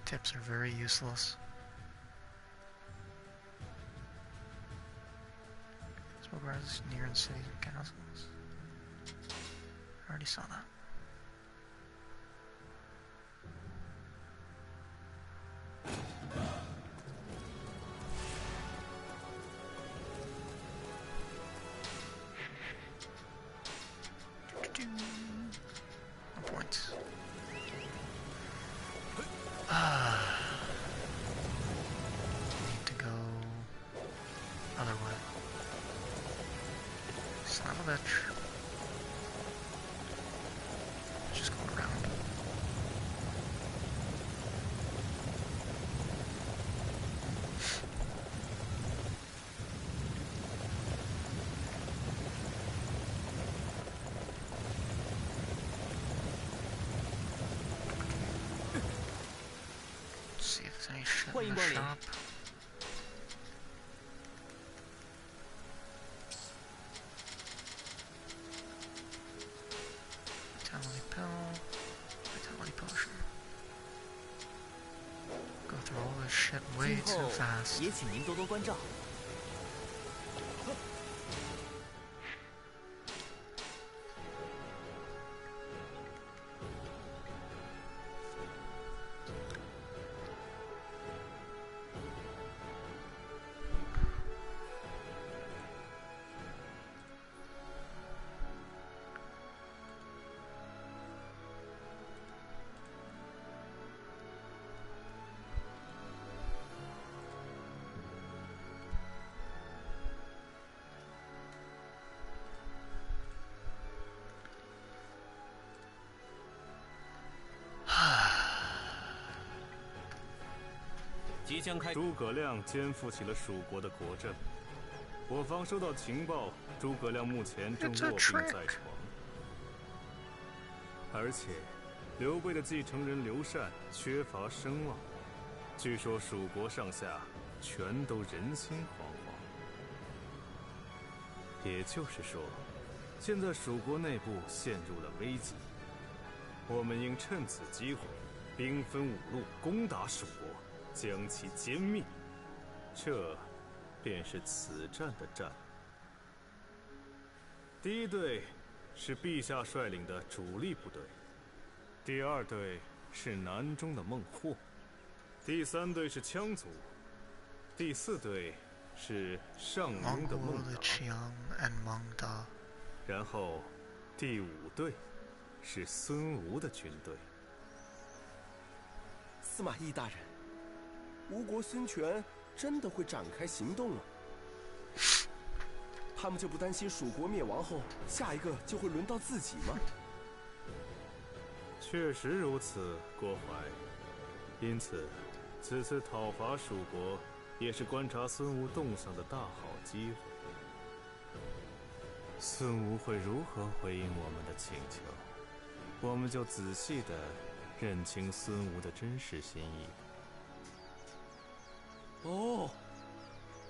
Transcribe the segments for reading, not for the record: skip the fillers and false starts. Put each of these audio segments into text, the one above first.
Tips are very useless. Smoke rises near in cities and castles. I already saw that. No points. Need to go other way. Son of a bitch. Just going around. See if there's any shit in the shop. Vitality pill. Vitality potion. Go through all this shit way too fast. 也请您多多关照。即将开。诸葛亮肩负起了蜀国的国政。我方收到情报，诸葛亮目前正卧病在床，而且刘备的继承人刘禅缺乏声望，据说蜀国上下全都人心惶惶。也就是说，现在蜀国内部陷入了危机，我们应趁此机会，兵分五路攻打蜀国，将其歼灭。这便是此战的战。第一队是陛下率领的主力部队，第二队是南中的孟获，第三队是羌族，第四队是上庸的孟达，然后第五队是孙吴的军队。司马懿大人，吴国孙权真的会展开行动了？他们就不担心蜀国灭亡后，下一个就会轮到自己吗？确实如此，郭淮。因此，此次讨伐蜀国，也是观察孙吴动向的大好机会。孙吴会如何回应我们的请求，我们就仔细地认清孙吴的真实心意。哦，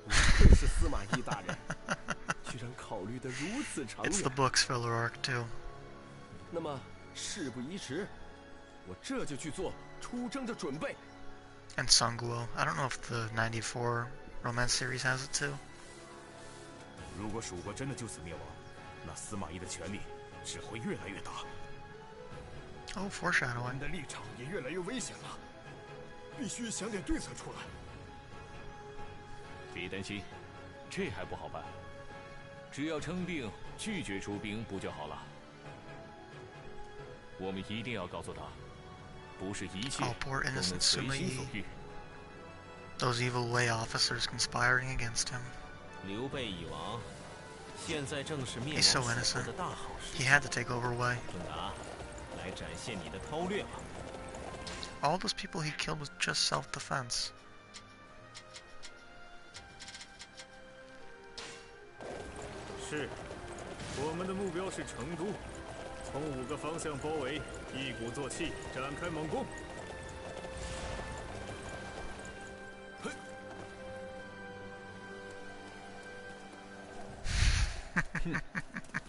不愧是司马懿大人，居然考虑得如此长远。 It's the book's filler arc too. 那么事不宜迟，我这就去做出征的准备。And Sangguo. I don't know if the 94 romance series has it too. 如果蜀国真的就此灭亡，那司马懿的权力只会越来越大。Oh, 我 foreshadowing. 们的立场也越来越危险了，必须想点对策出来。别担心，这还不好办，只要称病拒绝出兵不就好了？我们一定要告诉他，不是一切 Oh, poor 都能 innocent 随心所 Sima 欲。 Those evil Wei officers conspiring against him. 刘备已亡，现在正是灭亡 He's so 蜀国 innocent. 的大好时 He 机。 had to take over Wei. 孙达，来展现你的韬略吧。 All those people he killed was just self-defense. 是，我们的目标是成都，从5个方向包围，一鼓作气，展开猛攻。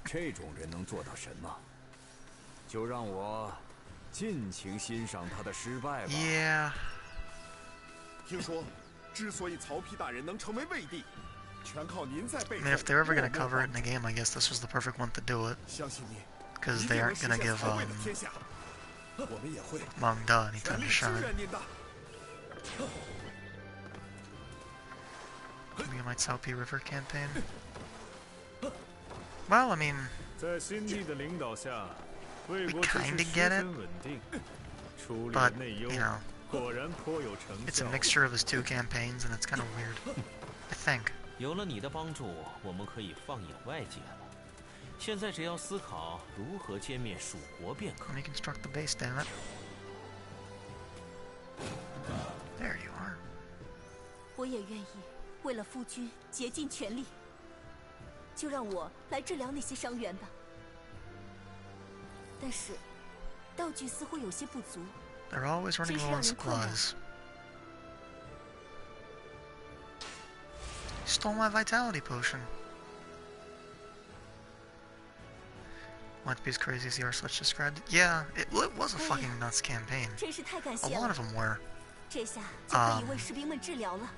这种人能做到什么？就让我尽情欣赏他的失败吧。Yeah. 听说，之所以曹丕大人能成为魏帝，全靠您在背 I 后 mean, if they're ever 默 gonna 默 cover it 帮 in the game, I guess this was the perfect one to do it. 相信您， Because 一 they 定能 aren't 实 gonna 现 give 曹魏的天下。我们也会 Meng Da any 全 time 力 to 支 shine. 援您的。 Maybe my Cao Pi River campaign. Well, I mean, 在新帝的领导下，魏国 We 持 kinda 续 get 十 it, 分稳定，处理 but 内忧 you know, 果然颇有成 it's a 效。 mixture of his 2 campaigns, and it's kind of weird. I think. 有了你的帮助，我们可以放眼外界了。现在只要思考如何歼灭蜀国便可。 Let me construct the base, damn it. There you are. 我也愿意为了夫君竭尽全力。就让我来治疗那些伤员吧。但是，道具似乎有些不足。 They're always running low on supplies. Stole my vitality potion. Want to be as crazy as the Arslech described it? Yeah, it was a fucking nuts campaign. 真是太感 A 谢 lot 了。 of them were. 这下就可以为士兵们治疗了。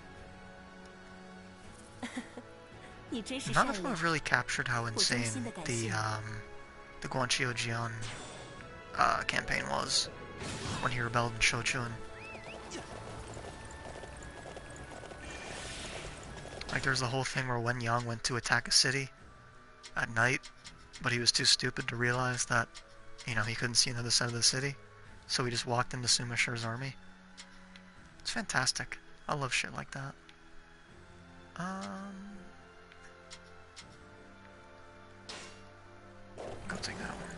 你真是 None 善 of them 良。 have really captured how insane the Guanqiu Jian campaign was when he rebelled in Shochun. Like there's the whole thing where Wen Yang went to attack a city at night, but he was too stupid to realize that, you know, he couldn't see another side of the city, so he just walked into Sima Shi's army. It's fantastic. I love shit like that. Go take that one.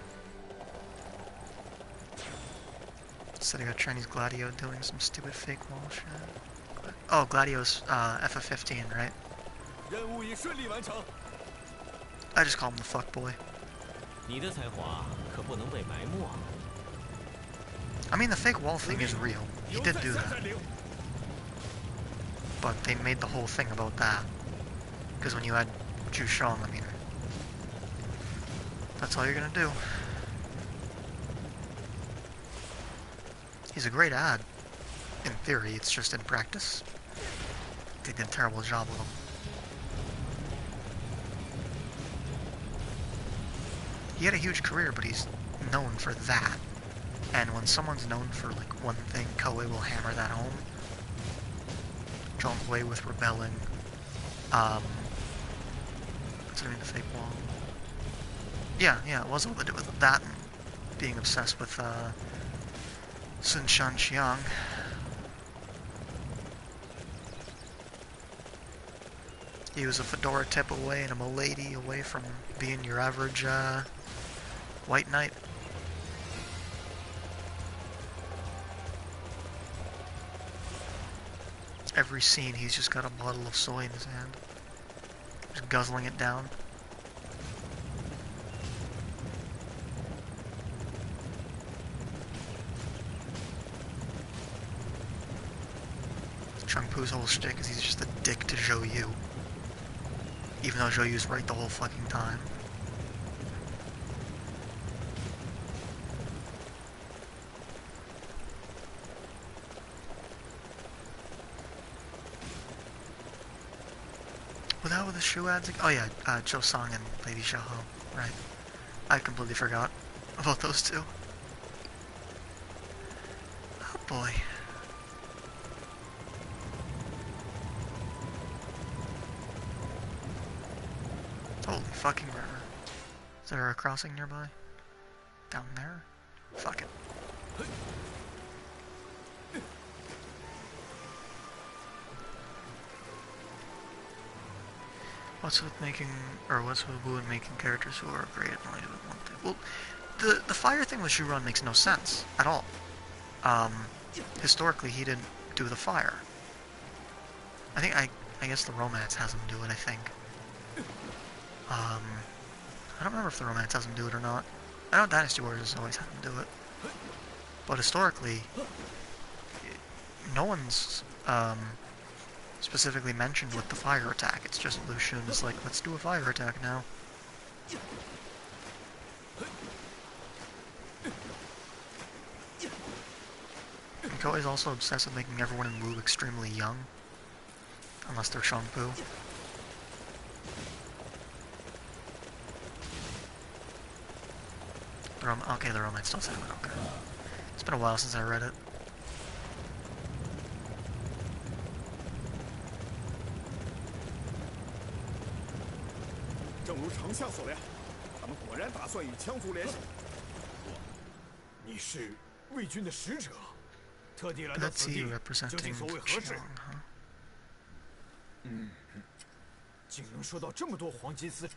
Instead I got Chinese Gladio doing some stupid fake wall shit. Oh, Gladio's FF15, right? 任务已顺利完成。 I just call him the fuckboy. 你的才华可不能被埋没啊！ I mean, the fake wall thing is real. He did do 下 that. 占领。 But they made the whole thing about that. Because when you had Zhu Sheng, I mean, that's all you're gonna do. He's a great ad. In theory, it's just in practice. They did a terrible job with him. He had a huge career, but he's known for that. And when someone's known for like one thing, Koei will hammer that home. Zhong Hui with rebelling. What's the name of the fake wall? Yeah, it was all to do with that and being obsessed with Sun Shan Xiang. He was a fedora tip away and a milady away from being your average white knight. Every scene he's just got a bottle of soy in his hand. Just guzzling it down. Chung Pu's whole shtick is he's just a dick to Zhou Yu. Even though Zhou Yu's right the whole fucking time. Without with the shoe ads? Oh yeah, Zhou Song and Lady Xiaoho. Right. I completely forgot about those two. Oh boy. Holy fucking river. Is there a crossing nearby? Down there? Fuck it. What's with Wu and making characters who are great at only doing one thing? Well, the fire thing with Shuron makes no sense at all. Historically, he didn't do the fire. I guess the romance has him do it, I think. I don't remember if the romance has him do it or not. I know Dynasty Warriors has always had him do it. But historically, no one's specifically mentioned with the fire attack. It's just Lu Xun is like, let's do a fire attack now. And Koei's also obsessed with making everyone in Wu extremely young. Unless they're Shangpu. Okay, the romance still sound okay. It's been a while since I read it. 正如丞相所料，他们果然打算与羌族联手。你是魏军的使者，特地来到此地，究竟所为何事？竟能收到这么多黄金丝。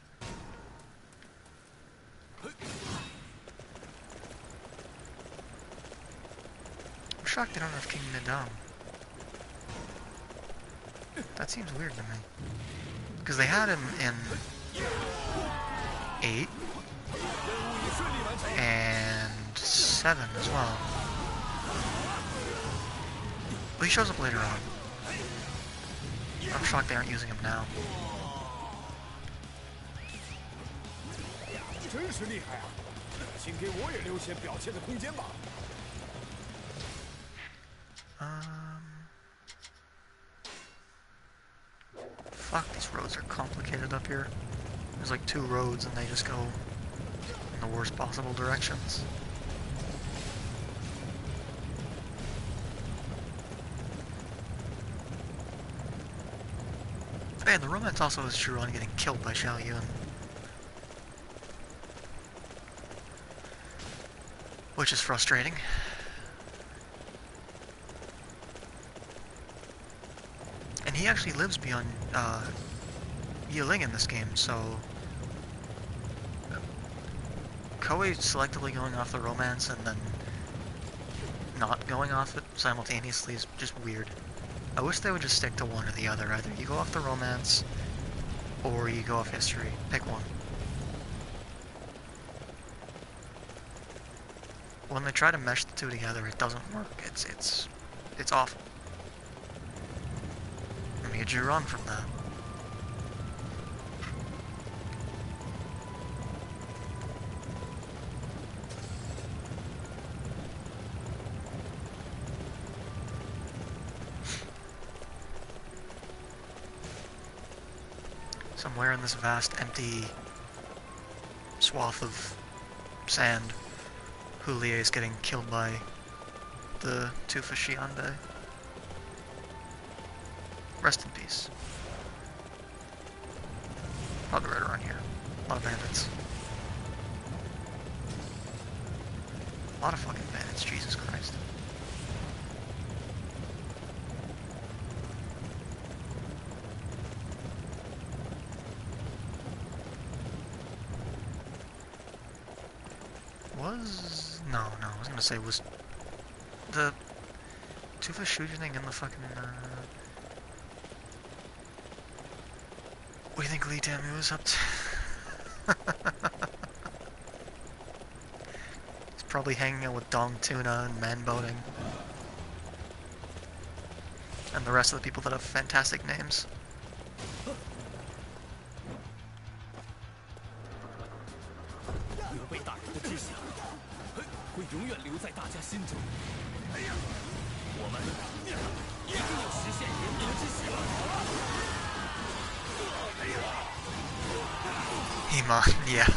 I'm shocked they don't have King Nidam. That seems weird to me. Because they had him in 8 and 7 as well. But he shows up later on. I'm shocked they aren't using him now. 真是厉害啊！请给我也留些表现的空间吧。Fuck, these roads are complicated up here. There's like 2 roads and they just go in the worst possible directions. And the romance also is Chiron getting killed by Xiao Yun. Which is frustrating. And he actually lives beyond Yiling in this game, so Koei selectively going off the romance and then not going off it simultaneously is just weird. I wish they would just stick to one or the other. Either you go off the romance or you go off history. Pick one. When they try to mesh the two together, it doesn't work. It's awful. Let me get you wrong from that. Somewhere in this vast, empty swath of sand, Hulie is getting killed by the Tufa Xiande. Rest in peace. Probably right around here. A lot of bandits. A lot of fucking bandits, Jesus Christ. No, I was gonna say, was the Tufa Shujing in the fucking, what do you think Lee Tamu was up to? He's probably hanging out with Dong Tuna and Man Boating. And the rest of the people that have fantastic names. 会永远留在大家心中。我们一定要实现人民之喜。Iman, yeah.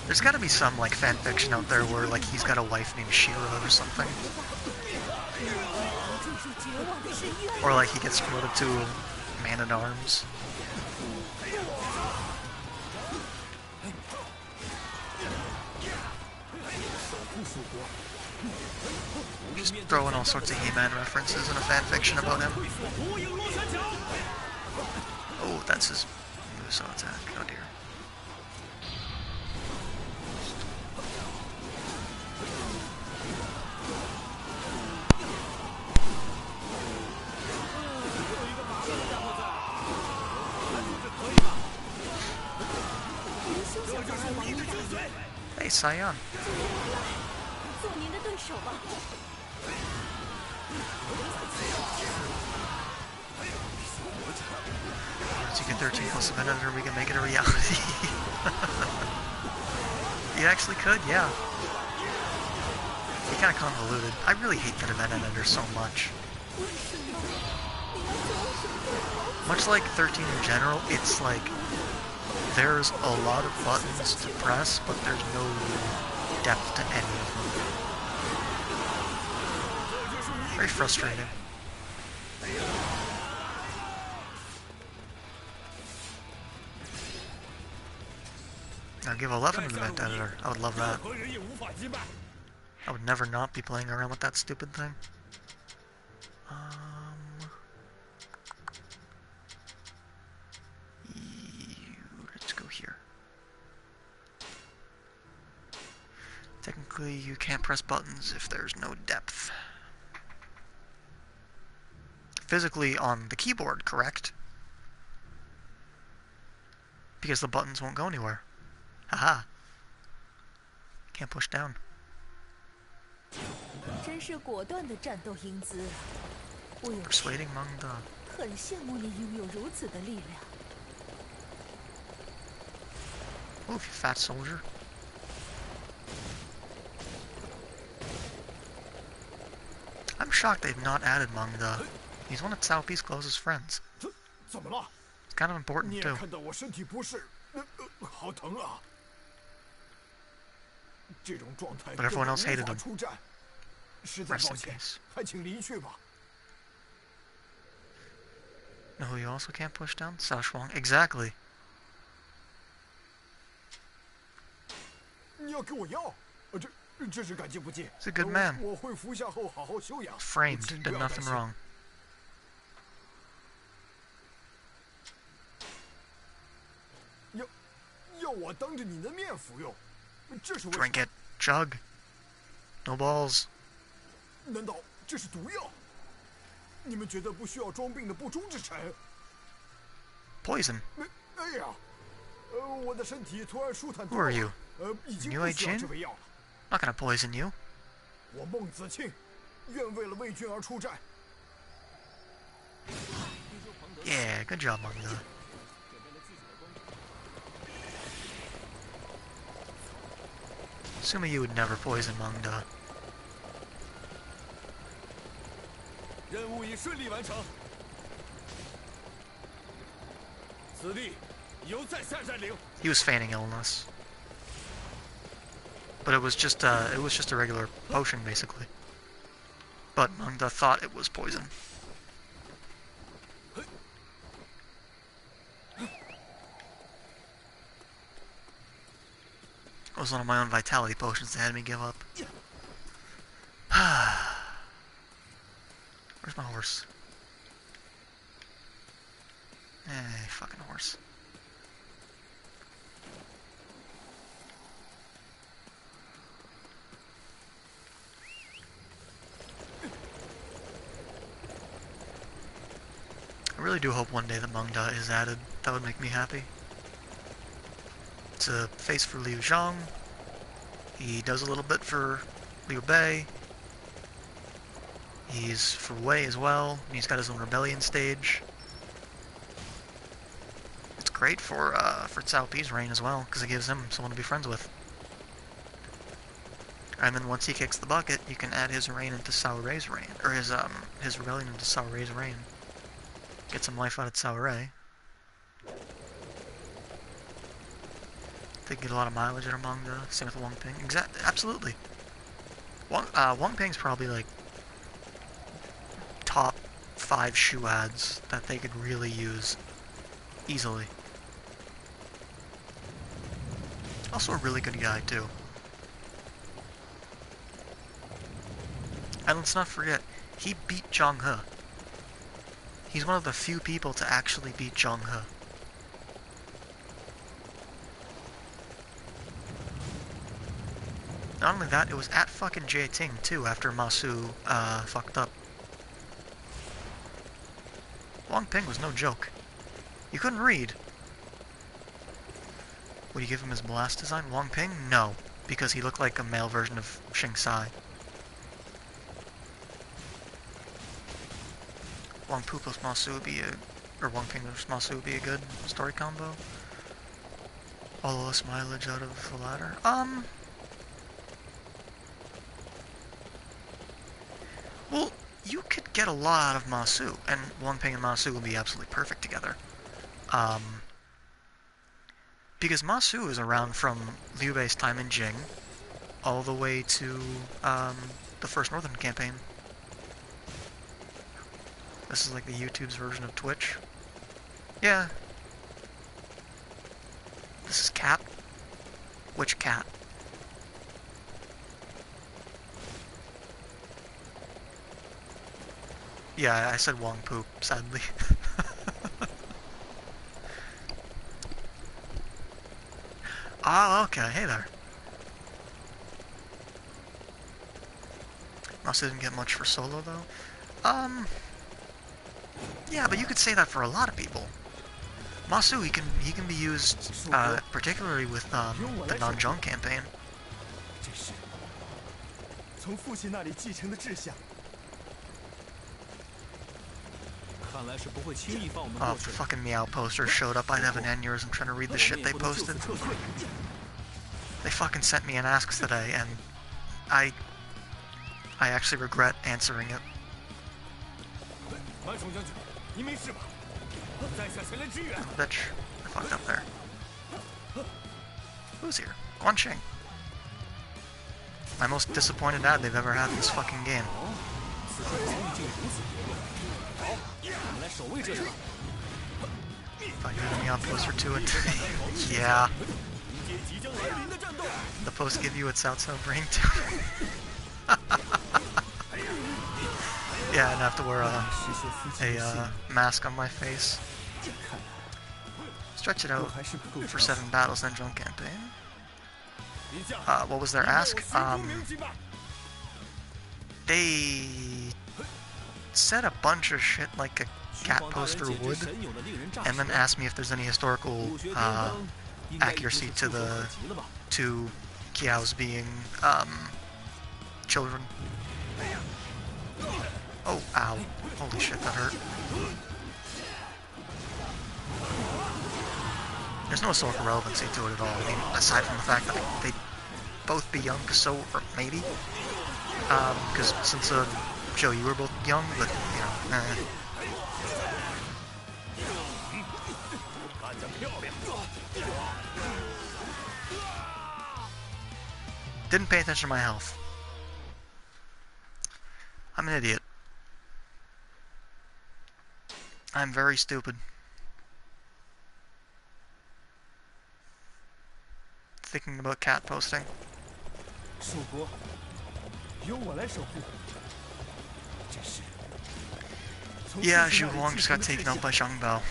There's gotta be some, like, fanfiction out there where, like, he's got a wife named Shira or something. Or, like, he gets promoted to Man-at-Arms. Just throwing all sorts of He-Man references in a fanfiction about him. Oh, that's his Muso attack. Oh dear. Hey, Sion. Once you get 13 plus a minute, or we can make it a reality. You actually could, yeah. kind of convoluted. I really hate that event editor so much. Much like 13 in general, it's like there's a lot of buttons to press, but there's no depth to any of them. Very frustrating. Now give 11 an event editor. I would love that. I would never not be playing around with that stupid thing. Let's go here. Technically, you can't press buttons if there's no depth. Physically on the keyboard, correct? Because the buttons won't go anywhere. Haha. Can't push down. 真是果断的战斗英姿，我有 Persuading Mangda. 很羡慕你拥有如此的力量。 Oh, you fat soldier. I'm shocked they've not added Mangda. He's one of Cao Pi's closest friends. 怎么了？ It's kind of important 你也 too. 看到我身体不适，好疼啊！这种状态 But everyone else 根 hated 本无 him. 法出战，实在 Rest 抱 in 歉， peace. 还请离去吧。 Know who you also can't push down? Cao Shuang. Exactly. 你要给我药？这是感激不尽。 He's a good man. 我会服下后好好休养。 Framed. 请不 Did 要担 nothing 心。 wrong. 要我当着你的面服用，这是为什么？ Drink it. Chug. No balls. 难道这是毒药？你们觉得不需要装病的不忠之臣？ Poison. 哎呀，我的身体突然舒坦 Who 多 are 了。 you? 已经 New 不需要 Age 这味药了。 Not gonna poison you. 我孟子庆，愿为了魏军而出战。 Yeah, good job, Mangda. Assuming you would never poison Mangda. 任务已顺利完成。此地由在下占领。 He was feigning illness. But it was just a regular potion, basically. But Mangda thought it was poison. It was one of my own vitality potions that had me give up. Where's my horse? Fucking horse. I really do hope one day that Mangda is added. That would make me happy. It's a face for Liu Zhang. He does a little bit for Liu Bei. He's for Wei as well. He's got his own rebellion stage. It's great for Cao Pi's reign as well, because it gives him someone to be friends with. And then once he kicks the bucket, you can add his reign into Cao Rei's reign, or his rebellion into Cao Rei's reign. Get some life out of Cao Rei. They get a lot of mileage out of Mangda. Same with Wang Ping. Absolutely. Wang Ping's probably like top 5 shoe ads that they could really use easily. Also a really good guy too. And let's not forget, he beat Zhang He. He's one of the few people to actually beat Zhang He. Not only that, it was at fucking Jieting too after Masu fucked up. Wang Ping was no joke. You couldn't read. Would you give him his blast design? Wang Ping? No, because he looked like a male version of Xing Sai. Wang Pu plus Masu would be or Wang Ping plus Masu would be a good story combo. All the less mileage out of the latter. you could get a lot out of Masu, and Wang Ping and Masu would be absolutely perfect together. Because Masu is around from Liu Bei's time in Jing all the way to the First Northern Campaign. This is like the YouTube's version of Twitch. Yeah. This is Cat. Which cat? Yeah, I said Wong Poop, sadly. Oh, okay, hey there. Mouse didn't get much for solo, though. Yeah, but you could say that for a lot of people. Masu, he can be used, particularly with, the Nanzhong campaign. Oh, if the fucking Meow posters showed up, I'd have an aneurysm trying to read the shit they posted. They fucking sent me an ask today, and I actually regret answering it. Bitch, I fucked up there. Who's here? Guanqing. My most disappointed ad they've ever had in this fucking game. If I hear the Meow poster to it. Yeah. The post give you its outside brain too. Yeah, and I have to wear a mask on my face. Stretch it out for 7 battles, then Jump campaign. What was their ask? They said a bunch of shit like a cat poster would, and then asked me if there's any historical accuracy to the two Kiaos being children. Oh, ow. Holy shit, that hurt. There's no historical relevancy to it at all. I mean, aside from the fact that they'd both be young, so, or maybe. Because since, Joe, you were both young, but, you know, Didn't pay attention to my health. I'm an idiot. I'm very stupid. Thinking about cat posting. Yeah, Zhu Huang just got taken out by Zhang Bao.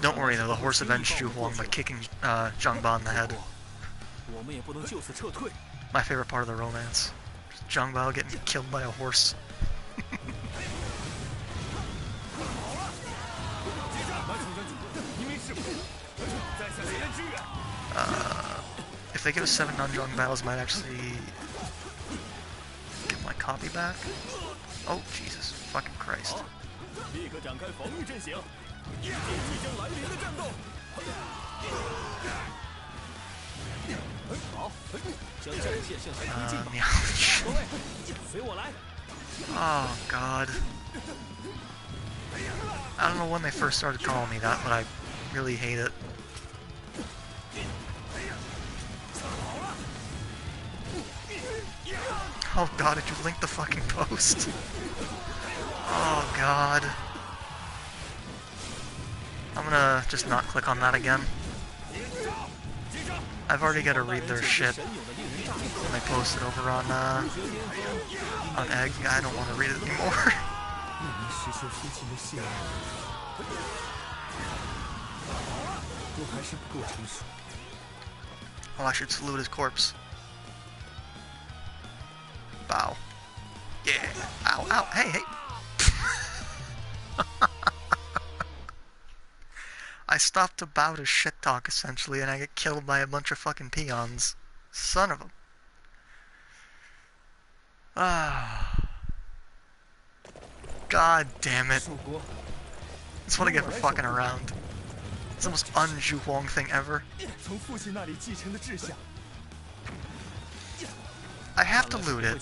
Don't worry though, the horse avenged Zhu Huang by kicking Zhang Bao in the head. My favorite part of the romance. Zhang Bao getting killed by a horse. If they give us 7 non-Zhang battles, might actually get my copy back. Oh, Jesus fucking Christ. Oh, God. I don't know when they first started calling me that, but I really hate it. Oh God, did you link the fucking post? Oh God. I'm gonna just not click on that again. I've already got to read their shit when they post it over on Egg. I don't want to read it anymore. Oh, I should salute his corpse. Bow. Yeah. Ow, ow. Hey, hey. I stopped to bow to shit talk, essentially, and I get killed by a bunch of fucking peons. Son of a... Ah. God damn it. That's what I get for fucking around. It's the most un-Zhu Huang thing ever. I have to loot it.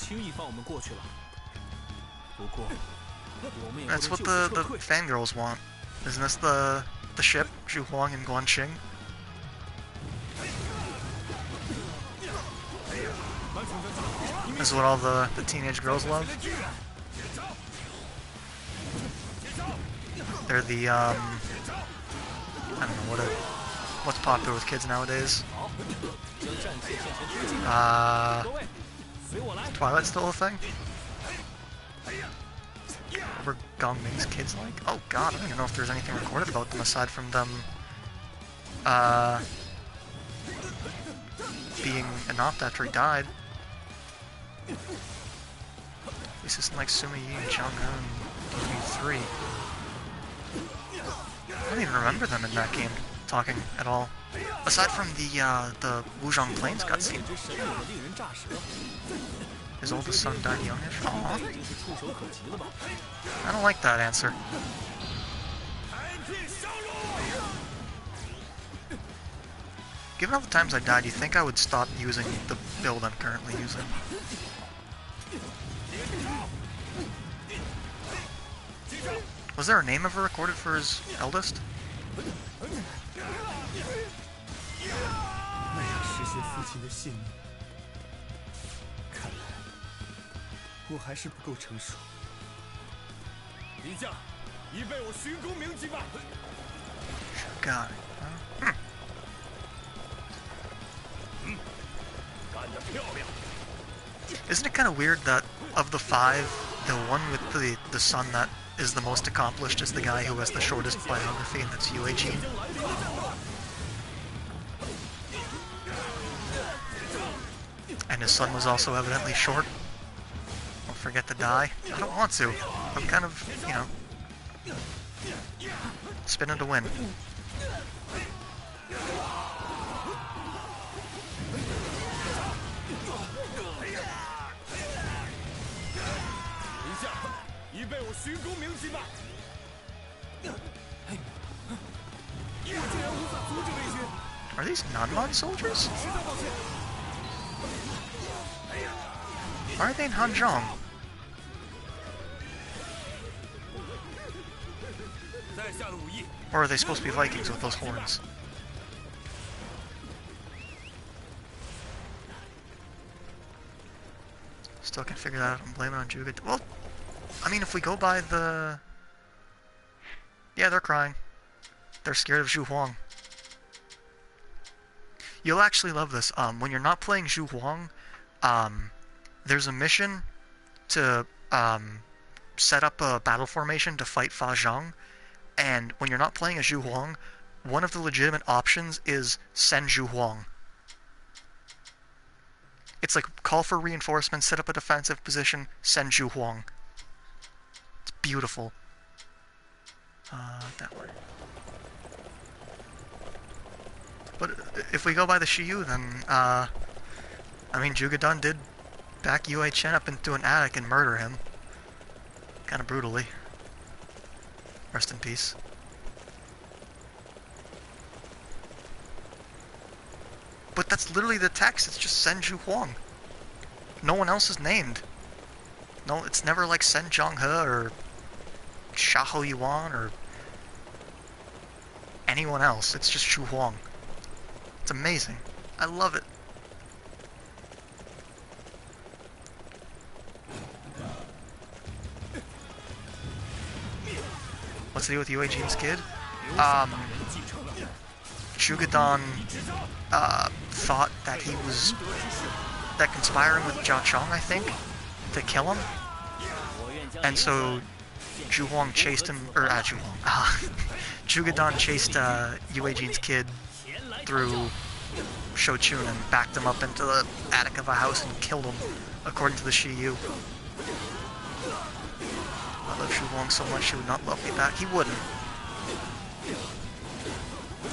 That's what the fangirls want. Isn't this the ship? Zhu Huang and Guanqing? This is what all the teenage girls love. They're the, I don't know, what's popular with kids nowadays? Twilight still a thing? Were Gongming's kids like? Oh god, I don't even know if there's anything recorded about them aside from them, being adopted after he died. At least it's like Sima Yi and Zhang He and DB3. I don't even remember them in that game talking at all. Aside from the Wuzhong Plains cutscene. His oldest son died youngish? Aww. I don't like that answer. Given all the times I died, you think I would stop using the build I'm currently using? Was there a name ever recorded for his eldest? God. Isn't it kind of weird that of the 5, the one with the son that is the most accomplished is the guy who has the shortest biography, and that's Yue Jin? And his son was also evidently short. Don't forget to die. I don't want to. I'm kind of, you know, spinning to win. Are these non-Mon soldiers? Why are they in Hanzhong? Or are they supposed to be Vikings with those horns? Still can't figure that out. I'm blaming it on Juga. Well, I mean, if we go by the... Yeah, they're crying. They're scared of Zhu Huang. You'll actually love this. When you're not playing Zhu Huang, there's a mission to set up a battle formation to fight Fa Zhang, and when you're not playing as Zhu Huang, one of the legitimate options is send Zhu Huang. It's like call for reinforcements, set up a defensive position, send Zhu Huang. It's beautiful. That way. But if we go by the Shiyu, then, I mean, Jugadan did back Yue Chen up into an attic and murder him. Kind of brutally. Rest in peace. But that's literally the text, it's just Sen Zhu Huang. No one else is named. No, it's never like Sen Zhonghe or Shaho Yuan or anyone else. It's just Zhu Huang. It's amazing. I love it. What's the deal with Yue Jin's kid? Jugadan thought that he was conspiring with Jia Chong, I think, to kill him. And so Zhu Huang chased him, or Zhu Huang. Jugadan chased Yue Jin's kid through Shochun and backed him up into the attic of a house and killed him, according to the Shiyu. I love Zhu Huang so much he would not love me back. He wouldn't.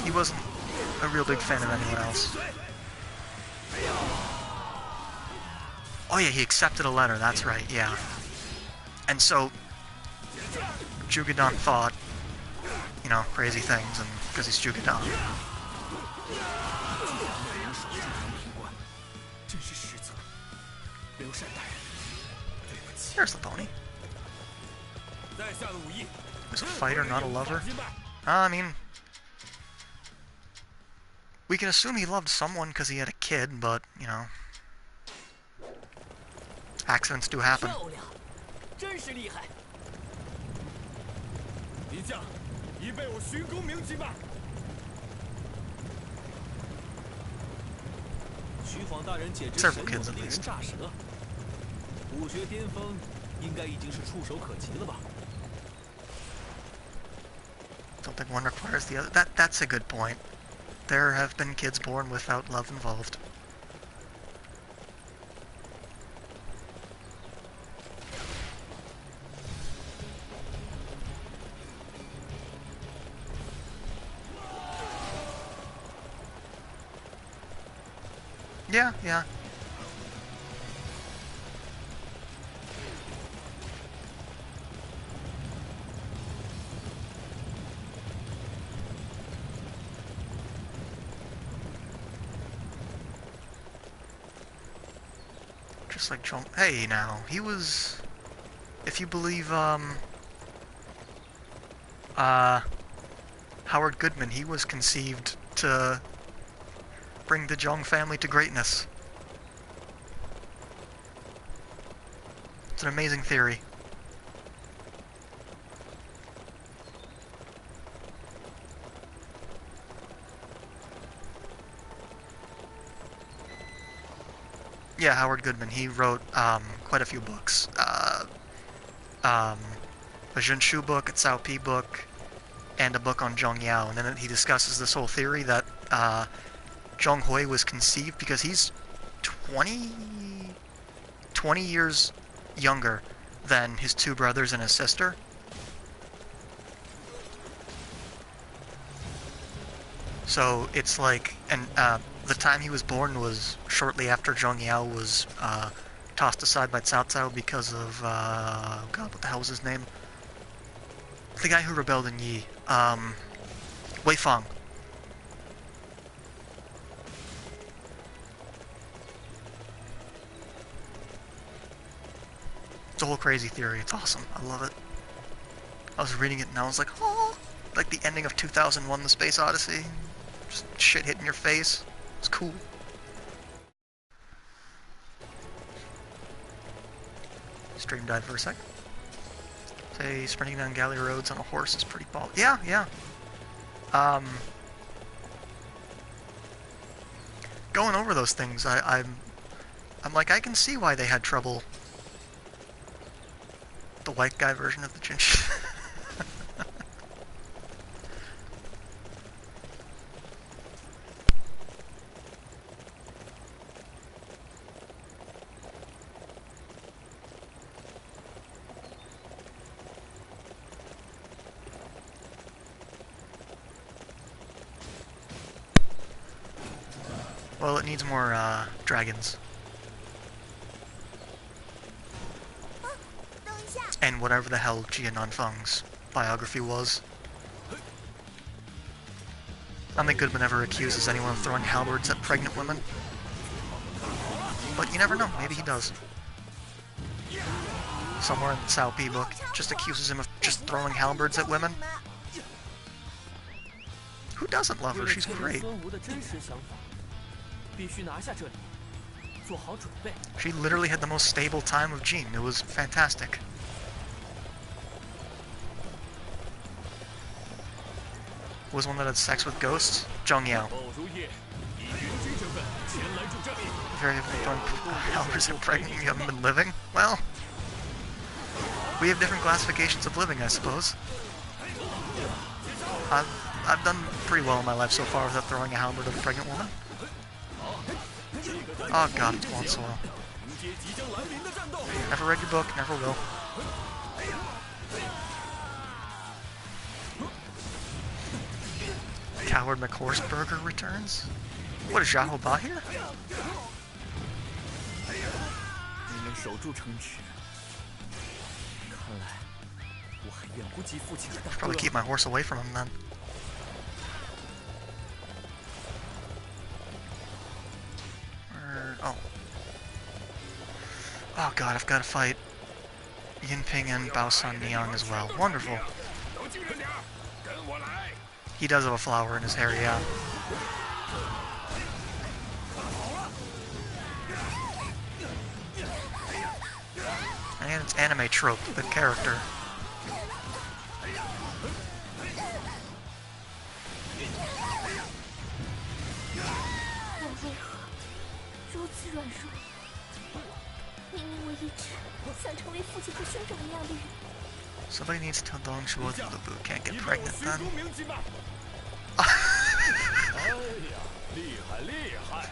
He wasn't a real big fan of anyone else. Oh yeah, he accepted a letter, that's right, yeah. And so, Jugadan thought, you know, crazy things, and because he's Jugadan. 刘禅大人，对不起。 There's the pony. 在下的武艺 He's a fighter, not a lover. 击败。 I mean, we can assume he loved someone because he had a kid, but, you know, accidents do happen. 漂亮，真是厉害。敌将已被我徐公明击败。徐晃大人简直 Several 神 kids 勇的 at 令人 least. 咋舌。武学巅峰应该已经是触手可及了吧？ Don't think one requires the other. That's a good point. There have been kids born without love involved. Yeah, yeah. Just like John. Hey, now he was, if you believe Howard Goodman, he was conceived to bring the Zhong family to greatness. It's an amazing theory. Yeah, Howard Goodman. He wrote quite a few books. A Zhenshu book, a Cao Pi book, and a book on Zhong Yao. And then he discusses this whole theory that Zhong Hui was conceived because he's 20 years younger than his two brothers and his sister. So it's like, and the time he was born was shortly after Zhong Yao was tossed aside by Cao Cao because of, God, what the hell was his name? The guy who rebelled in Yi. Wei Fang. It's a whole crazy theory. It's awesome. I love it. I was reading it and I was like, oh, like the ending of 2001: The Space Odyssey. Just shit hitting your face. It's cool. Stream died for a sec. Say sprinting down galley roads on a horse is pretty ball. Yeah, yeah. Going over those things, I'm like, I can see why they had trouble. The white guy version of the chinch. Well, it needs more dragons. And whatever the hell Jia Nanfeng's biography was. I don't think Goodman ever accuses anyone of throwing halberds at pregnant women. But you never know, maybe he does. Somewhere in the Cao Pi book, just accuses him of just throwing halberds at women. Who doesn't love her? She's great. She literally had the most stable time of Jean. It was fantastic. Who was one that had sex with ghosts? Zhong Yao. Very fun. Halberds are pregnant, you haven't been living? Well, we have different classifications of living, I suppose. I've done pretty well in my life so far without throwing a halberd at a pregnant woman. Oh god, it's Wan Soil. Never read your book, never will. Coward McHorseburger returns? What is Xiahou Ba here? Probably keep my horse away from him then. Oh. Oh god, I've got to fight Yinping and Baosan Niang as well. Wonderful. 都精神点儿，跟我来。 He does have a flower in his hair, yeah. And it's anime trope, the character. 我为何如此软弱？明明我一直想成为父亲和兄长一样的人。 Somebody needs to tell Dong Shuo that the boo can't get 你为我 pregnant 寻 then. 出名籍吧。哎呀，厉害厉害！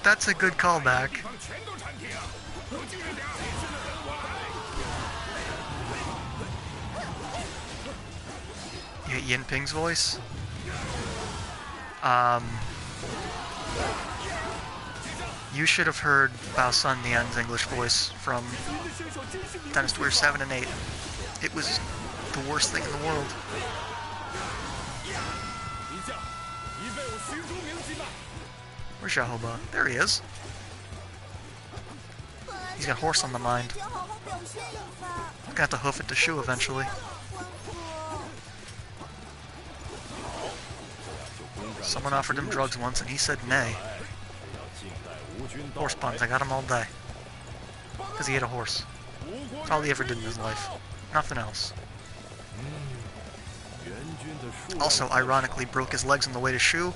That's a good callback. 地方全都铲平，都精神点儿，跟我来。 You get Yinping's voice. You should have heard Baosan Nian's English voice from Dynasty 7 and 8. It was the worst thing in the world. 一将，你为我寻出名籍吧！ Where's Shahoba? There he is. He's got horse on the mind. 要好好表现一番。 Gonna have to hoof it to shoe eventually. 欢呼！ Someone offered him drugs once and he said nay. 要静待吴军到 Horse puns, I got him all day. Because he ate a horse. That's all he ever did in his life. Nothing else. 援军的数 Also, ironically, broke his legs on the way to Shu,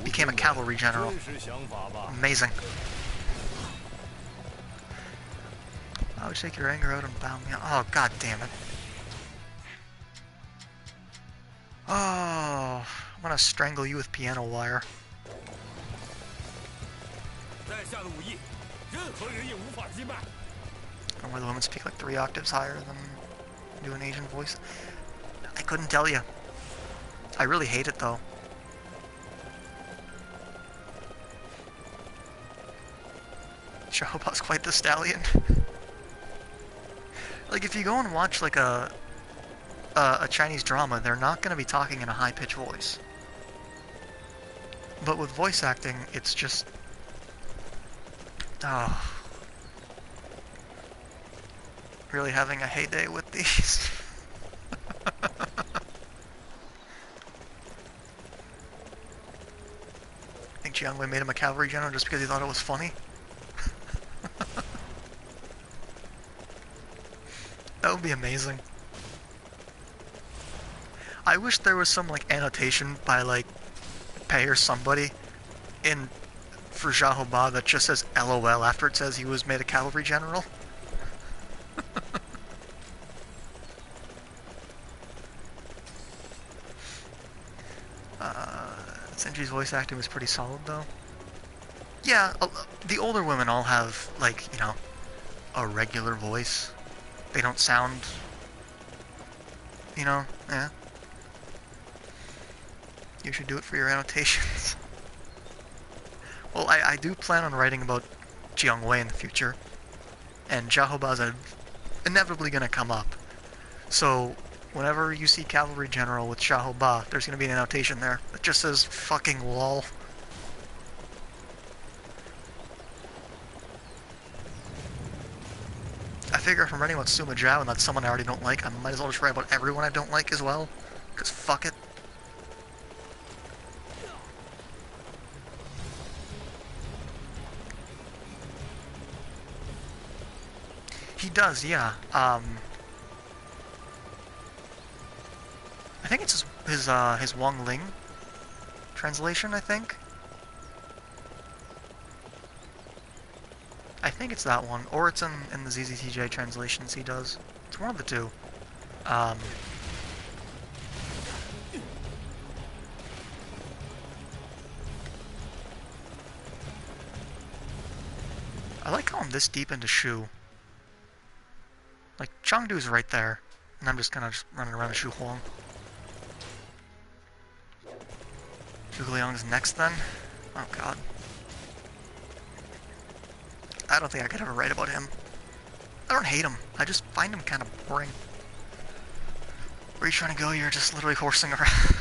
became a cavalry general. 真实想法吧。 Amazing. I would take your anger out and bound me. Oh, god damn it. Oh, I'm gonna strangle you with piano wire. 在下的武艺，任何人也无法击败。 And where the women speak like 3 octaves higher than do an Asian voice. I couldn't tell you. I really hate it though. Shahoba's quite the stallion. Like if you go and watch like a Chinese drama, they're not going to be talking in a high-pitched voice. But with voice acting, it's just... Oh. Really having a heyday with these. I think Jiang Wei made him a cavalry general just because he thought it was funny. That would be amazing. I wish there was some like annotation by like Pei or somebody in for Shahoba that just says LOL after it says he was made a cavalry general. Senji's voice acting was pretty solid though. Yeah, the older women all have like, you know, a regular voice. They don't sound, you know, yeah. You should do it for your annotations. Well, I do plan on writing about Jiang Wei in the future, and Shahoba's inevitably going to come up. So, whenever you see Cavalry General with Shahoba, there's going to be an annotation there that just says fucking lol. I figure if I'm writing about Suma Zhao and that's someone I already don't like, I might as well just write about everyone I don't like as well. Because fuck it. He does, yeah. I think it's his Wong Ling translation, I think. I think it's that one, or it's in the ZZTJ translations he does. It's one of the two. I like how I'm this deep into Shu. Like, Chengdu's right there, and I'm just kind of just running around Shu Huang. Zhuge Liang's next then? Oh god. I don't think I could ever write about him. I don't hate him, I just find him kind of boring. Where are you trying to go? You're just literally horsing around.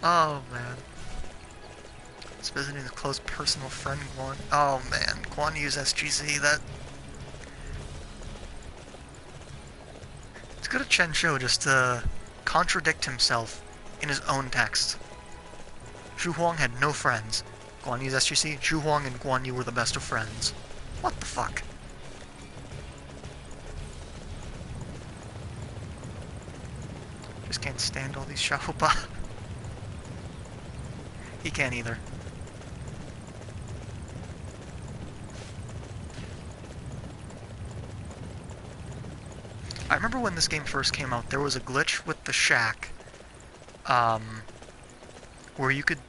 Oh man. He's visiting his close personal friend Guan. Oh man, Guan Yu's SGC. That. It's good of Chen Shou just to contradict himself in his own text. Zhu Huang had no friends. Guan Yu's SGC, Zhu Huang and Guan Yu were the best of friends. What the fuck? Just can't stand all these Xiaoba. He can't either. I remember when this game first came out, there was a glitch with the shack, where you could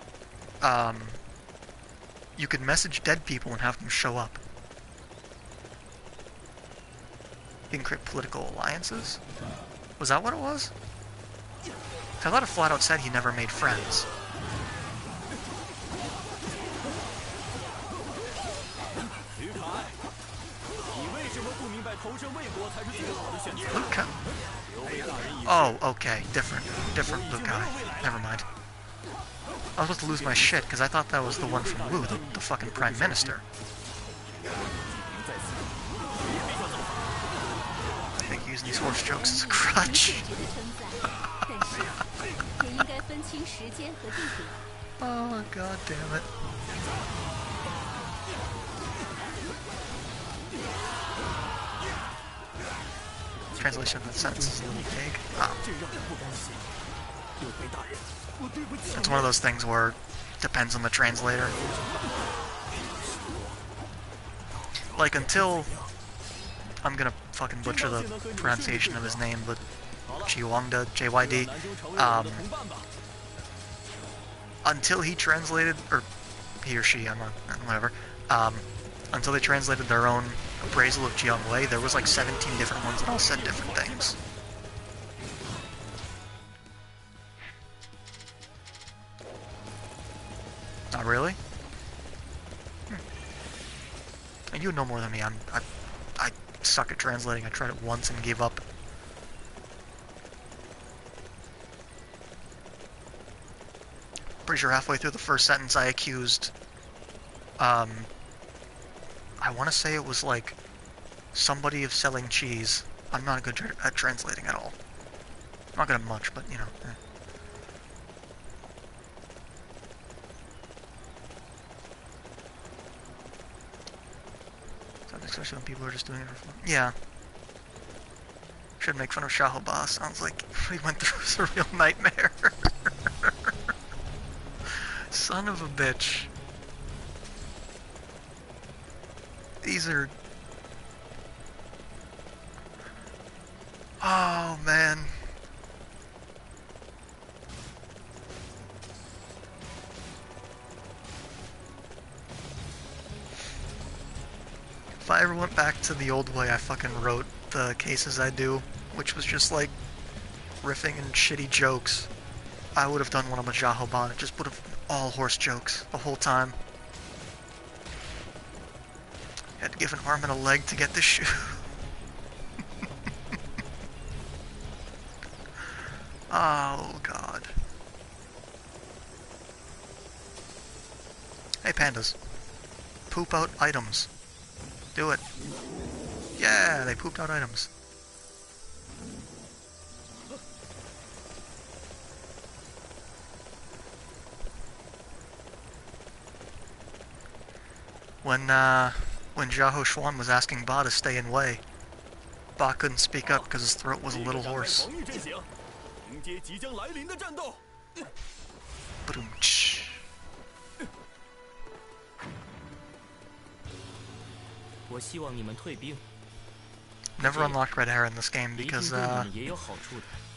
message dead people and have them show up. You can create political alliances? Was that what it was? I thought it flat out said he never made friends. Luke. Oh, okay. Different Luke Kai. Never mind. I was supposed to lose my shit because I thought that was the one from Wu, the fucking Prime Minister. I think using these horse jokes as a crutch. Oh, god damn it. Translation of that sentence is a little vague. Oh. It's one of those things where it depends on the translator. Like, until... I'm gonna fucking butcher the pronunciation of his name, but... Chiwangda, JYD. Until he translated... Or he or she, I'm not... whatever. Until they translated their own appraisal of Jiang Wei, there was like 17 different ones that all said different things. Not really? And you know more than me. I suck at translating. I tried it once and gave up. Pretty sure halfway through the first sentence I accused, I want to say it was like somebody of selling cheese. I'm not good at translating at all. I'm not good at much, but you know. Especially when people are just doing it for fun. Yeah. Should make fun of Shahoba. Sounds like we went through a real nightmare. Son of a bitch. These are... Oh, man. If I ever went back to the old way I fucking wrote the cases I do, which was just like riffing and shitty jokes, I would have done one on the Jahoban. It just would have been all horse jokes the whole time. Had to give an arm and a leg to get this shoe. Oh, God. Hey, pandas. Poop out items. Do it. Yeah, they pooped out items. When Zhao Xuan was asking Ba to stay in Wei, Ba couldn't speak up because his throat was a little hoarse. Ba-doom-tsh. Never unlocked Red Hair in this game because I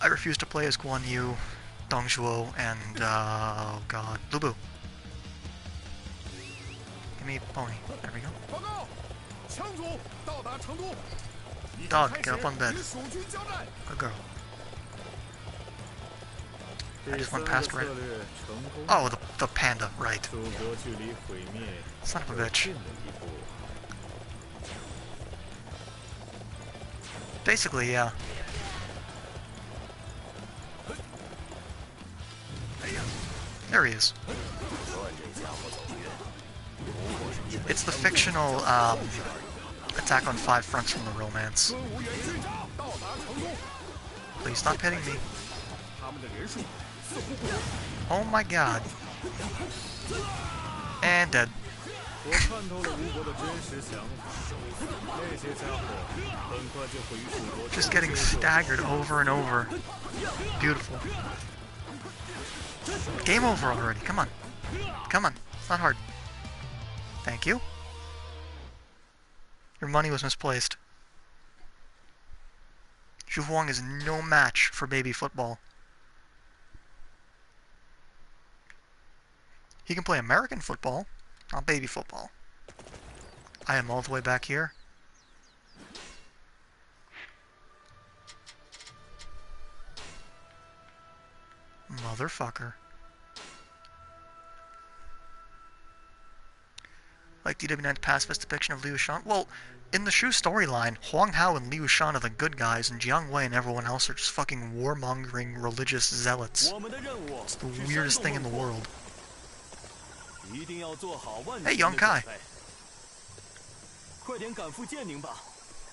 refuse to play as Guan Yu, Dong Zhuo, and oh god, Lu Bu. Give me a pony. There we go. Dog, get up on bed. Good girl. I just went past right. Oh, the panda, right. Son of a bitch. Basically, yeah. There he is. It's the fictional attack on 5 fronts from the romance. Please stop hitting me. Oh my god. And dead. Just getting staggered over and over. Beautiful. Game over already. Come on. Come on. It's not hard. Thank you. Your money was misplaced. Zhu Huang is no match for baby football. He can play American football, not baby football. I am all the way back here. Motherfucker. Like DW9's pacifist depiction of Liu Shan? Well, in the Shu storyline, Huang Hao and Liu Shan are the good guys, and Jiang Wei and everyone else are just fucking warmongering religious zealots. It's the weirdest thing in the world. Hey, young Kai.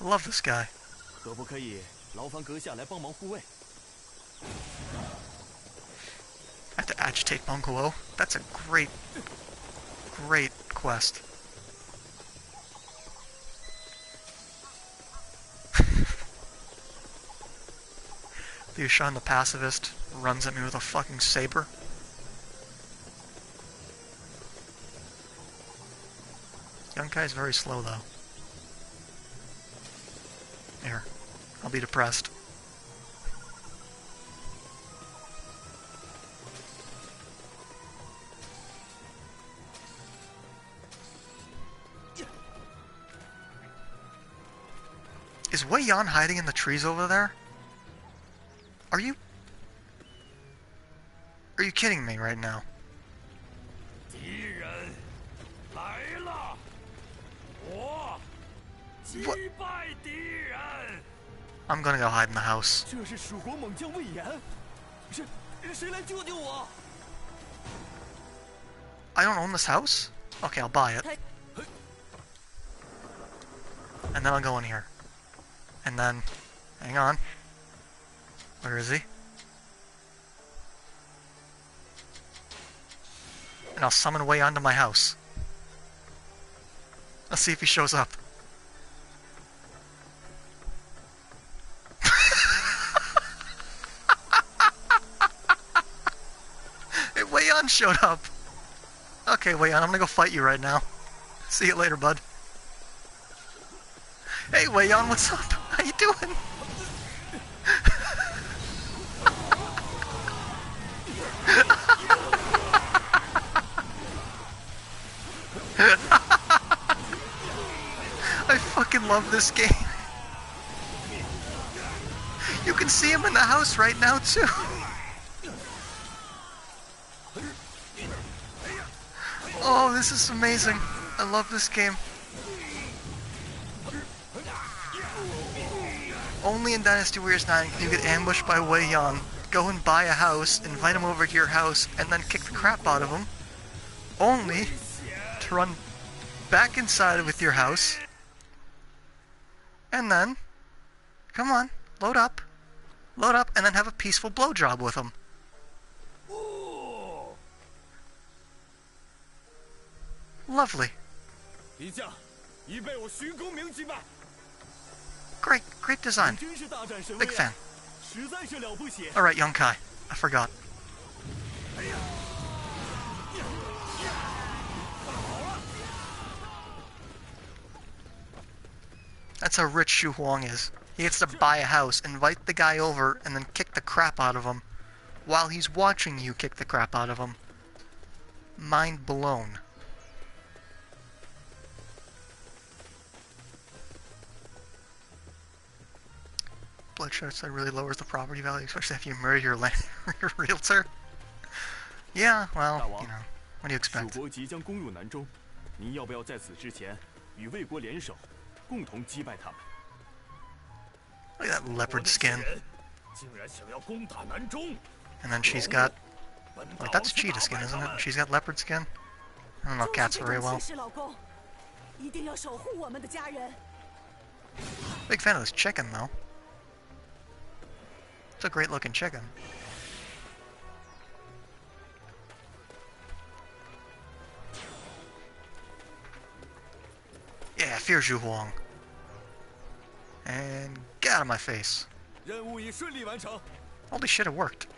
I love this guy. I have to agitate Mongguo. That's a great quest. Liu Shan the pacifist runs at me with a fucking saber. Young Kai's very slow though. Here, I'll be depressed. Is Wei Yan hiding in the trees over there? Are you kidding me right now? What? I'm gonna go hide in the house. I don't own this house? Okay, I'll buy it. And then I'll go in here. And then, hang on. Where is he? And I'll summon Wei onto my house. Let's see if he shows up. Hey, Wei Yan showed up. Okay, Wei Yan, I'm gonna go fight you right now. See you later, bud. Hey, Wei Yan, what's up? How you doing? I fucking love this game. You can see him in the house right now, too. Oh, this is amazing. I love this game. Only in Dynasty Warriors 9 can you get ambushed by Wei Yan, go and buy a house, invite him over to your house, and then kick the crap out of him. Only to run back inside with your house. And then, come on, load up, and then have a peaceful blowjob with him. Lovely. Great design. Big fan. Alright, young Kai. I forgot. That's how rich Zhu Huang is. He gets to buy a house, invite the guy over, and then kick the crap out of him while he's watching you kick the crap out of him. Mind blown. Bloodshot side really lowers the property value, especially if you murder your realtor. Yeah, well, you know, what do you expect? Look at that leopard skin. And then she's got Wait, that's cheetah skin, isn't it? She's got leopard skin? I don't know cats very well. Big fan of this chicken, though. It's a great looking chicken. Yeah, fear Zhu Huang. And get out of my face. Holy shit, it worked.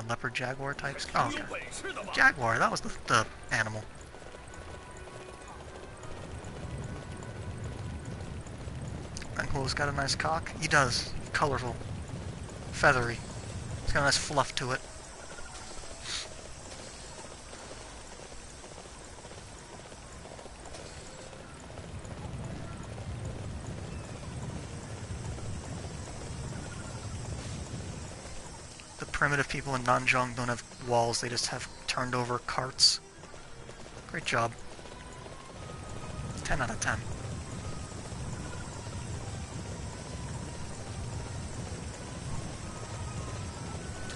Leopard jaguar types. Oh, okay. Jaguar, that was the animal. Angulo's got a nice cock. He does. Colorful. Feathery. It's got a nice fluff to it. The primitive people in Nanjing don't have walls, they just have turned over carts. Great job. 10 out of 10.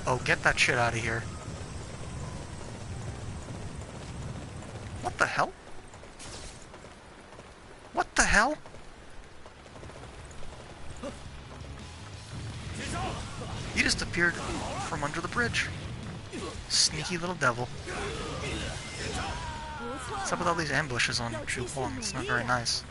Oh, get that shit out of here. What the hell? What the hell? He just appeared from under the bridge. Sneaky little devil. What's up with all these ambushes on Zhu Huang? It's not very nice.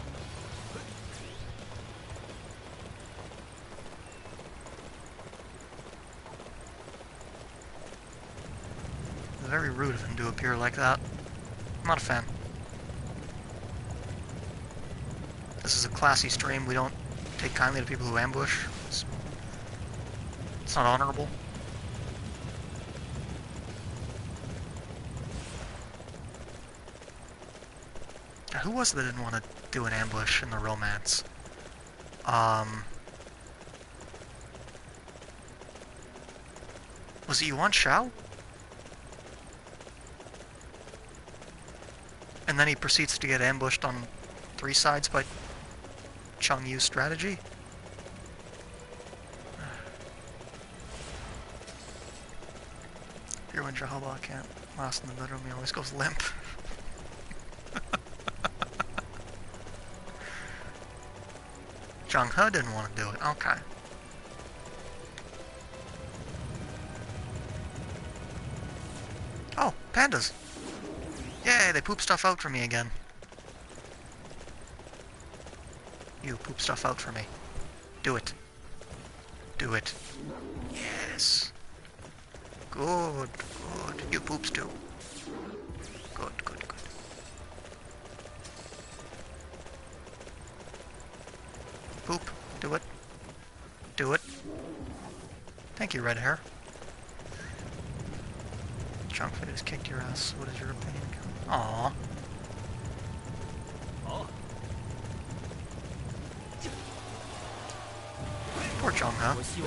It's very rude of him to appear like that. I'm not a fan. This is a classy stream. We don't take kindly to people who ambush. It's not honorable. Who was it that didn't want to do an ambush in the romance? Was it Yuan Shao? And then he proceeds to get ambushed on 3 sides by Cheng Yu's strategy? Here when Jehovah can't last in the bedroom, he always goes limp. Zhang He didn't want to do it. Okay. Oh, pandas. Yay, they poop stuff out for me again. You poop stuff out for me. Do it. Do it. Yes. Good, good. You poops too. Good, good, good. Poop. Do it. Do it. Thank you, red hair. Chunkfit has kicked your ass. What is your opinion? Aww. Poor Zhang He.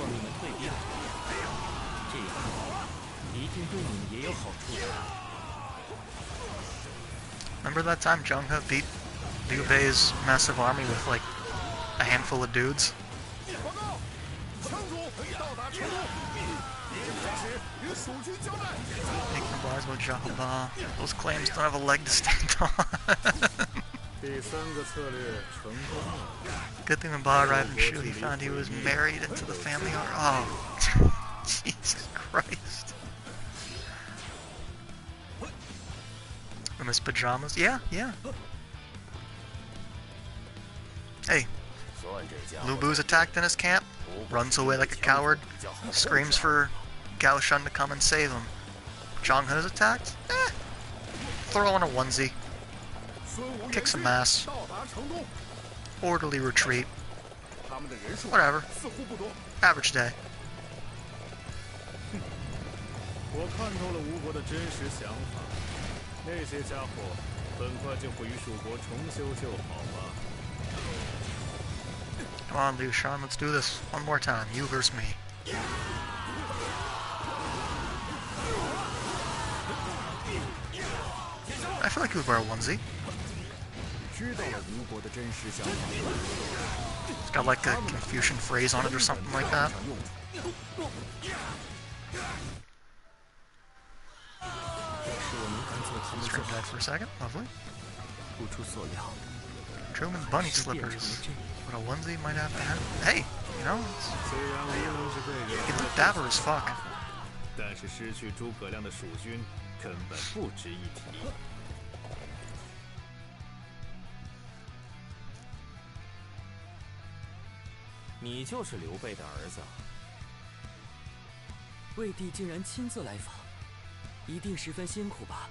Remember that time Zhang He beat Liu Bei's massive army with like a handful of dudes? Those claims don't have a leg to stand on. Good thing when Ba arrived in Shu, he found he was married into the family. Oh, Jesus Christ. From his pajamas? Yeah, yeah. Hey, Lu Bu's attacked in his camp, runs away like a coward, screams for Gao Shun to come and save him. Zhang He's attacked? Throw on a onesie. Kick some ass. Orderly retreat. Whatever. Average day. Come on, Liu Shan, let's do this. One more time. You versus me. I feel like he would wear a onesie. It's got like a Confucian phrase on it or something like that. Scream died for a second. Lovely. 不出所料， Truman bunny slippers. What a onesie might have to have. Hey, you know, 虽然无能是被人 it looked dapper as fuck. 但是失去诸葛亮的蜀军根本不值一提。你就是刘备的儿子？魏帝竟然亲自来访，一定十分辛苦吧？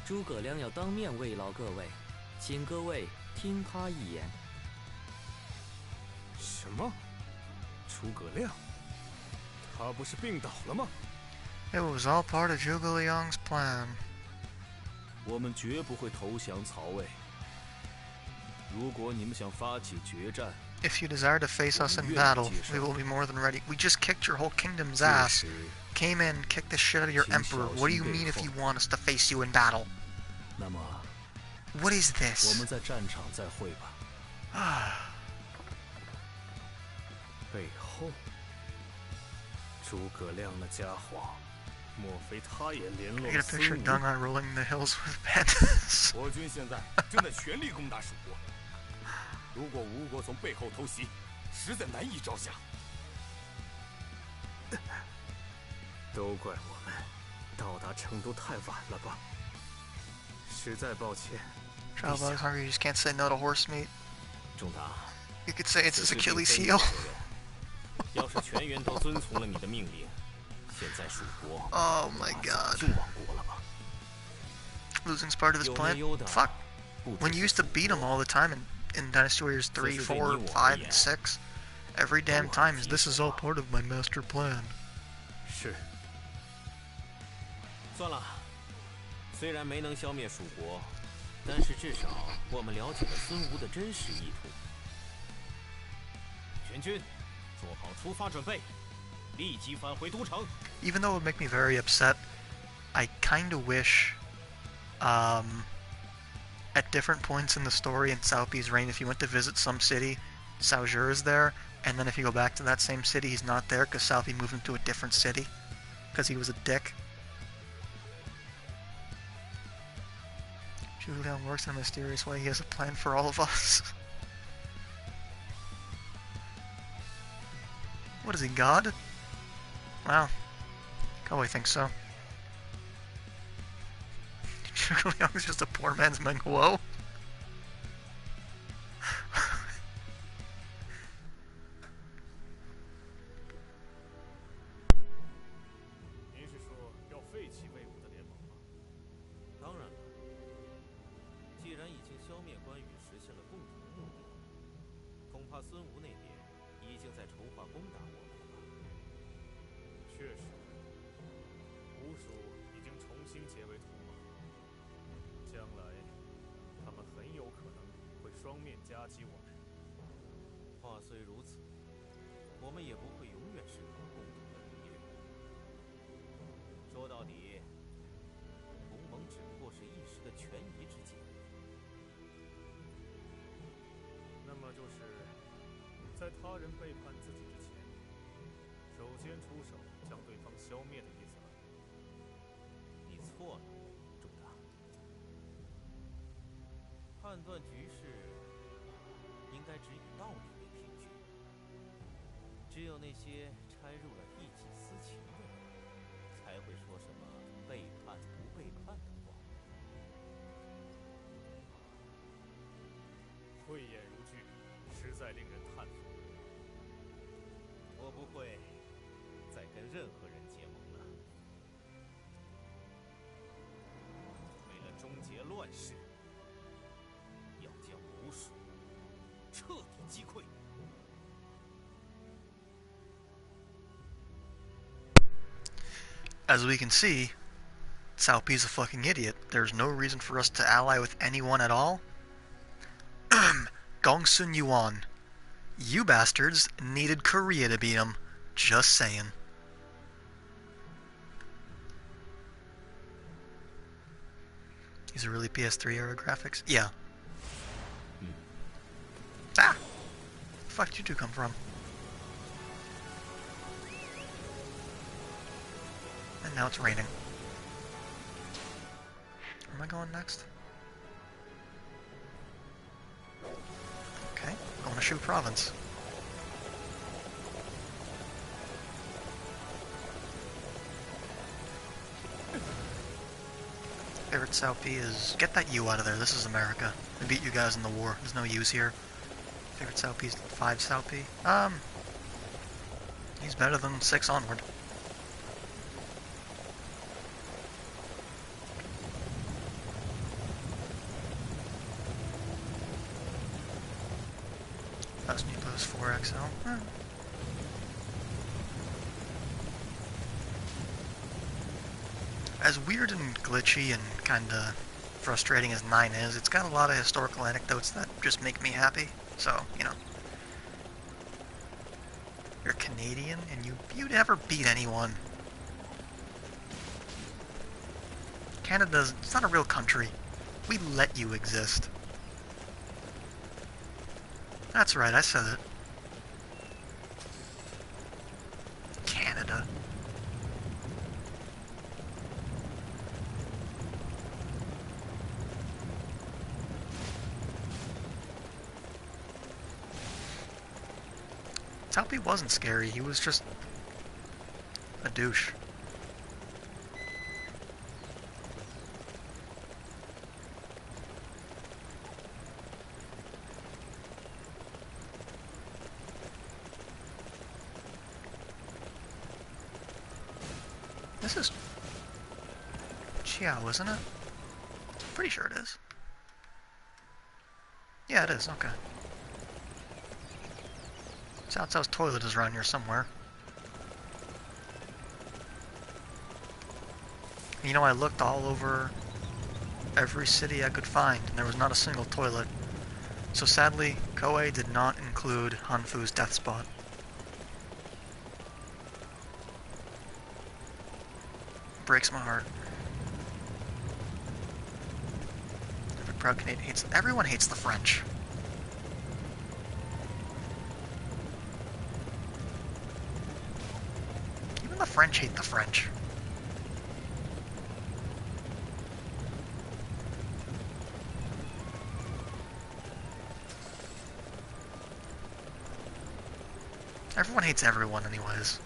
诸葛亮要当面慰劳各位，请各位听他一言。什么？诸葛亮？他不是病倒了吗？ It was all part of Zhuge Liang's plan. 我们绝不会投降曹魏。如果你们想发起决战， If you desire to face us in battle, we will be more than ready. We just kicked your whole kingdom's ass. Came in, kicked the shit out of your emperor. What do you mean if you want us to face you in battle? 那么 What is 我 this? 们在战场再会吧。背后，诸葛亮那家伙，莫非他也联络 I get a 了孙 picture of 吴？ Dunga rolling the hills with pandas. 国军现在正在全力攻打蜀国，如果吴国从背后偷袭，实在难以招架。都怪我们到达成都太晚了吧？实在抱歉。 Child boy's hungry, you just can't say no to horse meat. 仲达， You could say it's 此 his 事并 Achilles 非你 heel. 的责任。要是全员都遵从了你的命令，现在蜀国 Oh my 早 god. 就亡国了吧？ Losing's part of his 有 plan? 没有的？ Fuck. 不 When 只 you 是 used to 蜀 beat him 国 all the time in Dynasty Warriors 3, 4, 5, and 6, every damn time is this is all part of my master plan. 是。算了，虽然没能消灭蜀国，但是至少我们了解了孙吴的真实意图。全军做好出发准备，立即返回都城。 Even though it would make me very upset, I kind of wish, at different points in the story in Cao Pi's reign, if you went to visit some city, Cao Zhi is there, and then if you go back to that same city, he's not there because Cao Pi moved him to a different city because he was a dick. Zhuge Liang works in a mysterious way. He has a plan for all of us. What is he, God? Wow. Koei thinks so. Zhuge Liang is just a poor man's Meng Huo. 您是说要废弃魏武的联盟吗？当然了，既然已经消灭关羽，实现了共同目的，恐怕孙吴那边已经在筹划攻打我们了吧？确实，吴蜀已经重新结为同盟，将来他们很有可能会双面夹击我们。话虽如此，我们也不会永远是共同的敌人。说到底，同盟只不过是一时的权宜之计。那么就是在他人背叛自己之前，首先出手将对方消灭的意思了。你错了，仲达。判断局势应该只以道理为凭据。只有那些掺入了一己私情的人，才会说什么背叛不背叛的话。慧眼如炬，实在令人叹服。我不会再跟任何人结盟了。为了终结乱世，要将吴蜀彻底击溃。As we can see, Cao Pi's a fucking idiot. There's no reason for us to ally with anyone at all. Gongsun Yuan. You bastards needed Korea to beat him. Just saying. These are really PS3 era graphics? Yeah. Ah! Where the fuck did you two come from? And now it's raining. Where am I going next? Okay, going to Shu Province. Favorite South P is get that U out of there. This is America. I beat you guys in the war. There's no U's here. Favorite South P is 5 South P. He's better than 6 onward. Thousand U plus 4XL. As weird and glitchy and kinda frustrating as 9 is, it's got a lot of historical anecdotes that just make me happy. So, you know. You're Canadian and you never beat anyone. Canada's, it's not a real country. We let you exist. That's right, I said it. Canada. Talpi wasn't scary, he was just a douche. This is Chiao, isn't it? Pretty sure it is. Yeah, it is, okay. Cao Cao's toilet is around here somewhere. You know, I looked all over every city I could find, and there was not a single toilet. So sadly, Koei did not include Hanfu's death spot. Breaks my heart. Every proud Canadian hates... Everyone hates the French. Even the French hate the French. Everyone hates everyone anyways.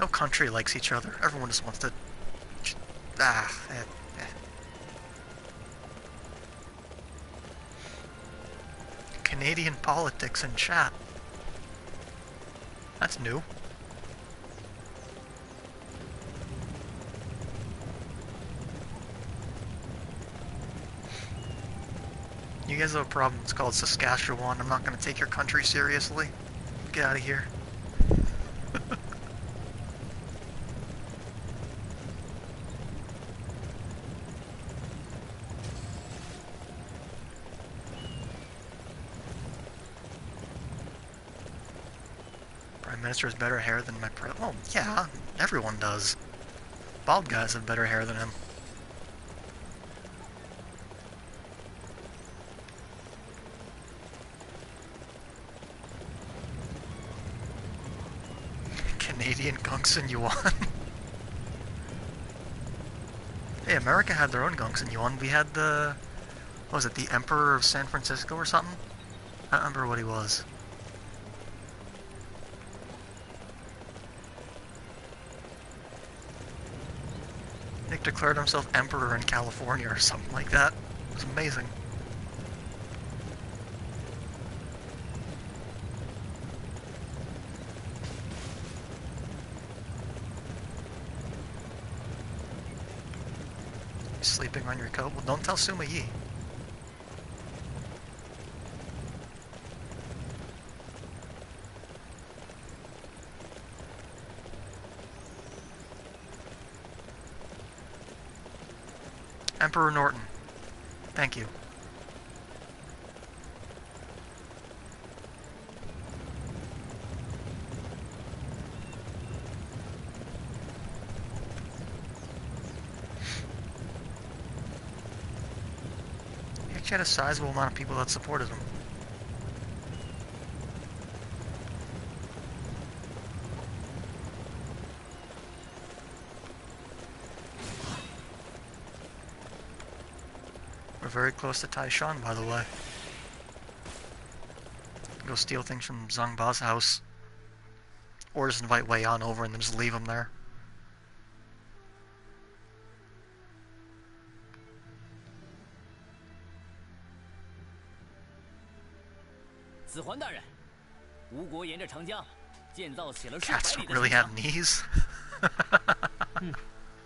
No country likes each other. Everyone just wants to... Canadian politics and chat. That's new. You guys have a problem. It's called Saskatchewan. I'm not going to take your country seriously. Get out of here. Prime Minister has better hair than my well, yeah, everyone does. Bald guys have better hair than him. Canadian gunks and yuan. Hey, America had their own gunks and yuan. We had the... what was it, the Emperor of San Francisco or something? I don't remember what he was. Nick declared himself Emperor in California or something like that. It was amazing. Sleeping on your coat? Well, don't tell Suma Yi. Emperor Norton. Thank you. He actually had a sizable amount of people that supported him. We're very close to Taishan, by the way. Go steal things from Zhang Ba's house. Or just invite Wei Yan over and then just leave him there. 子桓大人，吴国沿着长江建造起了数 Cats 百里 don't 的 really 城 have 墙。knees.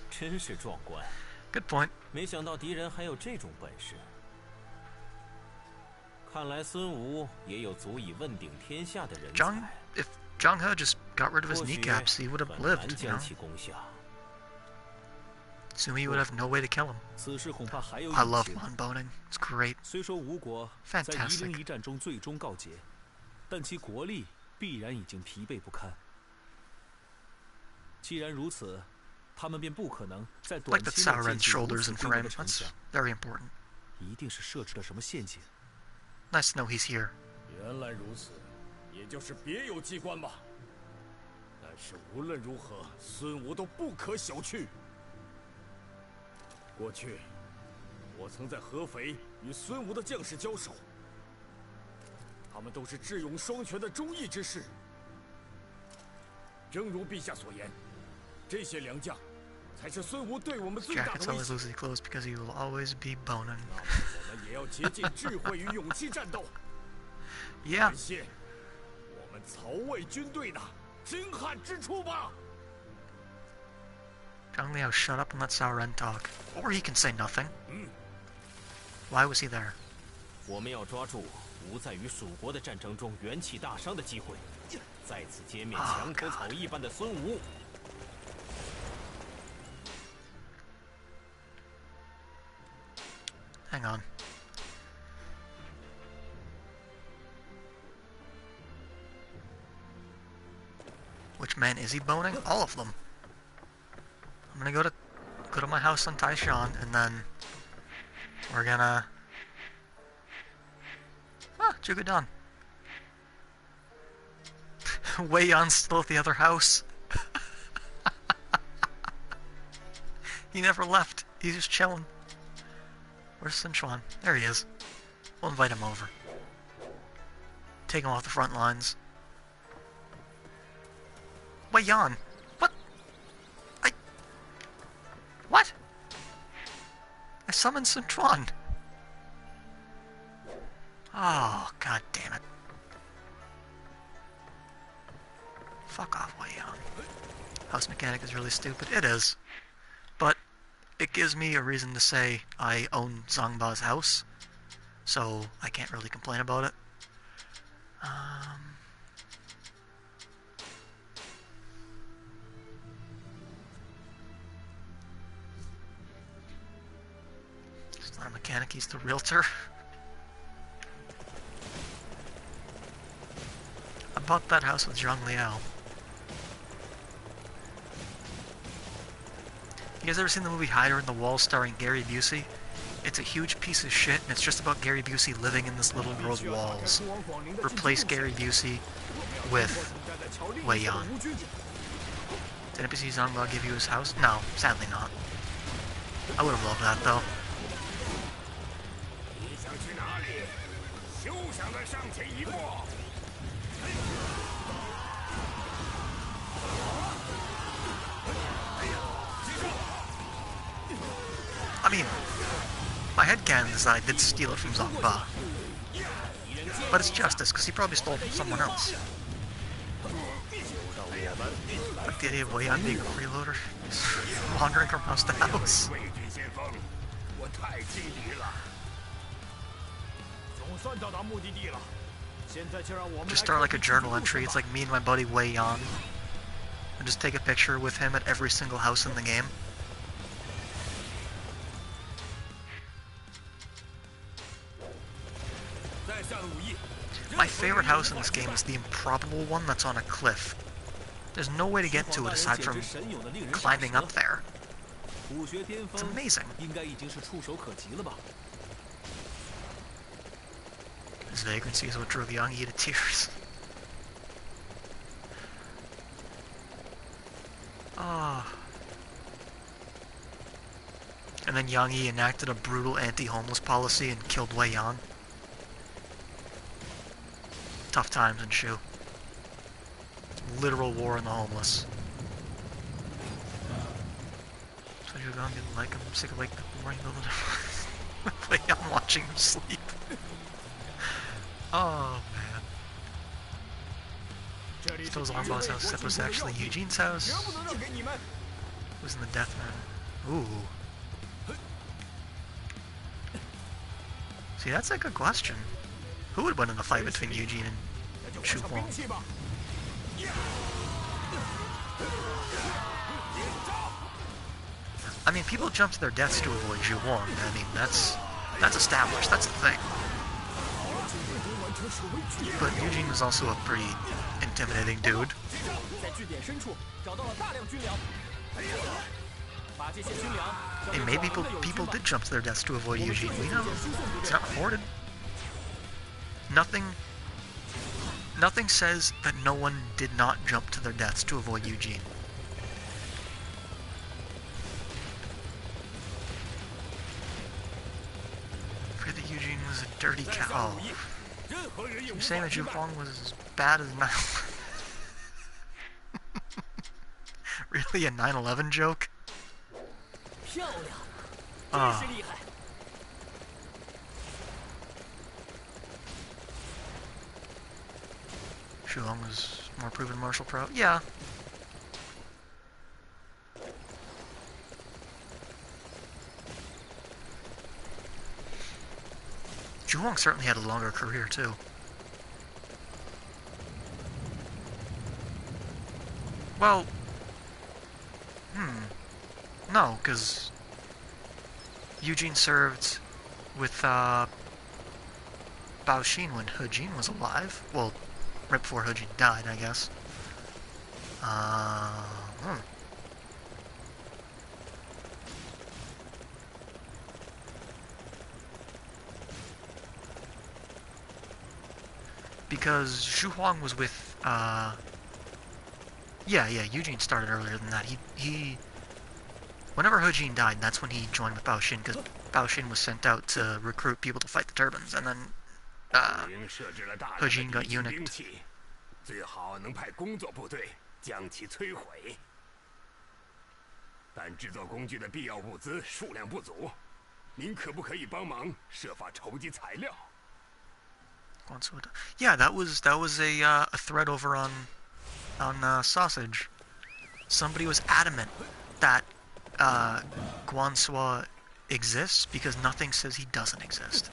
真是壮观。 Good point. 没想到敌人还有这种本事。看来孙吴也有足以问鼎天下的人才。 If Zhang He just got rid of his 或许 kneecaps, he would have 很难 lived, you 将 know? 其攻下。 Sumi would have no way to kill him. 此事恐怕还有 I 隐 love 情。 Mon Boning. It's great. 虽说吴国在 Fantastic 夷陵一战中最终告捷，但其国力必然已经疲惫不堪。既然如此，他们便不可能在短 Like that 期内 Sauron's 建起如 shoulders 此 in 规模的 frame. 城 That's 墙， very important. 一定是设置了什么陷阱。 Nice to know he's here. 原来如此，也就是别有机关吧。但是无论如何，孙吴都不可小觑。过去，我曾在合肥与孙吴的将士交手，他们都是智勇双全的忠义之士。正如陛下所言，这些良将才是孙吴对我们最大 Jacket's 的威 always 胁。 lose his clothes because he will always be boning. 那么，我们也要竭尽智慧与勇气战斗。 Yeah. 展现我们曹魏军队的精悍之处吧。 Zhang Liao, shut up and let Sauron talk. Or he can say nothing. Why was he there? 我们要抓住吴在与蜀国的战争中元气大伤的机会，再次歼灭墙头草一般的孙吴。 Hang on. Which man is he boning? All of them. I'm gonna go to my house on Taishan, and then we're gonna. Ah, Jugadan. Wei Yan's still at the other house. He never left. He's just chilling. Where's Sun Quan? There he is. We'll invite him over. Take him off the front lines. Wei Yan! What? What? I summoned Sun Quan. Oh, god damn it. Fuck off, Wei Yan. House mechanic is really stupid. It is. But it gives me a reason to say I own Zhang Ba's house, so I can't really complain about it. He's not a mechanic, he's the realtor. I bought that house with Zhang Liao. You guys ever seen the movie Higher in the Wall starring Gary Busey? It's a huge piece of shit, and it's just about Gary Busey living in this little girl's walls. Replace Gary Busey with Wei Yan. Did NPC Zhang Ba give you his house? No, sadly not. I would have loved that, though. 你想去哪里？休想再上前一步！ I mean, my headcanon is that I did steal it from Zhang Ba. But it's justice, because he probably stole it from someone else. Like the idea of Wei Yan being a freeloader, just wandering from house to house. 魏军先锋，我太轻敌了。总算到达目的地了，现在就让我们 Just start like a journal entry. It's like me and my buddy Wei Yan. And just take a picture with him at every single house in the game. My favorite house in this game is the improbable one that's on a cliff. There's no way to get to it aside from climbing up there. It's amazing. His vagrancy is what drove Yang Yi to tears. Ah. And then Yang Yi enacted a brutal anti-homeless policy and killed Wei Yan. Tough times in Shu. Literal war on the homeless. So you're gonna get like I'm sick of like the boring little Wei Yan watching him sleep. Oh man. Sto's alarm boss house. That was actually Eugene's house. Who's in the death man? Ooh. See, that's a good question. Who would win in a fight between Eugene and Shu Huang? I mean, people jump to their deaths to avoid Zhu Huang. I mean, that's established. That's the thing. But Eugene was also a pretty intimidating dude. And maybe people did jump to their deaths to avoid Eugene. We know it's not reported. Nothing says that no one did not jump to their deaths to avoid Eugene. I forget that Eugene was a dirty cat. Oh. You're saying that Zhu Huang was as bad as 9/11? Really, a 9/11 joke? Ah. Zhu Huang was more proven martial pro? Yeah. Zhu Huang certainly had a longer career, too. Well, no, because Eugene served with Bao Xin when He Jin was alive. Well, right before He Jin died, I guess. Because Zhu Huang was with, yeah, Eugene started earlier than that. Whenever He Jin died, that's when he joined with Bao Xin, because Bao Xin was sent out to recruit people to fight the turbans, and then, He Jin got eunuched. 最好能派工作部队将其摧毁。但制作工具的必要物资数量不足，您可不可以帮忙设法筹集材料？ Yeah, that was a thread over on Sausage. Somebody was adamant that Guansua exists because nothing says he doesn't exist.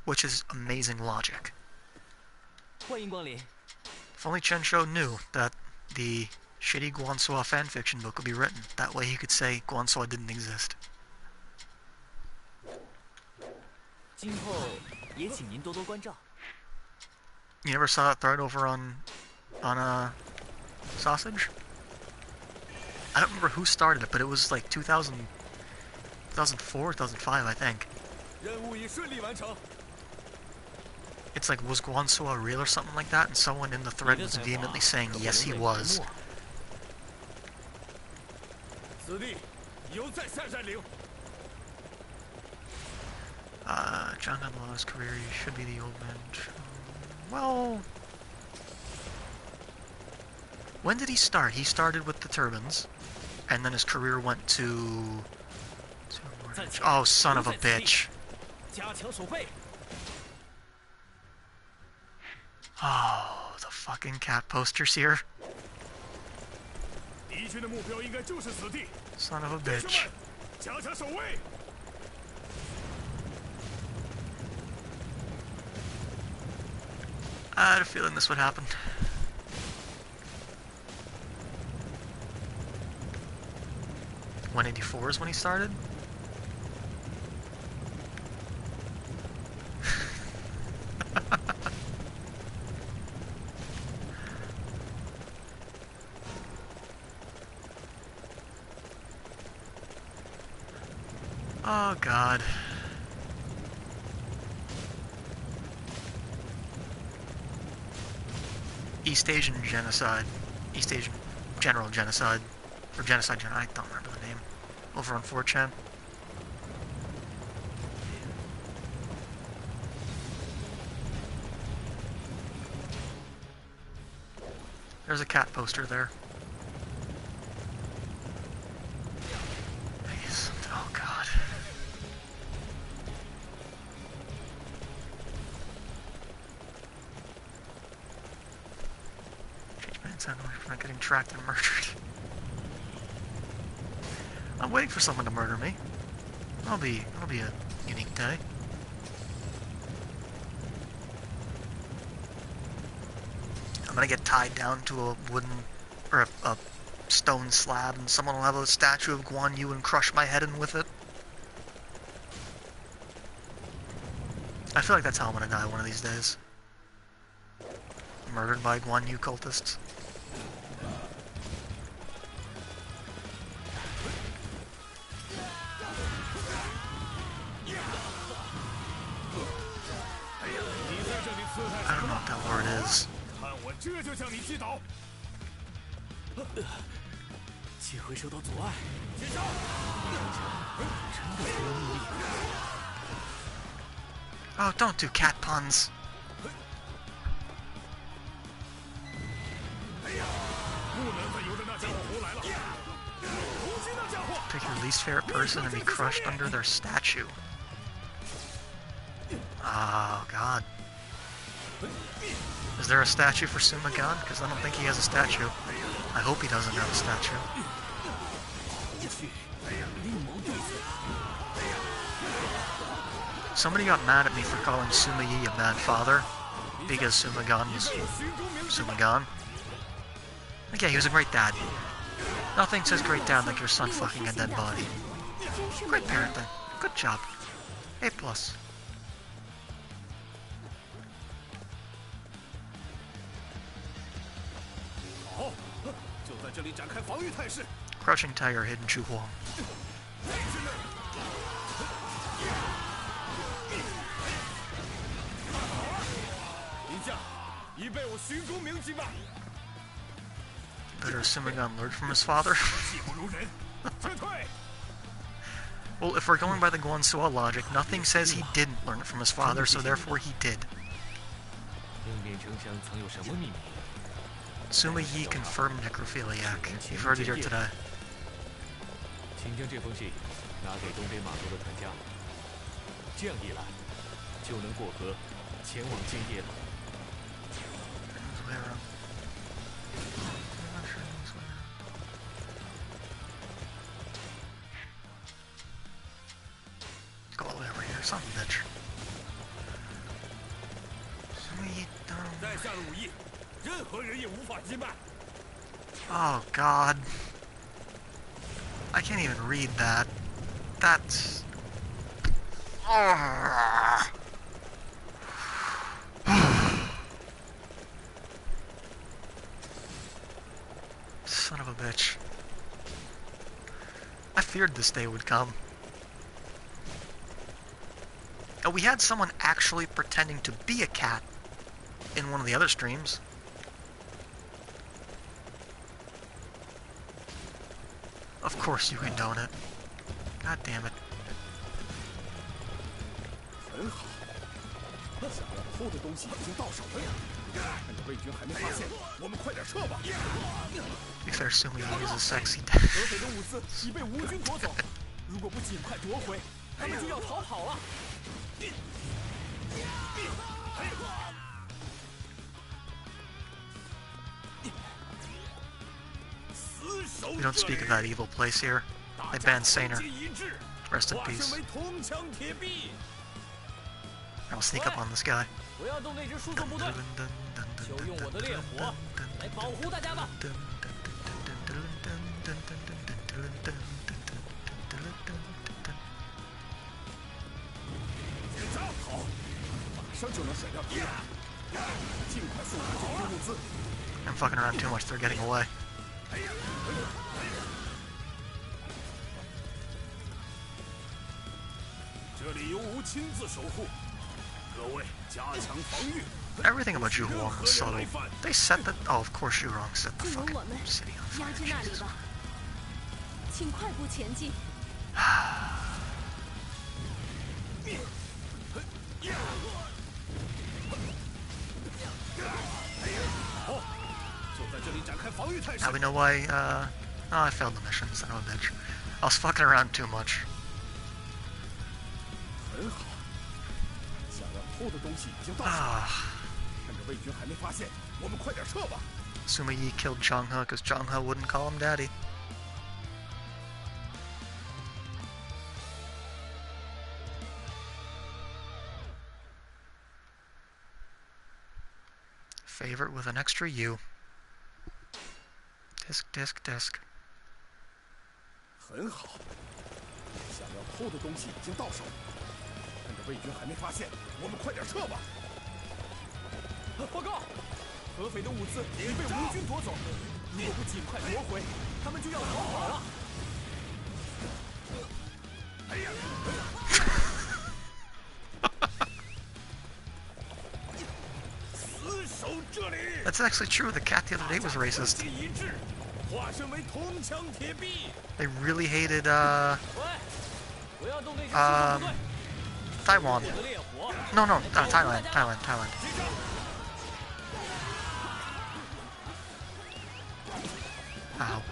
Which is amazing logic. If only Chen Shou knew that the shitty Guansua fanfiction book would be written. That way he could say Guansua didn't exist. You never saw that thread over on Sausage? I don't remember who started it, but it was like 2004, 2005, I think. It's like, was Guansua real or something like that? And someone in the thread was vehemently saying, yes, he was. John Gunlaw's career, he should be the old man. Well, when did he start? He started with the turbans, and then his career went to... Oh, son of a bitch. Oh, the fucking cat posters here. Son of a bitch. I had a feeling this would happen. .184 is when he started? Oh god. East Asian genocide. East Asian general genocide. Or genocide general, I don't remember the name. over on 4chan. There's a cat poster there. Please. Oh god. Change my intent for not getting tracked and murdered. I'm waiting for someone to murder me. That'll be a unique day. I'm gonna get tied down to a wooden or a stone slab, and someone will have a statue of Guan Yu and crush my head in with it. I feel like that's how I'm gonna die one of these days. Murdered by Guan Yu cultists. I don't know what that word is. 这就将你击倒。机会受到阻碍。接招！真的不用努力。Oh, don't do cat puns. Pick your least favorite person and be crushed under their statue. Oh, God. Is there a statue for Sumagan? Because I don't think he has a statue. I hope he doesn't have a statue. Somebody got mad at me for calling Suma Yi a bad father because Sumagan was Sumagan. Like, yeah, he was a great dad. Nothing says great dad like your son fucking a dead body. Great parenting. Good job. A+. Crushing Tiger, hidden Chu Huang. Better Sumagan learned from his father? Well, if we're going by the Guansua logic, nothing says he didn't learn it from his father, so therefore he did. Suma Yi confirmed necrophiliac. You've heard it here today. 请将这封信拿给东北码头的团家，这样一来，就能过河，前往建业了。Go all the way over here, son of a bitch. Suma Yi down. 在下的武艺，任何人也无法击败。 Oh, God. I can't even read that. That's... Son of a bitch. I feared this day would come. Oh, we had someone actually pretending to be a cat in one of the other streams. Of course you condone it. God damn it. 很好，想要偷的东西已经到手了。趁着魏军还没发现，我们快点撤吧。 To be fair, Suma Yi is a sexy 合肥的物资已被吴军夺走，如果不尽快夺回，他们就要逃跑了。 We don't speak of that evil place here. They banned Saner. Rest in peace. I'll sneak up on this guy. 不要动那支输送部队，就用我的烈火来保护大家吧。 检查好，马上就能甩掉敌人，尽快送达这批物资。 I'm fucking around too much, they're getting away. 这里由吾亲自守护，各位加强防御。 Everything about Zhuhuang was subtle. They set the... Oh, of course Zhurong set the 就由 fucking 我们 city on 压 fire. 制那里 Jesus. 吧，请快步前进。Now we know why, oh, I failed the mission, son of a bitch. I was fucking around too much. 很好，想要偷的东西已经到手了。趁着魏军还没发现，我们快点撤吧。Suma Yi killed Zhang He because Zhang He wouldn't call him daddy. Favorite with an extra U. Disc, disc, disc. 很好，想要偷的东西已经到手了。趁着魏军还没发现，我们快点撤吧。报告，合肥的物资已被吴军夺走，若不尽快夺回，他们就要逃跑了。哎呀！ That's actually true. The cat the other day was racist. They really hated Taiwan. No, Thailand. Ow.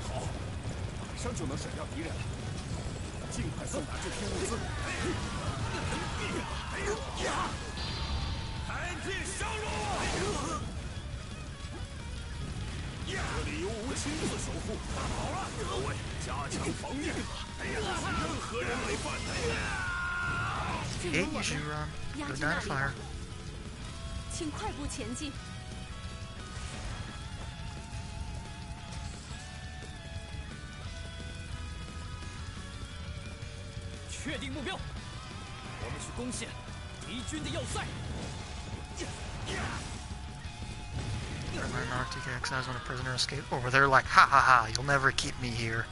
好，马上就能甩掉敌人了，尽快送达这批物资。开辟上路！这里由吴亲自守护。好了，各位，加强防御，任何人违反。Hey, Yuzuru, go down to fire. 请快步前进。确定目标，我们去攻陷敌军的要塞。 An Arctic exiles when a prisoner escaped. Over there, like, ha ha ha, you'll never keep me here.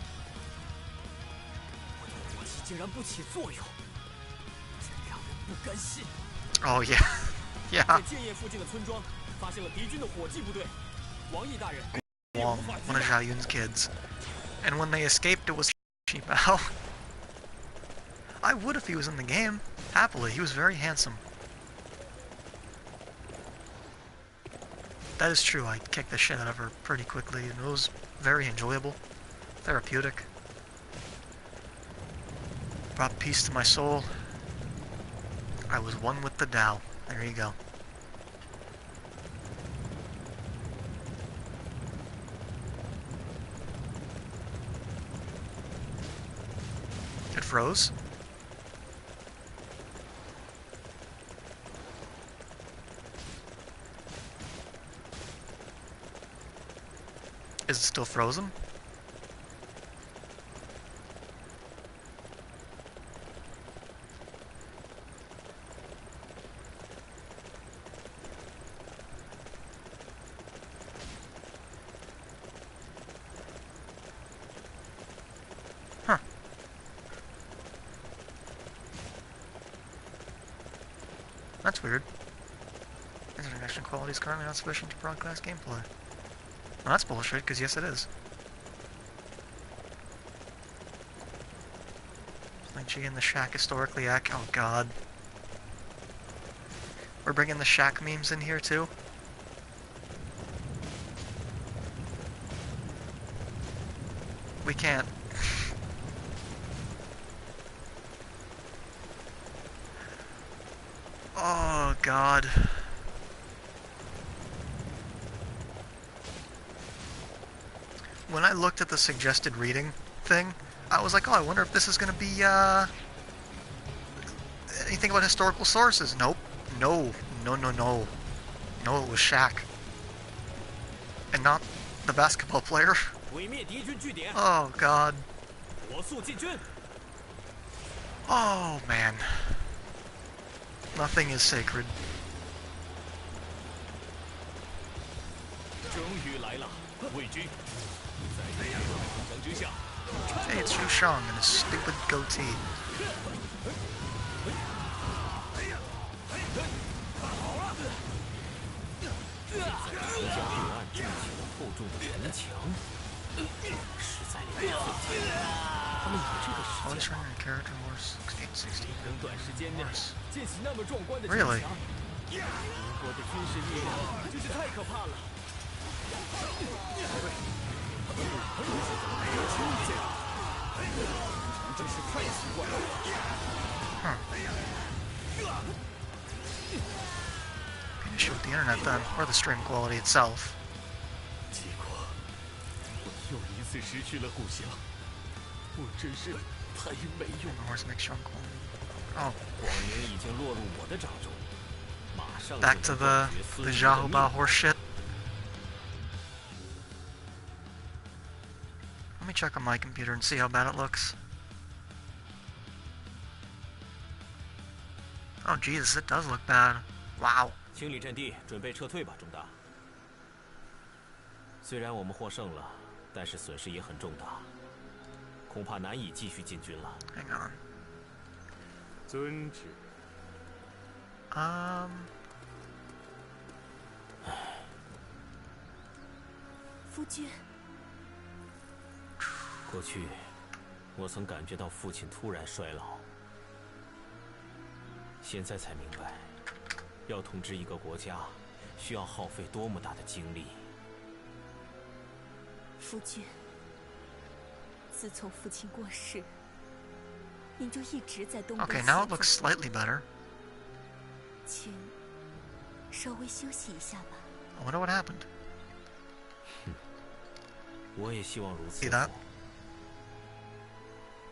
火器竟然不起作用，真让人不甘心。Oh yeah, yeah. 在建业附近的村庄发现了敌军的火计部队，王毅大人。Wong, one of Zhao Yun's kids, and when they escaped, it was Bao. I would if he was in the game. Happily, he was very handsome. That is true, I kicked the shit out of her pretty quickly, and it was very enjoyable, therapeutic. Brought peace to my soul. I was one with the Tao. There you go. It froze. Is it still frozen? Huh. That's weird. Internet connection quality is currently not sufficient to broadcast gameplay. Well, that's bullshit, because yes it is. Lynching in the shack historically accurate. Oh god. We're bringing the shack memes in here too? We can't. Oh god. When I looked at the suggested reading thing, I was like, oh, I wonder if this is going to be, anything about historical sources. Nope. No. No, it was Shaq. And not the basketball player. Oh, God. Oh, man. Nothing is sacred. Hey, it's Xu Shang and his stupid goatee. 他们以这个 Always 实践 running a character wars 860. 能短时间内 Worse. 建起那么壮观的城 Really? 墙，英国的军事力量真是太可怕了。真是太奇怪了。 An issue with the internet then, or the stream quality itself. 结果，我又一次失去了故乡，我真是太没用了。 Horse makes strong quality. Oh, 广宁已经落入我的掌中，马上 back to the Jahuba horse shit. Let me check on my computer and see how bad it looks. Oh Jesus, it does look bad. Wow. 清理阵地，准备撤退吧，中大。虽然我们获胜了，但是损失也很重大，恐怕难以继续进军了。 Hang on. 遵旨。夫君，过去，我曾感觉到父亲突然衰老，现在才明白，要统治一个国家，需要耗费多么大的精力。夫君，自从父亲过世，您就一直在东北。 Okay, now it looks slightly better. 请稍微休息一下吧。 I wonder what happened. 我也希望如此。 See that?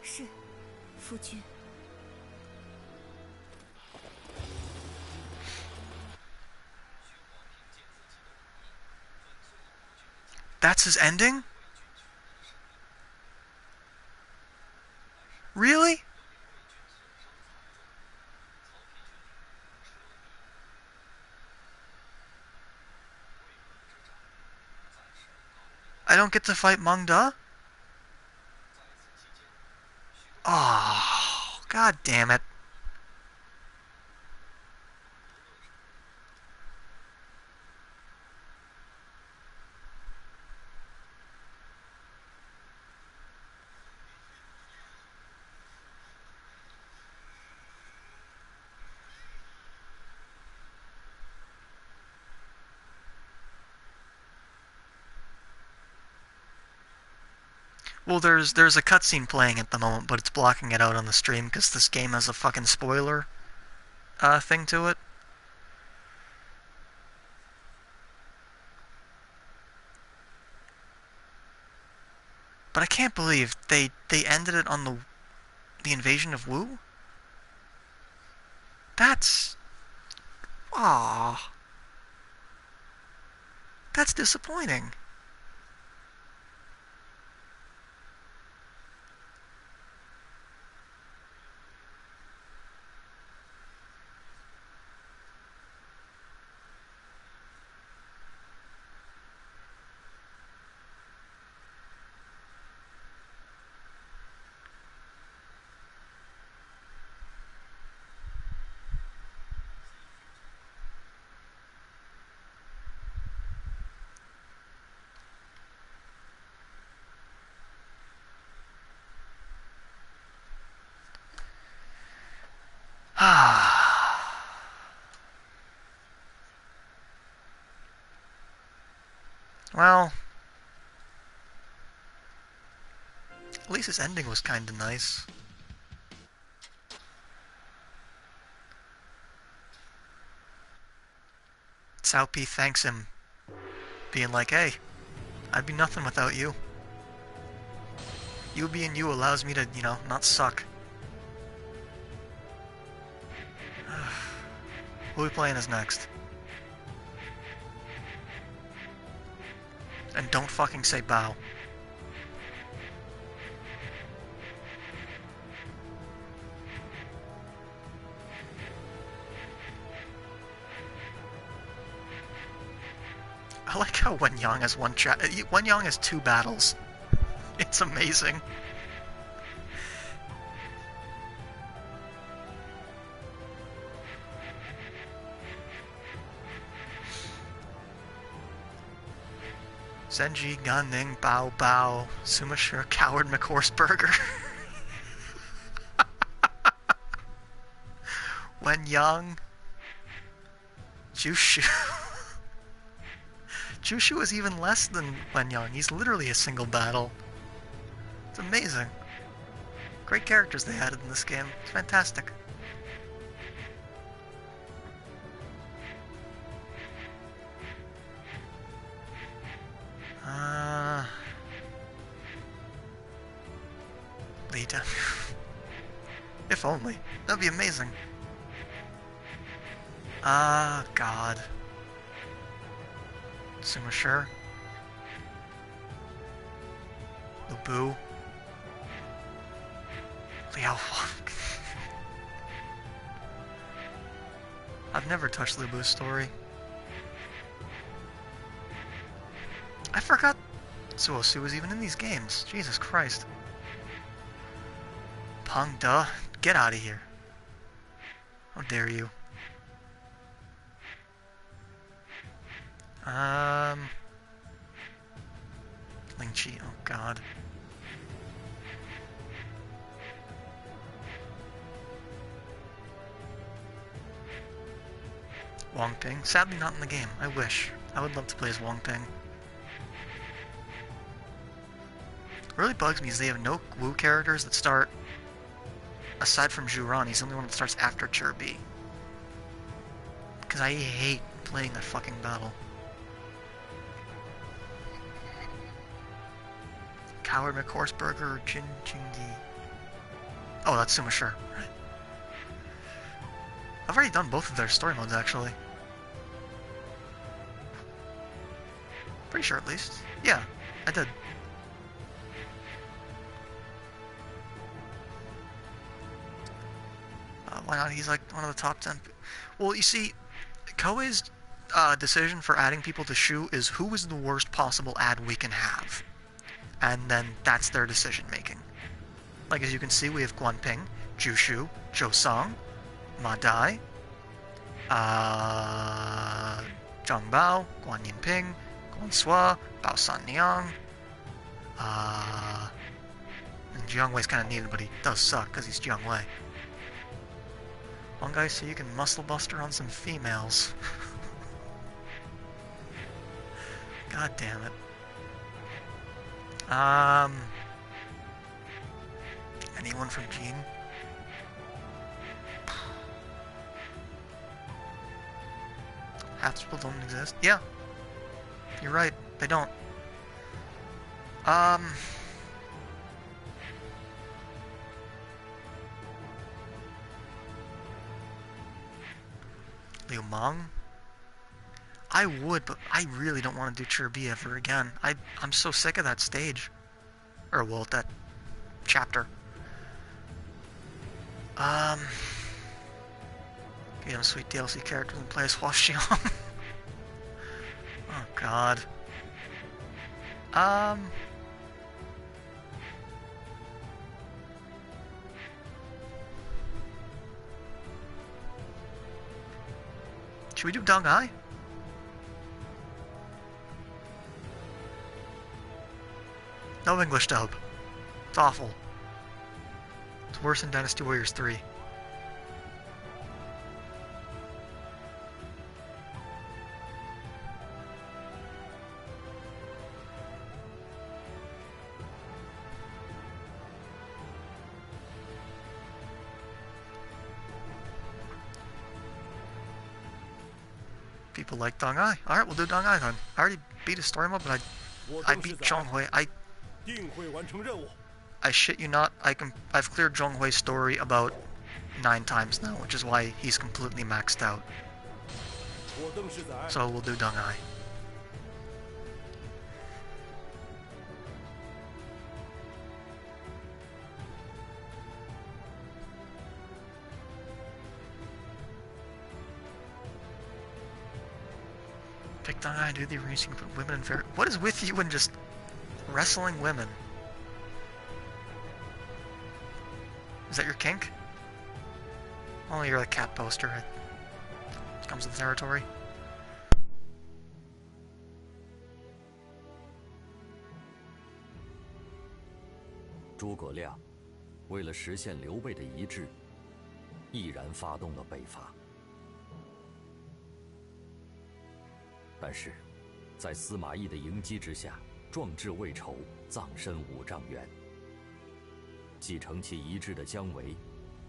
是，夫君。 That's his ending? Really? I don't get to fight Meng Da? Oh, god damn it. Well, there's a cutscene playing at the moment, but it's blocking it out on the stream because this game has a fucking spoiler thing to it. But I can't believe they ended it on the invasion of Wu. That's that's disappointing. Well, at least his ending was kinda nice. Cao Pi thanks him, being like, hey, I'd be nothing without you. You being you allows me to, not suck. Who are we playing as next? And don't fucking say bow. I like how Wen Yang has Wen Yang has 2 battles. It's amazing. Zenji, Gunning, Bao Bao, Sumashura, Coward, McHorseburger. Wen Yang, Jushu. Jushu is even less than Wen Yang. He's literally a single battle. It's amazing. Great characters they added in this game. It's fantastic. Lita. If only. That'd be amazing. God. Sumashur. Lubu. Liao. I've never touched Lubu's story. I forgot Suosu was even in these games. Jesus Christ. Pang Da, get out of here. How dare you. Lingqi, oh god. Wong Ping, sadly not in the game. I wish. I would love to play as Wong Ping. What really bugs me is they have no Wu characters that start, aside from Zhuran, he's the only one that starts after Chirbi. Because I hate playing that fucking battle. Coward, McHorseburger, or Jin Jingi. Oh, that's Sumashur. Right. I've already done both of their story modes, actually. Pretty sure, at least. Yeah, I did. Why not? He's like one of the top 10. Well, you see, Koei's decision for adding people to Shu is who is the worst possible ad we can have. And then that's their decision making. Like, as you can see, we have Guanping, Jushu, Zhousang, Ma Dai, Zhang Bao, Guan Yinping, Guan Sua, Bao San Niang, and Jiang Wei's kind of needed, but he does suck because he's Jiang Wei. One guy so you can muscle buster on some females. God damn it. Anyone from Gene? Half people don't exist? Yeah. You're right, they don't. Liu Meng? I would, but I really don't want to do Chirbi ever again. I'm so sick of that stage. Or, well, that chapter. Get him sweet DLC characters and play as Huaxiong. Oh, God. Should we do Dong Ai? No English dub. It's awful. It's worse than Dynasty Warriors 3. People like Dong Ai. Alright, we'll do Dong Ai then. I already beat a story mode, but I beat Zhonghui. I shit you not, I've cleared Zhonghui's story about 9 times now, which is why he's completely maxed out. So we'll do Dong Ai. Pick Dong Ai, do the arena, you can put women in fair. What is with you and just wrestling women? Is that your kink? Oh, you're a cat poster. It comes with the territory. 诸葛亮为了实现刘备的遗志，毅然发动了北伐。但是，在司马懿的迎击之下，壮志未酬，葬身5丈原。继承其遗志的姜维，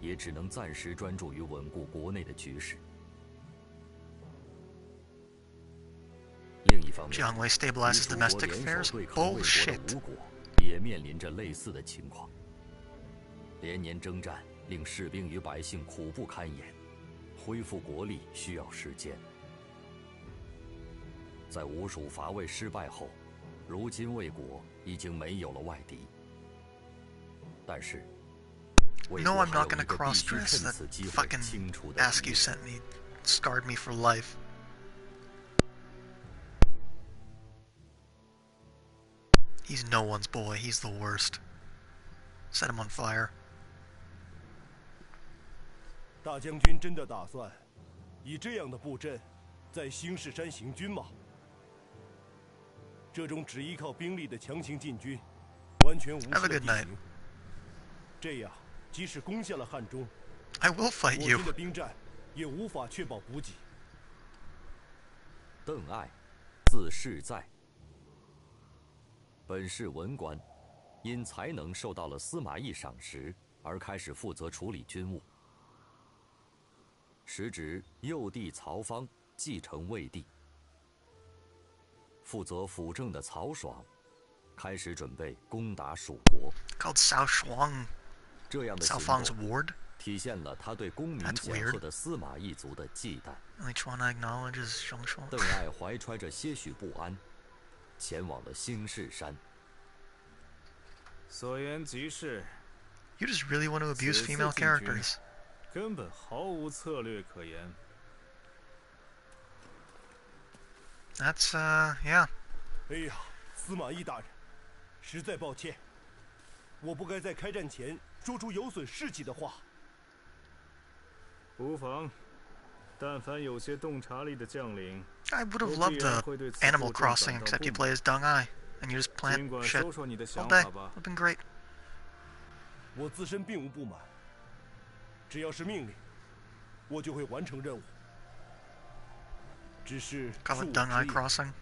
也只能暂时专注于稳固国内的局势。另一方面， Jiang Wei stabilizes 与诸国 domestic 联 affairs? 手对抗魏国 Bullshit. 的吴国，也面临着类似的情况。连年征战令士兵与百姓苦不堪言，恢复国力需要时间。在吴蜀伐魏失败后，如今魏国已经没有了外敌。但是，魏 No, 国 I'm 还有 not 一 gonna 个必 cross 须 dress. 趁 That 此机会 fucking 清除的 ask 敌 you 人。 sent me scarred me for life. He's no one's boy. He's the worst. Set him on fire. 大将军真的打算以这样的布阵在兴市山行军吗？这种只依靠兵力的强行进军，完全无视 Have a 了 good 地 night. 形。这样，即使攻下了汉中， I will fight 我 you. 军的兵站也无法确保补给。邓艾，字士在，本是文官，因才能受到了司马懿赏识，而开始负责处理军务。时值幼帝曹芳继承魏帝，负责辅政的曹爽开始准备攻打蜀国。 Called Cao Shuang. 这样的 Cao 行 Fang's 动 ward. 体现了他对功名 That's 显 weird. 赫的司马懿族的忌惮。 Only one I acknowledge is Xiong Shuang. 邓艾怀揣着些许不安，前往了兴市山。所言极是， You just really want to abuse 此次 female 进军 characters. 根本毫无策略可言。 That's, yeah. 哎呀，司马懿大人，实在抱歉，我不该在开战前说出有损士气的话。无妨，但凡有些洞察力的将领， I would have 都 loved 必然 the 会对此 Animal 布阵 Crossing, 感到 except you 不满。 play as Dung Ai, and you just 尽 plant 管 shit 说说你的 all 想 day. 法吧。 Would have been great. 我自身并无不满，只要是命令，我就会完成任务。只是 Call 恕 it 我 Dung Ai 直言， Crossing.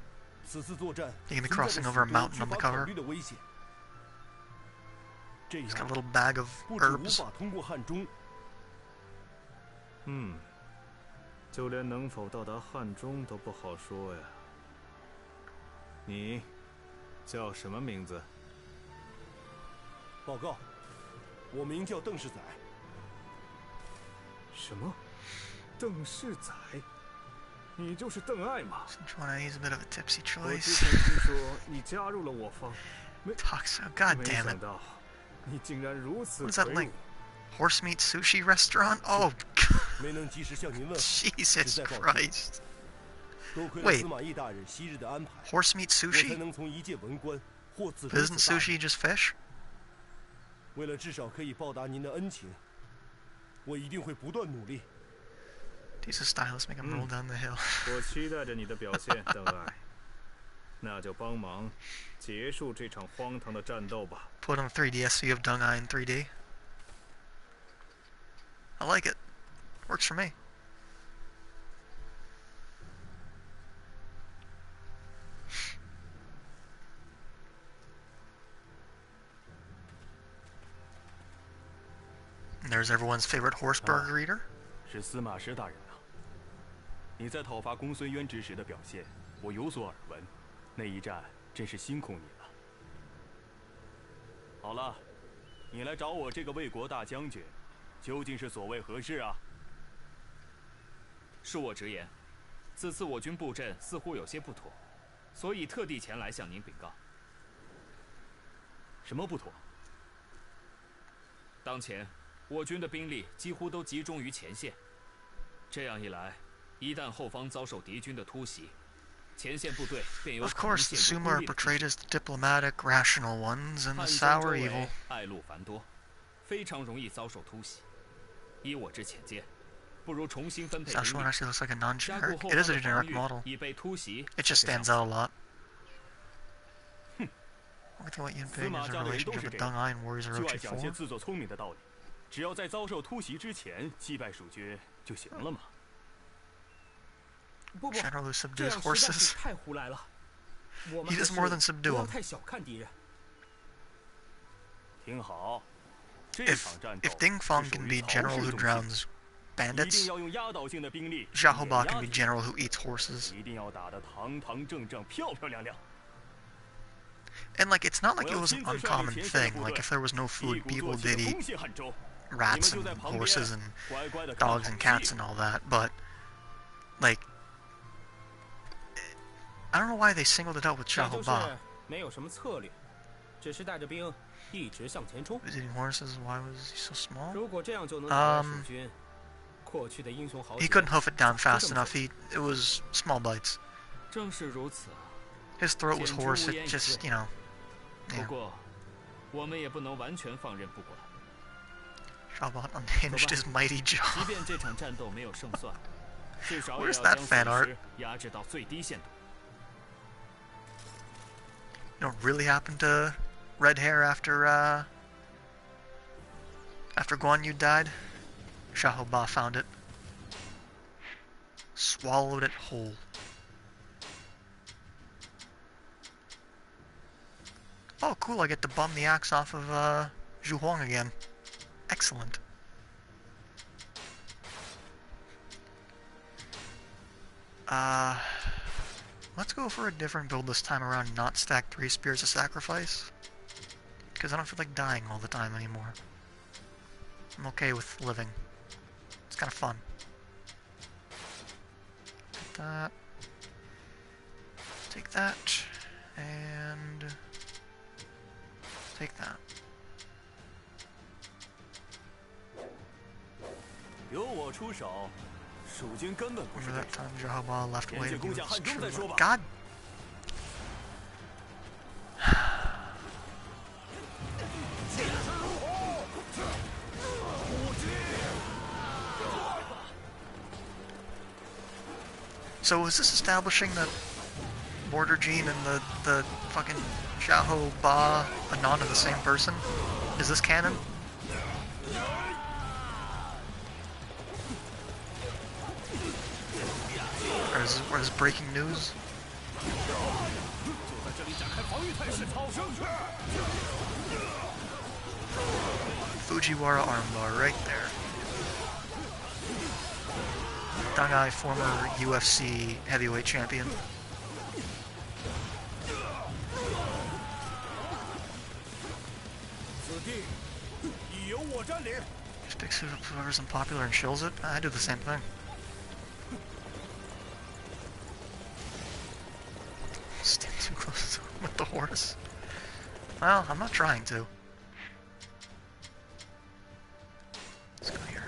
此次作战 You can be 存在着 crossing 许 over a 多 mountain 缺 on 乏 the 考 cover. 虑的危险。这 He's got a 样 little bag of 不止无 herbs. 法通过汉中，就连能否到达汉中都不好说呀。你叫什么名字？报告，我名叫邓世载。什么？邓世载？你就是邓艾吗？ Trying to use a bit of a tipsy 我之 choice. 前听说你加入了我方，Talk so. God 没 damn 想 it. 到你竟然如此 What is that 魁 link? 梧。 Horse meat sushi restaurant? Oh, 没能及时向您问候， Jesus 实在抱歉。 Christ. 多亏了 Wait. 司马懿大人昔日的安排， Horse meat 我才 sushi? 能从一介文官获此 But 如 isn't 此大 sushi 礼。 just fish? 为了至少可以报答您的恩情，我一定会不断努力。 These are stylists make him roll down the hill. 我期待着你的表现，邓艾。那就帮忙结束这场荒唐的战斗吧。 Put on 3DS so you have Dung Ai in 3D. I like it. Works for me. And there's everyone's favorite horse burger eater. 是司马师大人啊！你在讨伐公孙渊之时的表现，我有所耳闻。那一战真是辛苦你了。好了，你来找我这个魏国大将军，究竟是所谓何事啊？恕我直言，此次我军布阵似乎有些不妥，所以特地前来向您禀告。什么不妥？当前我军的兵力几乎都集中于前线，这样一来，一旦后方遭受敌军的突袭，前线部队便有 Of 可能 course, the 陷入 Sumer 孤 are 立的 portrayed 境 as the diplomatic, rational ones, and 汉 the 中周 sour 围 evil. 隘路繁多，非常容易遭受突袭。依我之浅见，不如重新分配兵 Sashuan 力， actually looks like a 加固 non-generic. 后 It 方 is a 的 generic 防御 model. 以备突袭。 It just stands out a lot. With what you 司 big 马 is a 家的人都 relationship 是 with 这 Dung 样， Iron Warriors 就爱讲些 Orochi 4. 自作聪明的道理，只要在遭受突袭之前击败蜀军就行了嘛。不不， General who 这 subdues 样实在是 horses. 太胡来了。我们 He 还 does 是 more than 不 subdue 要 them. 太小看敌人。挺好，这 If 场战斗 if Ding 是 Fong 属 can 于 be 曹 general 氏 who 重器， drowns 一定 bandits, 要用压倒性的兵力 Xiaoba 碾 can 压 be 敌人， general who eats horses. 一定要打得堂堂正正、漂漂亮亮。 And like, it's not like 我 it 要 was 亲 an 自率领 uncommon 前线的 thing. 部 Like, 队， if there was no 一 food, 鼓 people 作气 did 的 eat 攻陷汉州。你们 rats 就 and 在旁边 horses and 乖乖的看 dogs 好 and cats 戏。 and all that, but like, I don't know why they singled it out with 那就是 Xiaoba. 没有什么策略，只是带着兵一直向前冲。 Eating horses, why was he so small? 如果这样就能打败蜀军，过去的英雄豪 He 杰 couldn't hoof it down 早 fast 就这么 enough. It was small bites. 正是如此啊。 His throat was 简直 hoarse. 无 It 言以 just, 对。 you know. 不 Yeah. 过，我们也不能完全放任不管。 Xiaoba unhinged his mighty 即 jaw. 便这场战斗没有胜算，至少也 Where's 要 that 将 fan 损 art? 失压制到最低限度。 You know what really happened to red hair after Guan Yu died? Xiaoba found it. Swallowed it whole. Oh, cool, I get to bum the axe off of, Zhu Huang again. Excellent. Let's go for a different build this time around, not stack 3 Spears of Sacrifice. Because I don't feel like dying all the time anymore. I'm okay with living. It's kind of fun. Take that. Take that. And... take that. 由我出手，蜀军根本不是 Remember 对 that 手。 time Jahabal left 前 away 线 and 攻 he 下 was 汉中再 true. 说吧。 God! So is this establishing that Border Gene and the fucking Xiahou Ba Anon are the same person? Is this canon? Or is this breaking news? 就在这里展开防御态势，好生去！ Fujiwara armbar right there. Dangai, former UFC heavyweight champion. 此地已由我占领。 Just picks whoever's unpopular and shills it. I do the same thing. Stand too close with the horse. Well, I'm not trying to. Let's go here.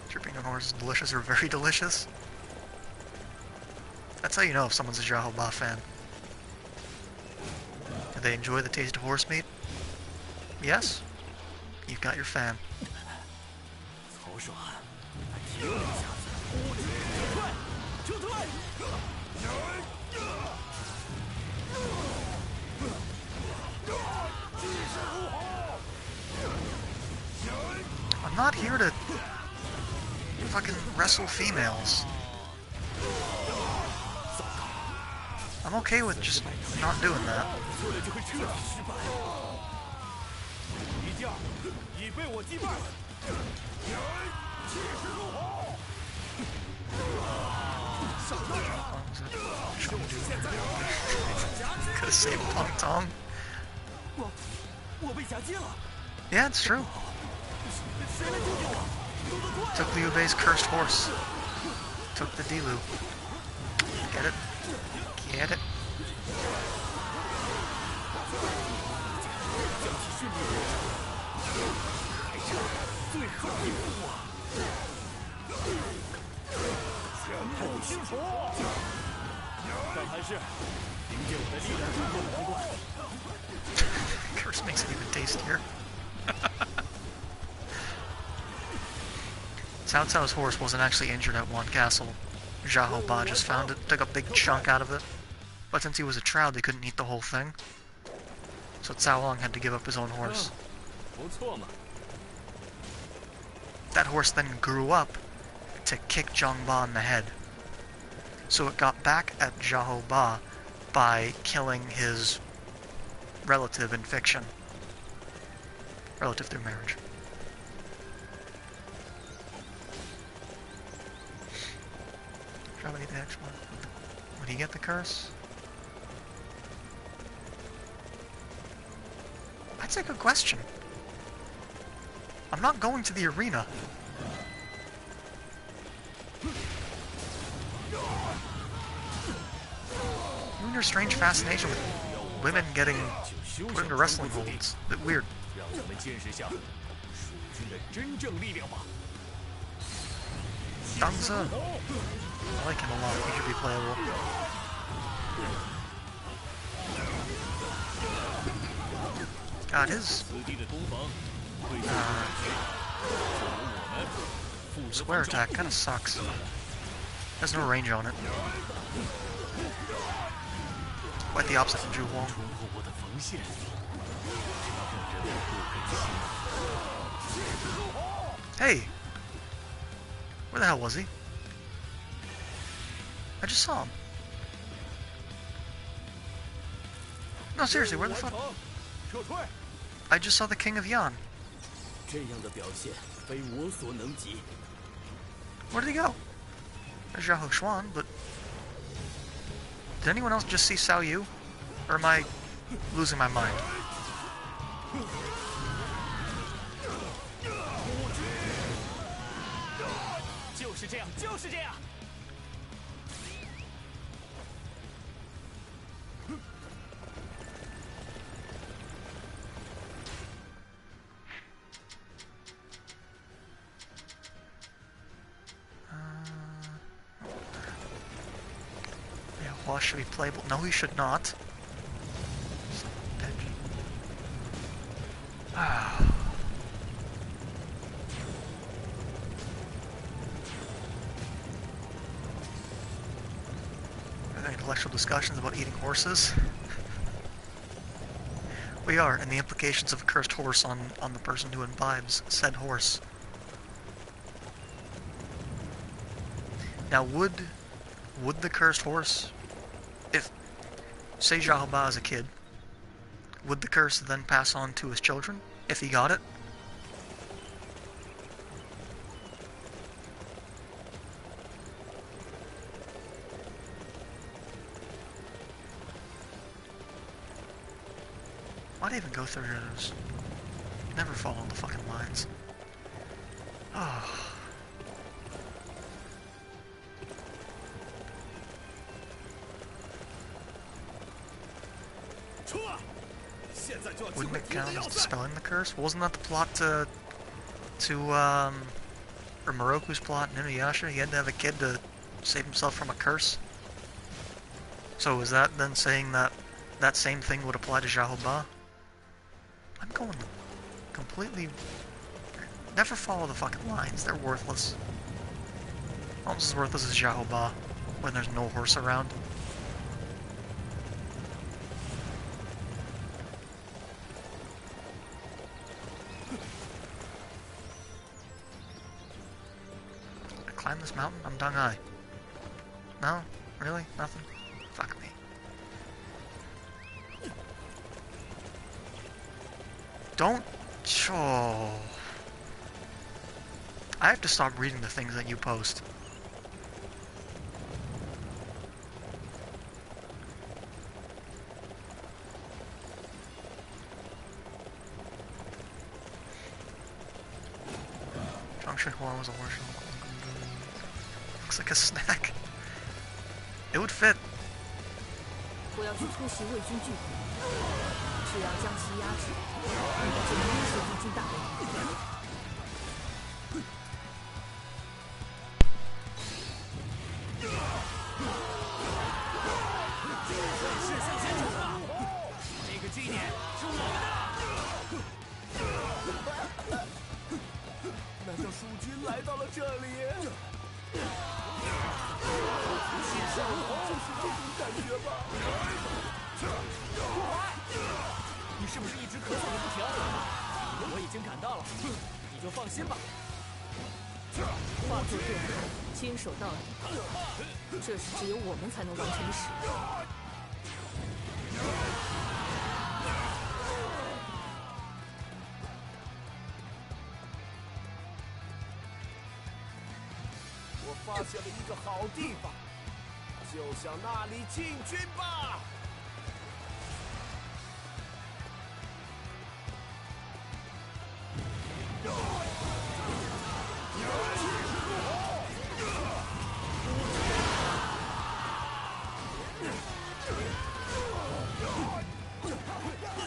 Dripping on horse is delicious or very delicious. That's how you know if someone's a Xiahou Ba fan. Do they enjoy the taste of horse meat? Yes? You've got your fan. 曹爽，还停了一下子。撤退！撤退！ I'm not here to fucking wrestle females. I'm okay with just not doing that. 策略就会彻底失败。一将已被我击败。气势如虹。上队！就是现在！ Could have saved Pong Tong. 我被夹击了。 Yeah, it's true. 谁来救救我？动作快！ Took Liu Bei's cursed horse. Took the Dilu. Get it? Get it? 将其顺利还差最后一步啊！前后清楚。但还是凭借我的力量度过了难关。 Curse makes it even tastier. Cao Cao's horse wasn't actually injured at one castle. Xiahou Ba just found it, took a big chunk out of it. But since he was a trout, they couldn't eat the whole thing. So Cao Long had to give up his own horse. 不错嘛。 That horse then grew up to kick Zhang Ba in the head. So it got back at Xiahou Ba by killing his relative in fiction. Relative through marriage. Probably the next one. Would he get the curse? That's a good question. I'm not going to the arena. You and your strange fascination with women getting put into wrestling holds. A bit weird. 让我们见识下蜀军的真正力量吧。 Danza. I like him a lot. He should be playable. God, his square attack kind of sucks. There's no range on it. Quite the opposite from Zhu Huang. Hey! Where the hell was he? I just saw him. No, seriously, where the fuck? I just saw the King of Yan. Where did he go? There's Xiahou Xuan, but... Did anyone else just see Cao Yu? Or am I losing my mind? Should be playable? No, he should not. I intellectual discussions about eating horses. We are, and the implications of a cursed horse on the person who imbibes said horse. Now, would the cursed horse, if, say Xiahou Ba is a kid, would the curse then pass on to his children, if he got it? Why'd I even go through those? Never follow the fucking lines. Oh. Wouldn't it count as dispelling the curse? Wasn't that the plot to or Moroku's plot in Inuyasha? He had to have a kid to save himself from a curse? So is that then saying that that same thing would apply to Xiahou Ba? I'm going completely... Never follow the fucking lines, they're worthless. Almost as worthless as Xiahou Ba, when there's no horse around. Climb this mountain? I'm Deng-Ai. No? Really? Nothing? Fuck me. Don't... Oh. I have to stop reading the things that you post. Junction Huan was a horse. Looks like a snack. It would fit. 我要去突袭魏军据点，只要将其压制，应该就能威胁敌军大本营。是向前冲啊！这个据点是我们的。难道蜀军来到了这里？就是这种感觉吧。是不是一直咳嗽个不停？我已经赶到了，你就放心吧。话做对了，亲手到底，这是只有我们才能完成的使命。我发现了一个好地方，就向那里进军吧！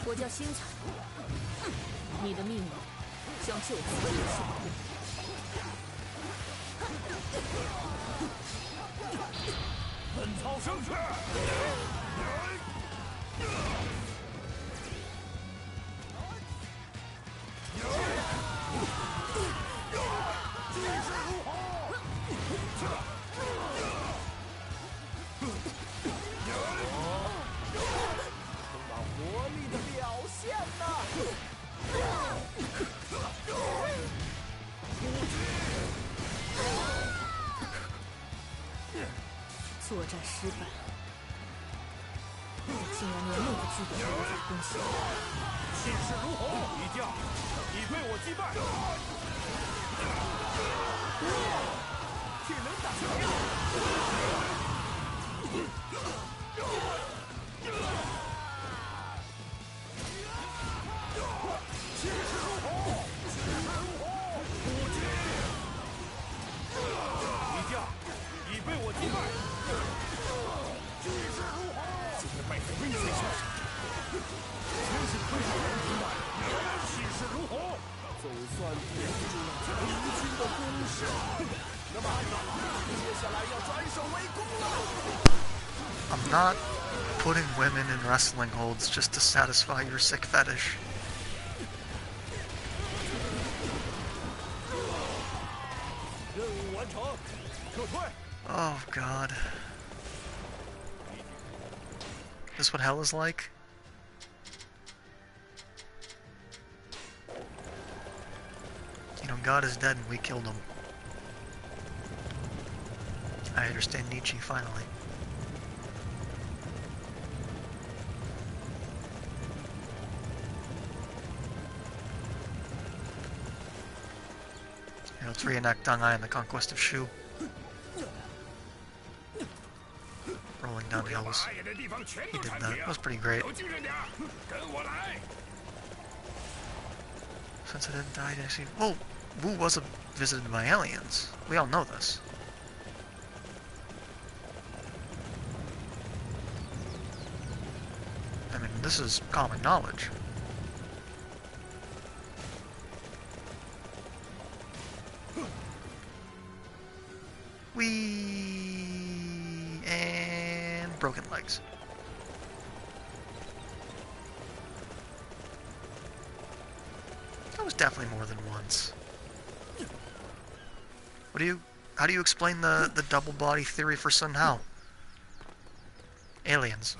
我叫星彩，你的命运将就此结束。本草生士。气势如虹。充满活力的表现呐！作战失败，竟然连那个剧本都无法攻陷。气势如虹，一将已被我击败。巨轮打锤！气势如虹，气势如虹，不击！一将已被我击败。气势如虹，竟然败在危险身上，真是愧对人民呐！气势如虹，总算抵住了敌军的攻势。那么，接下来要转守为攻了。I'm not putting women in wrestling holds just to satisfy your sick fetish. Oh god. Is this what hell is like? You know, God is dead and we killed him. I understand Nietzsche, finally. You know, let's reenact Deng Ai and the Conquest of Shu. Rolling down hills. He did that. That was pretty great. Since I didn't die, I see. Well, Wu was visited by aliens. We all know this. I mean, this is common knowledge. And broken legs. That was definitely more than once. How do you explain the double body theory for Sun Hao? Aliens.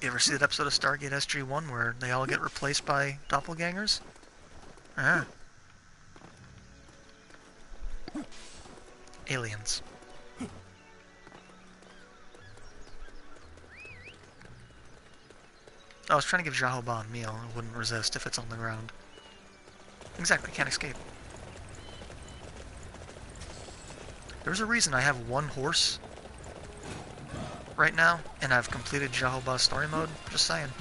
You ever see that episode of Stargate SG-1 where they all get replaced by doppelgangers? Ah. Aliens. I was trying to give Jahoba a meal. It wouldn't resist if it's on the ground. Exactly, can't escape. There's a reason I have one horse right now, and I've completed Jahoba's story mode. Just saying.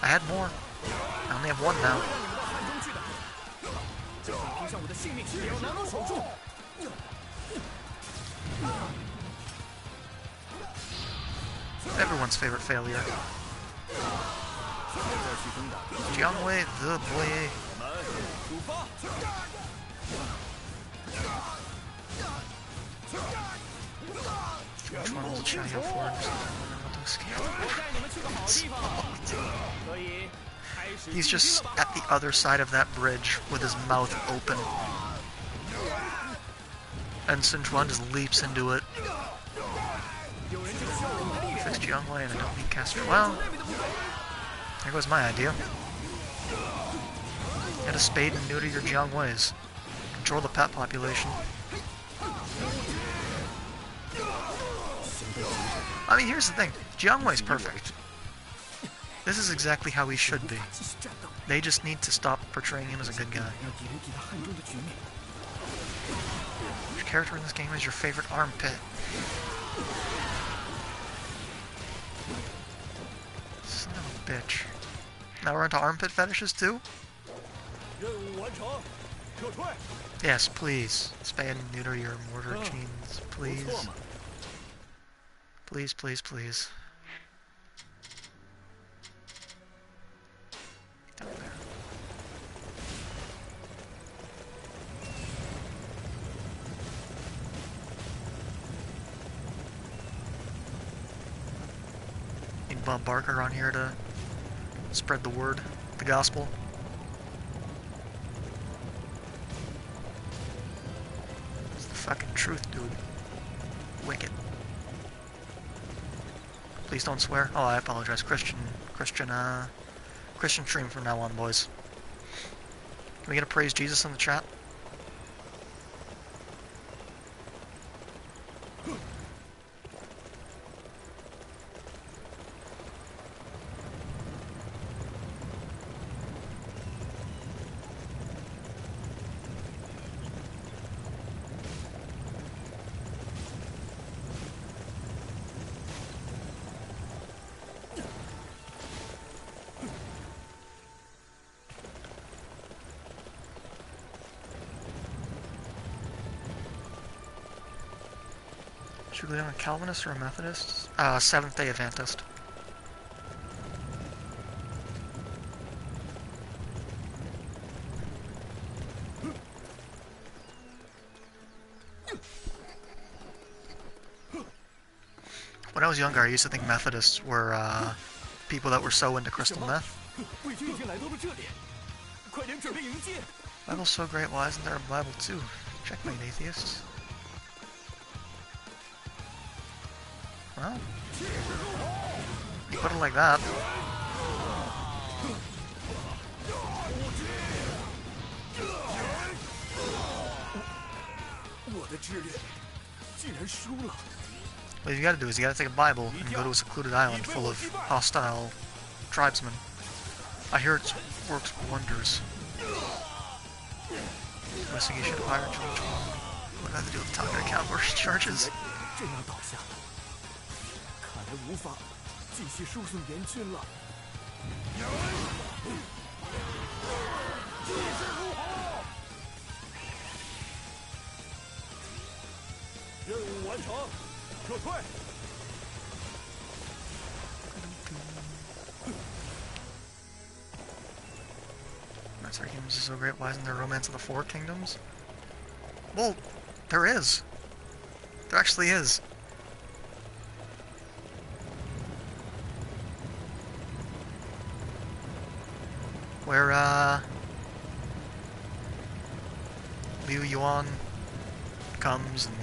I had more. I only have one now. Everyone's favorite failure. Jiangwei the boy. Which one will China for? He's just at the other side of that bridge with his mouth open. And Sun Quan just leaps into it. Fix Jiangwei and I don't need Caster. Well, there goes my idea. Get a spade and neuter your Jiangweis. Control the pet population. I mean, here's the thing. Jiangwei's perfect. This is exactly how he should be. They just need to stop portraying him as a good guy. Which character in this game is your favorite armpit? Son of a bitch. Now we're into armpit fetishes too? Yes, please. Spay and neuter your mortar chains, please. Please, please, please. Down there. Need Bob Barker on here to spread the word, the gospel. It's the fucking truth, dude. Wicked. Please don't swear. Oh, I apologize. Christian stream from now on, boys. Can we get a praise Jesus in the chat? Should we go down a Calvinist or a Methodist? Seventh-day Adventist. When I was younger, I used to think Methodists were people that were so into crystal meth. Bible's so great, why isn't there a Bible too? Checkmate, atheists. Well, you put it like that. What you gotta do is you gotta take a Bible and go to a secluded island full of hostile tribesmen. I hear it works wonders. Investigation of pirate charge. What do I have to do with talking to cavalry charges? 无法继续输送援军了。任务完成，撤退。That's our games is so great. Why isn't there Romance of the Four Kingdoms? Well, there is. There actually is. Where, Liu Yuan comes and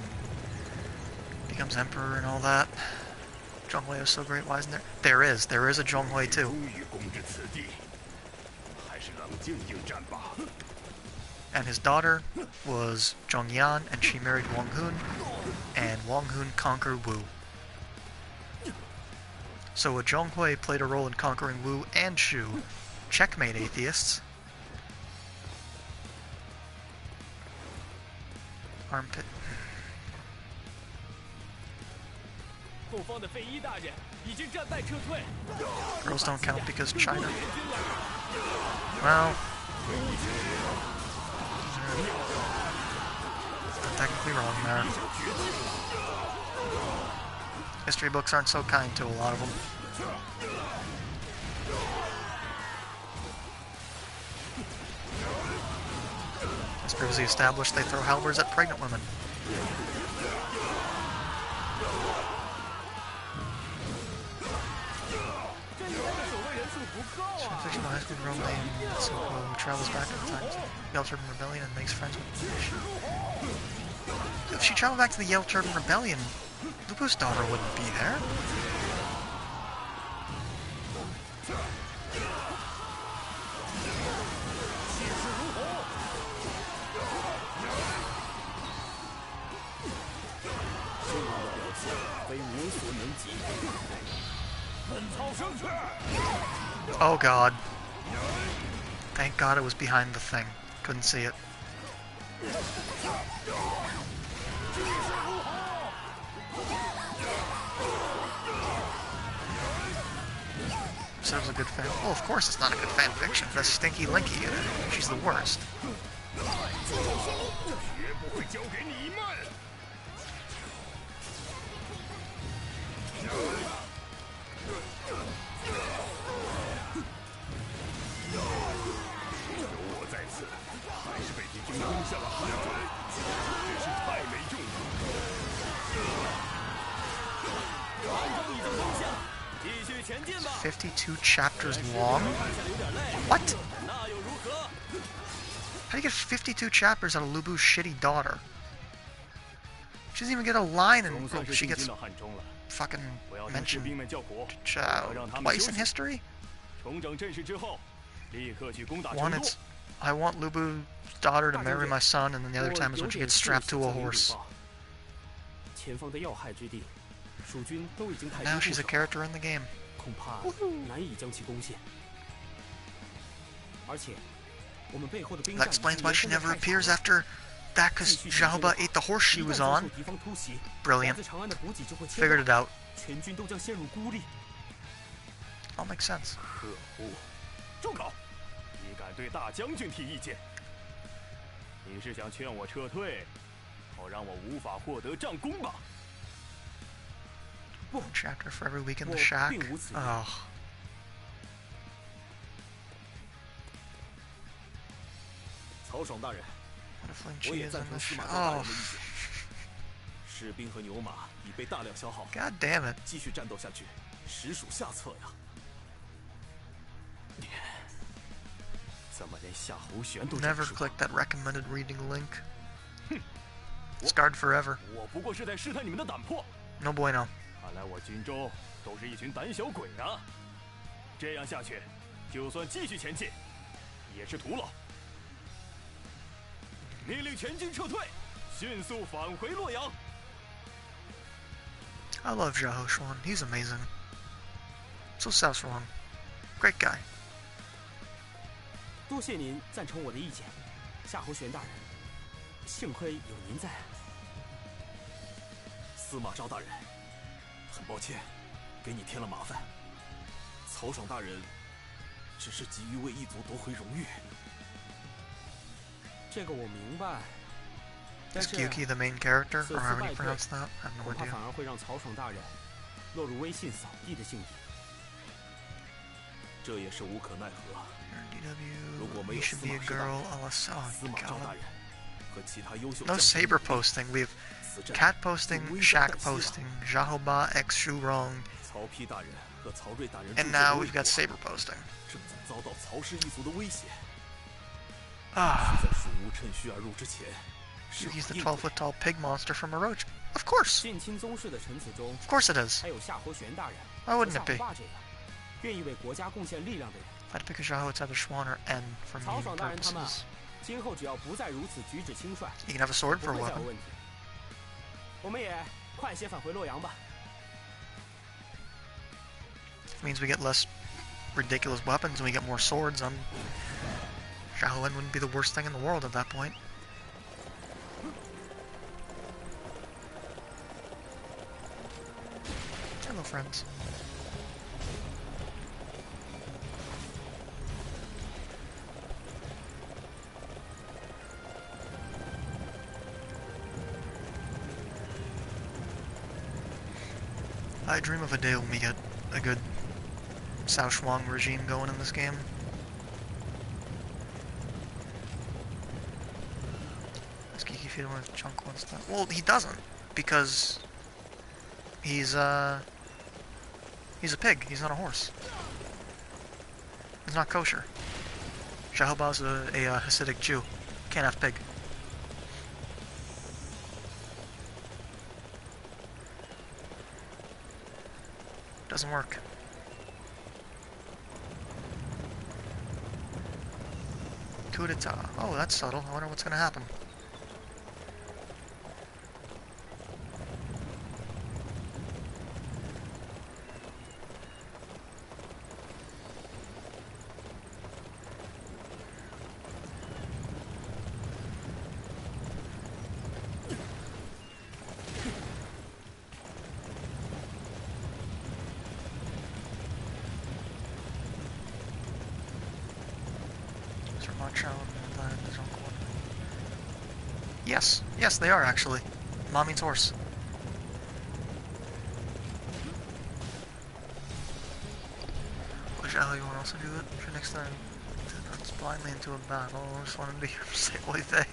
becomes emperor and all that. Zhonghui is so great, why isn't there? There is a Zhonghui too. And his daughter was Zhongyan, and she married Wang Hun, and Wang Hun conquered Wu. So a Zhonghui played a role in conquering Wu and Shu. Checkmate, atheists. Armpit. Girls don't count because China. Well, technically wrong there. History books aren't so kind to a lot of them. As previously established, they throw halberds at pregnant women. Fictional high school girl named Soko who travels back in time to the Elturban Rebellion and makes friends with the if she traveled back to the Yellow Turban Rebellion, Lubu's daughter wouldn't be there. Oh god. Thank god it was behind the thing. Couldn't see it. So it was a good fan. Well, of course it's not a good fan fiction. That's Stinky Linky in it. She's the worst. It's 52 chapters long? What? How do you get 52 chapters out of Lubu's shitty daughter? She doesn't even get a line in... Oh, she gets fucking mentioned twice in history? One, it's... I want Lubu's daughter to marry my son, and then the other time is when she gets strapped to a horse. Now she's a character in the game. That explains why she never appears after that, because Xiaoba ate the horse she was on. Brilliant. Figured it out. All makes sense. One chapter for every week in the shack. Oh. What if Ling Chi is in the shack? Oh. God damn it. Never click that recommended reading link. Scarred forever. No bueno. 看来我军中都是一群胆小鬼啊！这样下去，就算继续前进，也是徒劳。命令全军撤退，迅速返回洛阳。I love Zhao Xuan. He's amazing. So Xiaoshuang. Great guy. 多谢您赞成我的意见，夏侯玄大人。幸亏有您在。司马昭大人。 很抱歉，给你添了麻烦。曹爽大人只是急于为一族夺回荣誉。这个我明白。Is Gyuki the main character, or however you pronounce that? I have no 恐怕 idea. 反而会让曹爽大人落入威信扫地的境地。这也是无可奈何。如果 DW, 没有 you 司 should be 马 a 氏大 girl. 人、 司马昭大 God. 人和其他优秀 No saber posting. We have cat posting, shack posting, Zhaoba X Shu Rong, 曹丕大人和曹睿大人 and now we've got saber posting. 正在遭到曹氏一族的威胁。 Ah. 在蜀吴趁虚而入之前， He's the 12-foot tall pig monster from Orochi. Of course. 近亲宗室的臣子中 Of course it is. 还有夏侯玄大人 Why 和 wouldn't 夏 it be? 侯霸这样愿意为国家贡献力量的人。 I'd pick a Zhao, it's either Xuan or N for 曹 meme 爽大人他们啊 purposes. 今后只要不再如此举止轻率， You can have a sword 不 for a 会再有 weapon. 问题。我们也快些返回洛阳吧。 Means we get less ridiculous weapons and we get more swords. Zhao En wouldn't be the worst thing in the world at that point. Hello, friends. I dream of a day when we get a good Cao Shuang regime going in this game. Does Geeky feed him with chunk one stuff? Well, he doesn't, because he's a pig. He's not a horse. He's not kosher. Shahoba's a Hasidic Jew. Can't have pig. Doesn't work. Coup d'etat. Oh, that's subtle. I wonder what's gonna happen. Yes, yes, they are actually. Ma means horse. Wish you want to also do it for next time. Runs blindly into a battle. I just wanted to be say oy vey.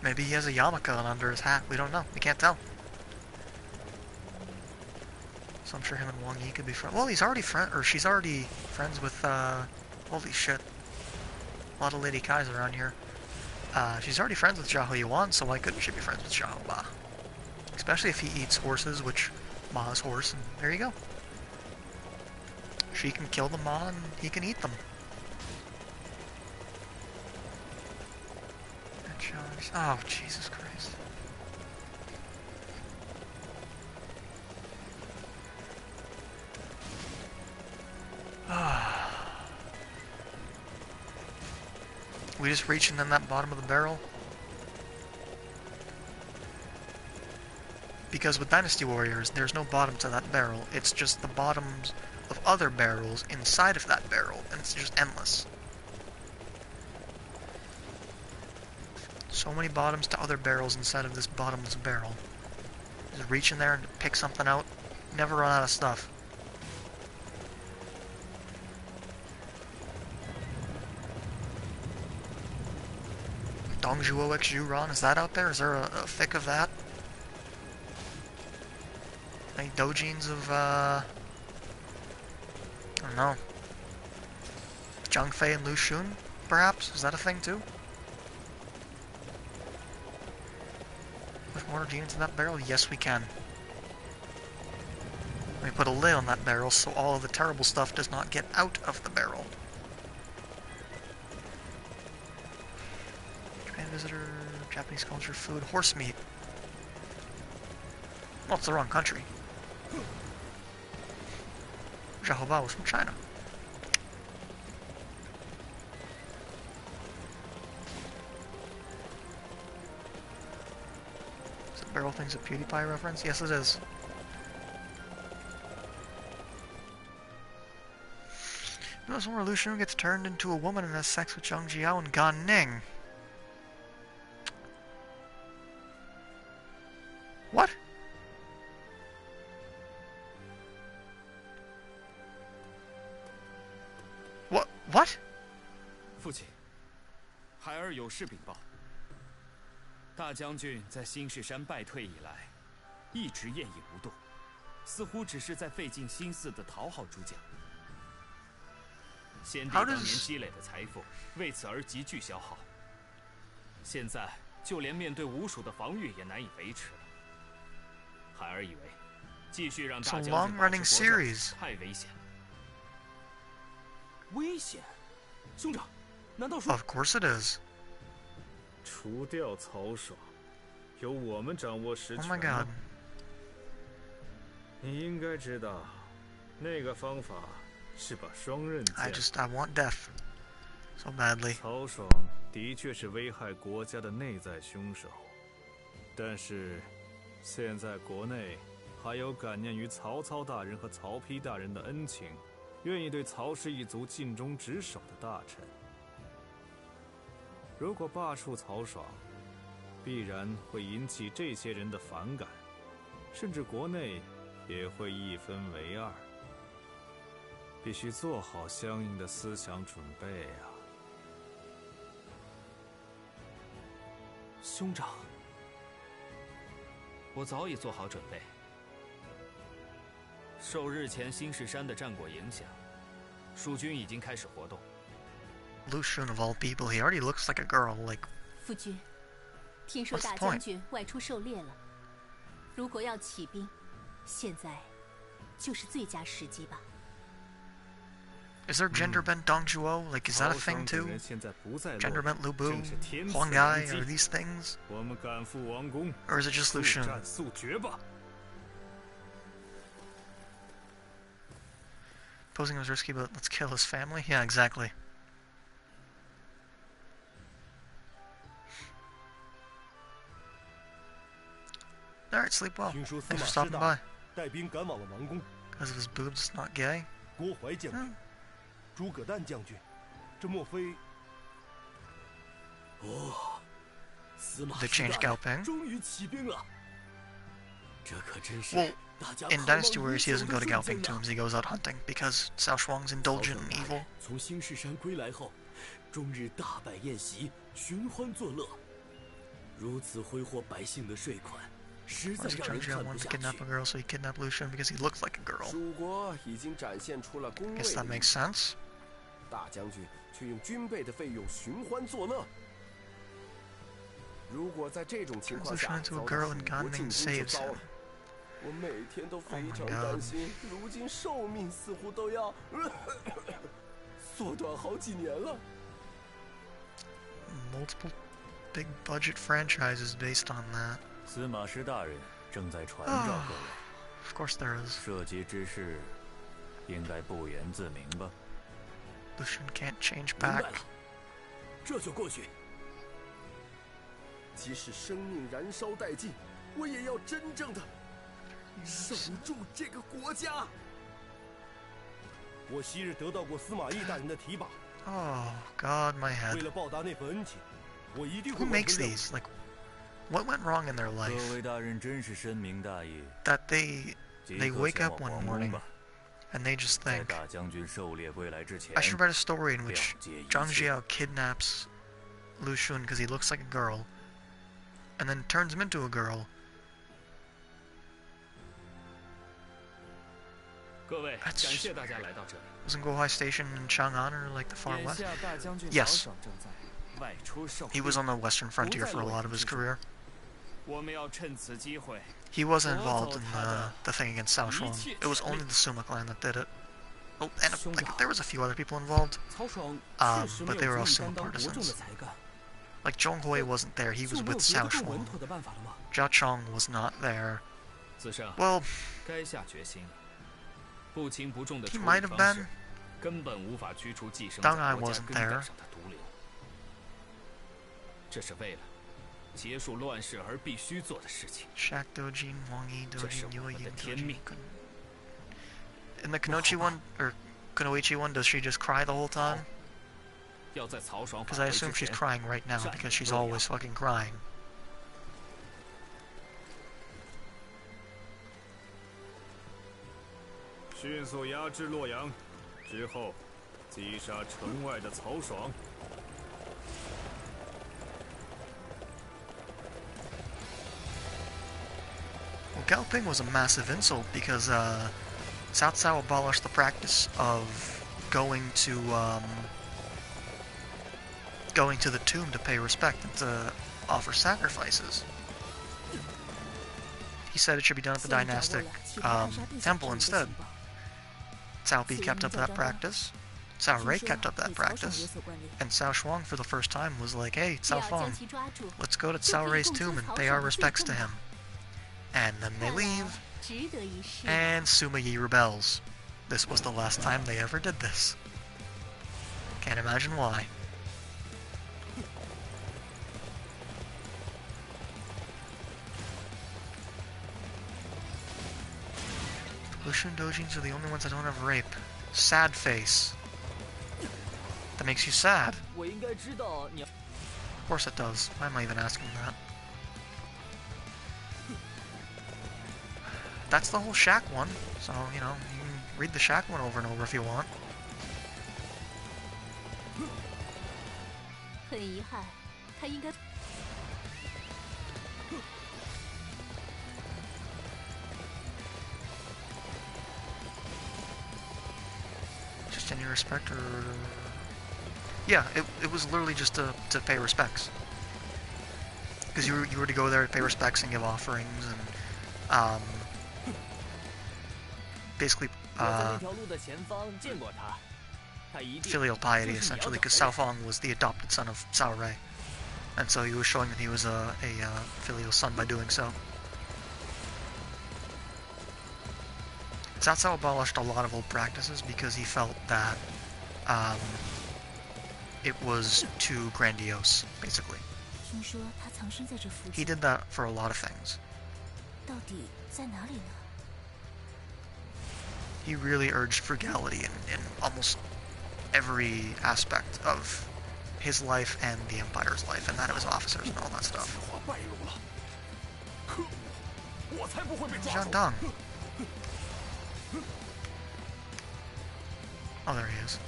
Maybe he has a yarmulke under his hat. We don't know. We can't tell. So I'm sure him and Wang Yi could be friends. Well, he's already she's already friends with, holy shit. A lot of Lady Kais around here. She's already friends with Xiahou Yuan, so why couldn't she be friends with Xiahou Ba? Especially if he eats horses, which Ma's horse, and there you go. She can kill the Ma, and he can eat them. Oh, Jesus Christ. We just reaching in that bottom of the barrel? Because with Dynasty Warriors, there's no bottom to that barrel. It's just the bottoms of other barrels inside of that barrel, and it's just endless. So many bottoms to other barrels inside of this bottomless barrel. Just reach in there and pick something out. Never run out of stuff. Dongzhuo X Juran, is that out there? Is there a fic of that? Any dojins of, I don't know. Zhang Fei and Lu Xun, perhaps? Is that a thing too? Push more genes in that barrel? Yes, we can. Let me put a lid on that barrel so all of the terrible stuff does not get out of the barrel. Japan visitor, Japanese culture, food, horse meat. Well, it's the wrong country. Xiahou Ba was from China. Is the barrel thing's a PewDiePie reference? Yes, it is. You know, somewhere Lu Xun gets turned into a woman and has sex with Zhang Jiao and Gan Ning. What? What? 父亲，孩儿有事禀报。大将军在新市山败退以来，一直奄奄无动，似乎只是在费尽心思地讨好诸将。先帝当年积累的财富为此而急剧消耗，现在就连面对吴蜀的防御也难以维持了。孩儿以为，继续让大将军保持国政太危险了。 危险，兄长，难道说 ？Of course it is. 除掉曹爽，由我们掌握实权。 Oh my god. 你应该知道，那个方法是把双刃剑。I want death so badly. 曹爽的确是危害国家的内在凶手，但是现在国内还有感念于曹操大人和曹丕大人的恩情。 愿意对曹氏一族尽忠职守的大臣，如果罢黜曹爽，必然会引起这些人的反感，甚至国内也会一分为二。必须做好相应的思想准备啊！兄长，我早已做好准备。 受日前新市山的战果影响，蜀军已经开始活动。Lu Xun of all people, he already looks like a girl, like... 夫君，听说 What's the 大 point? 将军外出狩猎了，如果要起兵，现在就是最佳时机吧。 Is there gender bent Dong Zhuo? Like, is that a thing too? Gender bent Lu Bu? Huang Gai? Are these things? Or is it just Lu Xun? Posing was risky, but let's kill his family? Yeah, exactly. Alright, sleep well. Thanks for stopping by. Because of his boobs, it's not gay? Hmm. 诸葛诞将军，这莫非？哦，司马 They changed Gao Ping. 终于起兵了。这可真是 Well, in Dynasty Warriors, he doesn't go to Gao Ping tombs, he goes out hunting because Cao Shuang's indulgent and evil. 从新市山归来后，终日大摆宴席，寻欢作乐，如此挥霍百姓的税款，实在 Why does 让人 Zhang 看 Jia 不 want to 下 kidnap 去。 a girl, so he kidnapped Lu Xun because he looks like a girl? 蜀国已经展现出了攻卫 Guess that makes sense. 大将军却用军备的费用寻欢作乐。如果在这种情况下遭到蜀国进攻就糟了。我每天都非常担心，如今寿命似乎都要缩短好几年了。 Multiple big budget franchises based on that. 司马师大人正在传召各位。Of course there is. 涉及之事，应该不言自明吧。 Lu Xun can't change 明白 back. 了，这就过去。即使生命燃烧殆尽，我也要真正的守住这个国家。我昔日得到过司马懿大人的提拔， Oh, God, my 为 head. 了报答那份恩情，我一定会 Who 完 makes 成任务。 these? Like, what went wrong in their 各 life? 位大人真是深明大义。 That they 即 wake 刻前 up 往 one 皇 morning 宫吧。 and they just 在 think, 大将军狩猎归来之前， I should write a story in which 了解一 Zhang 切。 Jiao kidnaps Lu Xun because he looks like a girl, and then turns him into a girl. 各位，感谢大家来到这里。 Wasn't Guohai Station in Chang'an or like the far 眼 west? 下大将军 Yes. 曹爽正在外出狩 He 猎， was on the western frontier for a lot of his career. 我们要趁此机会， He wasn't involved in the thing against Cao Shuang. It was only the Suma clan that did it. Oh, and like there was a few other people involved, 曹爽确实 but 没 they 有 were all 足以 Suma 担当国仲的 partisans. 才干， Like Zhong Hui wasn't there. He 就 was 没有 with 别的 Cao 更稳 Shuang. 妥的办法了吗？ Zhao Chong was not there. 子胜， Well, 该下决心了。不轻不重的 he 处 might 理 have 方式 been.，根本无法驱除寄生 Dang 在 I 国家 wasn't 根干 there. 上的毒瘤。这是为了结束乱世而必须做的事情。 Shaq Dojin, Wang Yi 这是 Dojin, 我 Yue 们的 Yin 天 Dojin. 命。 In the Kanochi one, or Kunoichi one, does she just cry the whole time? 要在曹爽 Because 返 I 回之 assume she's 前， crying right now because she's always fucking crying. 迅速压制洛阳，之后击杀城外的曹爽。 Well, Gao Ping was a massive insult because Cao Cao abolished the practice of going to the tomb to pay respect and to offer sacrifices. He said it should be done at the dynastic temple instead. Cao Pi kept up that practice. Cao Rui kept up that practice. And Cao Shuang for the first time was like, hey, Cao Feng, let's go to Cao Rui's tomb and pay our respects to him. And then they leave, and Sima Yi rebels. This was the last time they ever did this. Can't imagine why. Lucian Dojins are the only ones that don't have rape. Sad face. That makes you sad. 我应该知道你。 Of course it does. Why am I even asking that? That's the whole Shaq one, so, you know, you can read the Shaq one over and over if you want. 很遗憾，他应该。 Just any respect or... Yeah, it was literally just to pay respects. Because you were to go there to pay respects and give offerings and basically filial piety essentially, because Cao Fong was the adopted son of Cao Rui, and so he was showing that he was a filial son by doing so. Cao Cao abolished a lot of old practices because he felt that it was too grandiose, basically. He did that for a lot of things. He really urged frugality in almost every aspect of his life and the Empire's life, and that of his officers and all that stuff. Zhang. Oh, there he is.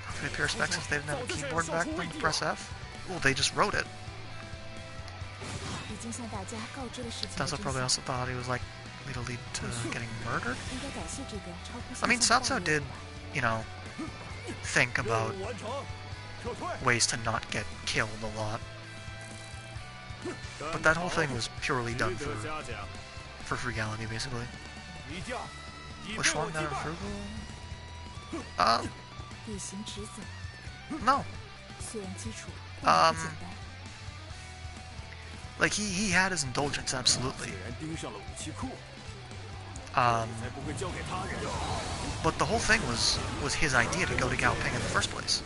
How could they pay respects if they didn't have a keyboard back then? Press F? Well, they just wrote it. That's probably also thought he was like, it'll lead to getting murdered? I mean, Cao Cao did, you know, think about ways to not get killed a lot. But that whole thing was purely done for frugality, basically. Was Shuang never frugal? No. Like, he had his indulgence, absolutely. But the whole thing was his idea to go to Gaoping in the first place.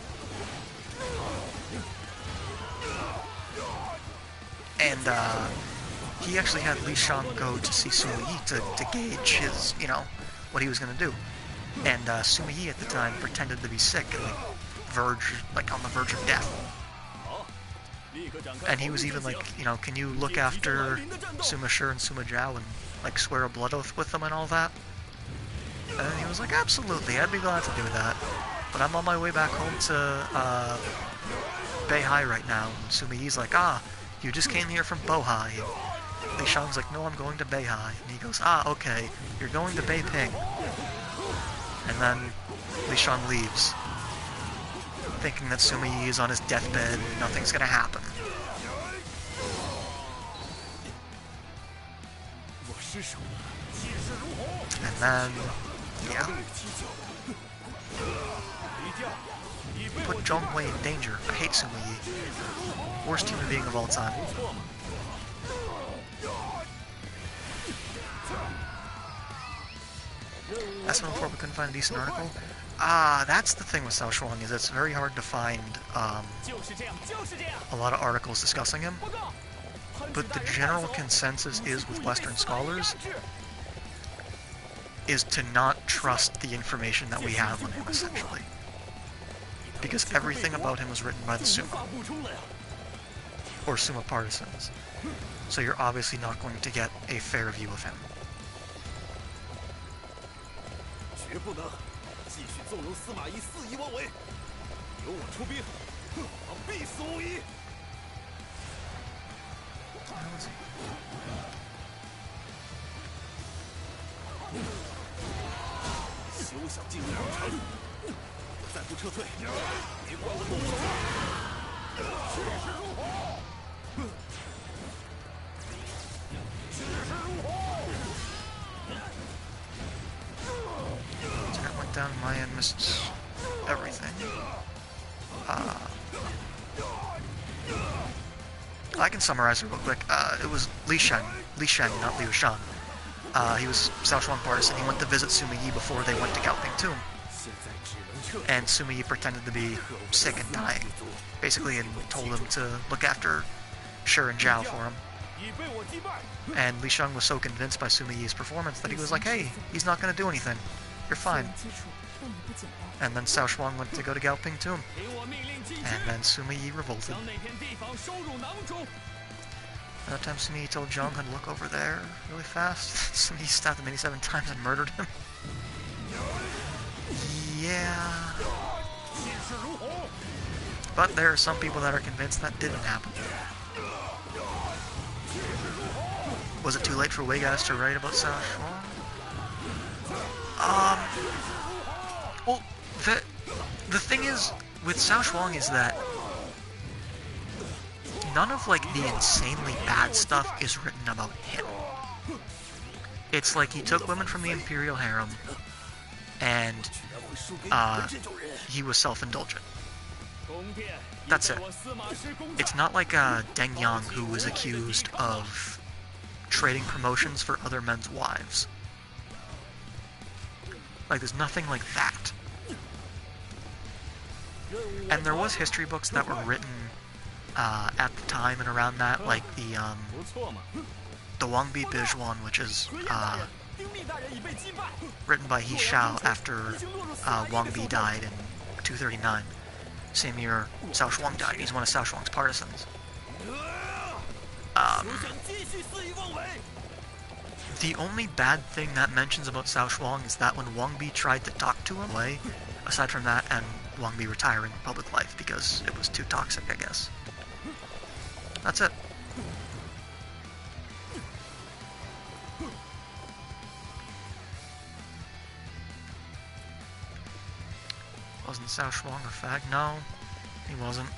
And, he actually had Li Shang go to see Sima Yi to gauge his, you know, what he was going to do. And, Sima Yi at the time pretended to be sick and, like, on the verge of death. And he was even like, you know, can you look after Sima Shi and Sima Zhao and, like, swear a blood oath with them and all that? And then he was like, absolutely, I'd be glad to do that. But I'm on my way back home to, Beihai right now. And Sima Yi's like, you just came here from Bohai. And Li Shang's like, no, I'm going to Beihai. And he goes, okay, you're going to Beiping. And then Li Shang leaves, thinking that Sima Yi is on his deathbed and nothing's gonna happen. And then, yeah. Put Zhong Wei in danger. I hate Sima Yi. Worst human being of all time. That's when before we couldn't find a decent article. That's the thing with Cao Shuang, is it's very hard to find a lot of articles discussing him. But the general consensus is, with Western scholars, is to not trust the information that we have on him, essentially. Because everything about him was written by the Suma. Or Suma partisans. So you're obviously not going to get a fair view of him. That went down my end, missed everything. I can summarize it real quick. It was Li Shen, not Liu Shan. He was Cao Shuang partisan. He went to visit Sima Yi before they went to Gaoping Tomb. And Sima Yi pretended to be sick and dying, basically, and told him to look after Shi and Zhao for him. And Li Shang was so convinced by Sima Yi's performance that he was like, hey, he's not going to do anything. You're fine. And then Cao Shuang went to go to Gaoping Tomb. And then Sima Yi revolted. At that time, Sima Yi told Zhang to look over there really fast. Sima Yi stabbed him 87 times and murdered him. Yeah. But there are some people that are convinced that didn't happen. Was it too late for Waygas to write about Sao Shuang? Well, the thing is with Sao Shuang is that none of like the insanely bad stuff is written about him. It's like he took women from the Imperial harem and he was self-indulgent. That's it. It's not like Deng Yang, who was accused of trading promotions for other men's wives. Like, there's nothing like that. And there was history books that were written at the time and around that, like the Wang Bi Bijuan, which is written by He Shao after Wang Bi died in 239. Same year Cao Shuang died. He's one of Cao Shuang's partisans. The only bad thing that mentions about Cao Shuang is that when Wang Bi tried to talk to him, aside from that and Wang Bi retiring from public life because it was too toxic, I guess. That's it. Wasn't Cao Shuang a fag? No, he wasn't.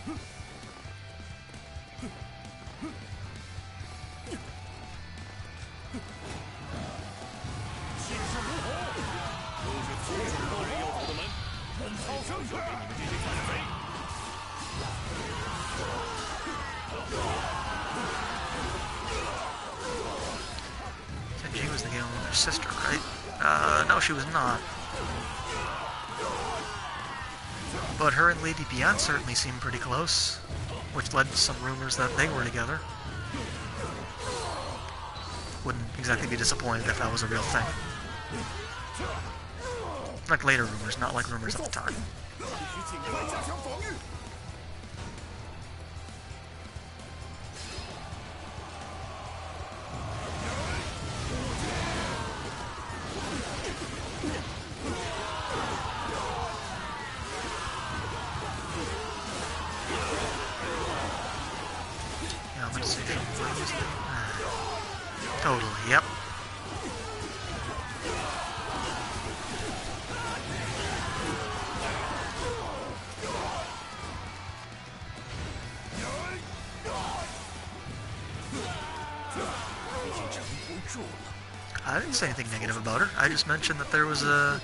She was the young sister, right? No, she was not. But her and Lady Bian certainly seemed pretty close, which led to some rumors that they were together. Wouldn't exactly be disappointed if that was a real thing. Like later rumors, not like rumors at the time. Totally, yep. I didn't say anything negative about her. I just mentioned that there was a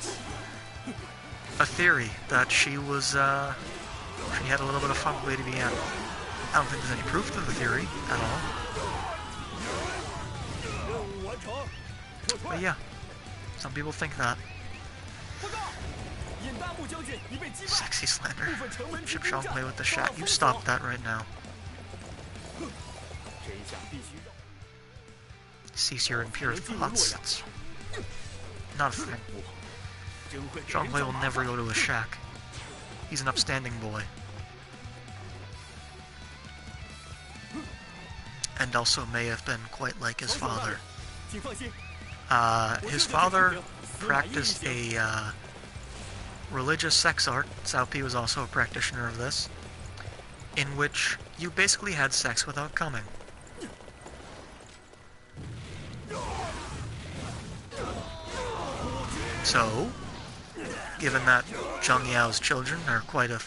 theory that she was, she had a little bit of fun with Lady Bian. I don't think there's any proof to the theory at all. But yeah, some people think that. Sexy slander. Ship Zhonghui with the shot. You stop that right now. Cease your impure thoughts. That's not a thing. Zhonghui will never go to a shack. He's an upstanding boy. And also may have been quite like his father. His father practiced a religious sex art. Cao Pi was also a practitioner of this, in which you basically had sex without coming. So, given that Zhang Yao's children are quite a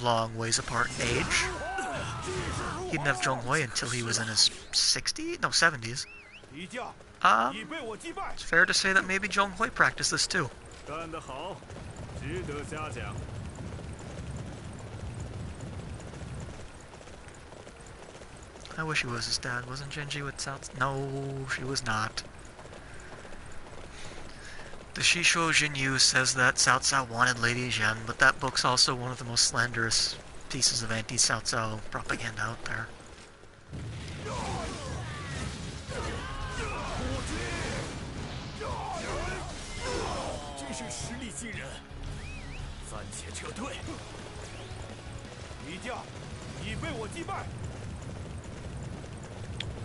long ways apart in age, he didn't have Zhonghui until he was in his 60s? No, 70s. It's fair to say that maybe Zhonghui practiced this too. I wish he was his dad. Wasn't Genji with Cao? No, she was not. The Shisho Jinyu says that Cao Cao wanted Lady Zhen, but that book's also one of the most slanderous pieces of anti-Cao Cao propaganda out there.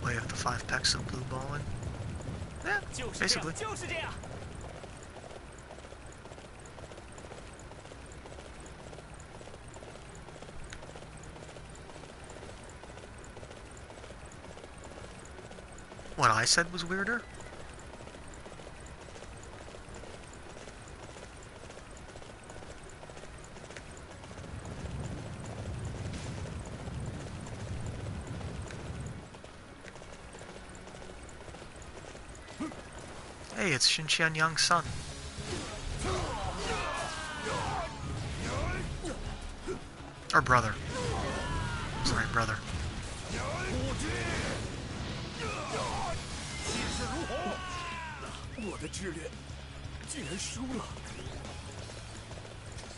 We have the 5 packs of blue balling. Yeah, basically. What I said was weirder? Hey, it's Xinqian Yang's son. Or brother. Sorry, brother. 我的智略竟然输了！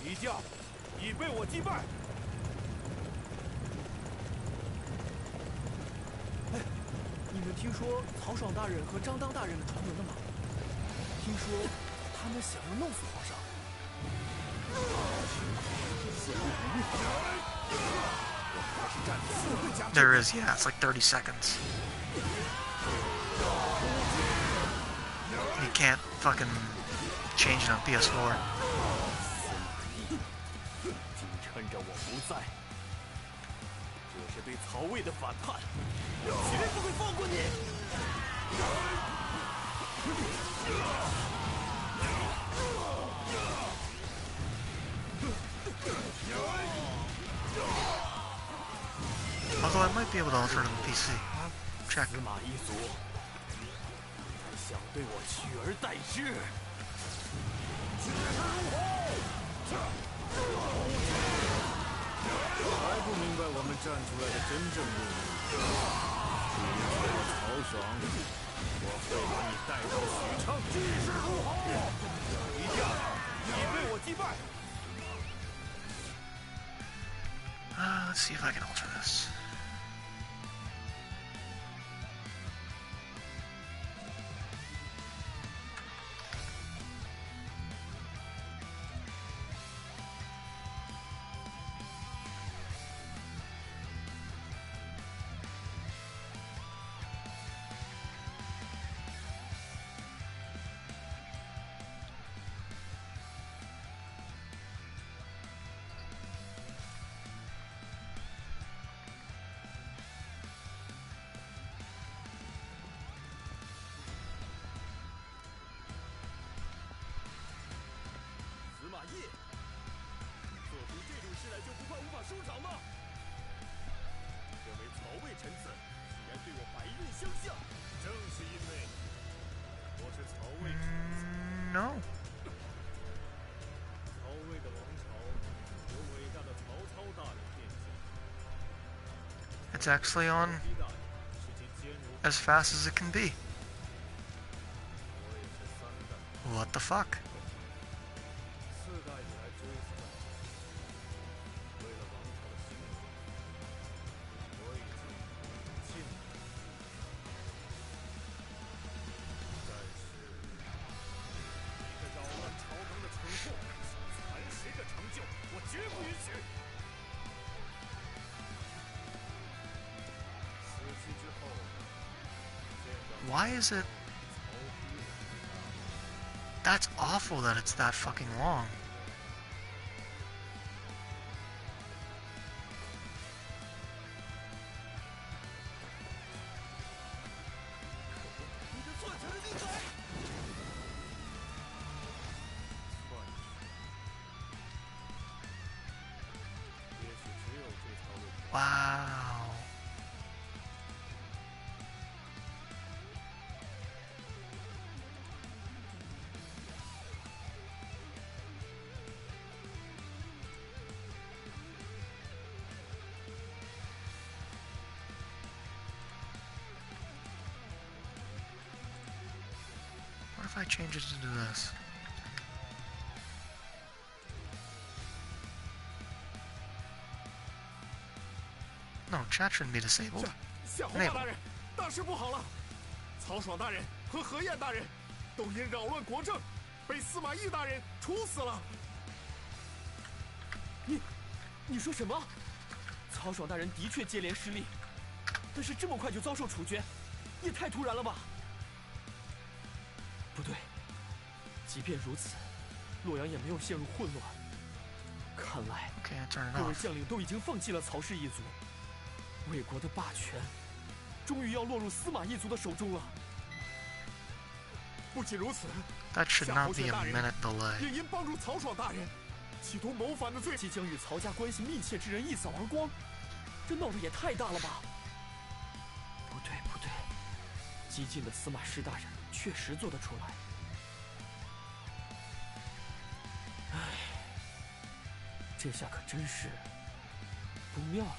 敌将已被我击败。哎，你们听说曹爽大人和张当大人的传闻了吗？听说他们想要弄死皇上。似乎不妙。我开始站刺猬家。There is, yeah, it's like 30 seconds. You can't fucking change it on PS4. 竟趁着我不在，这是对曹魏的反叛，绝不会放过你！Although I might be able to alter it on the PC. Check. 司马懿族，想对我取而代之。还不明白我们站出来的真正目的。你叫我曹爽，我会把你带到许昌。气势如虹，敌将已被我击败。Let's see if I can alter this. No. It's actually on as fast as it can be. What the fuck? Why is it... That's awful that it's that fucking long. Wow. What if I change it to do this? No, chat shouldn't be disabled. 夏侯大人，大事不好了！曹爽大人和何晏大人都因扰乱国政，被司马懿大人处死了。你说什么？曹爽大人的确接连失利，但是这么快就遭受处决，也太突然了吧？不对，即便如此，洛阳也没有陷入混乱。看来各位将领都已经放弃了曹氏一族。魏国的霸权终于要落入司马一族的手中了。不仅如此， That should 夏 not 侯 be 玄 a 大人 minute delay. 也因帮助曹爽大人企图谋反的罪，即将与曹家关系密切之人一扫而光，这闹得也太大了吧？不对不对，激进的司马师大人确实做得出来。唉，这下可真是不妙了。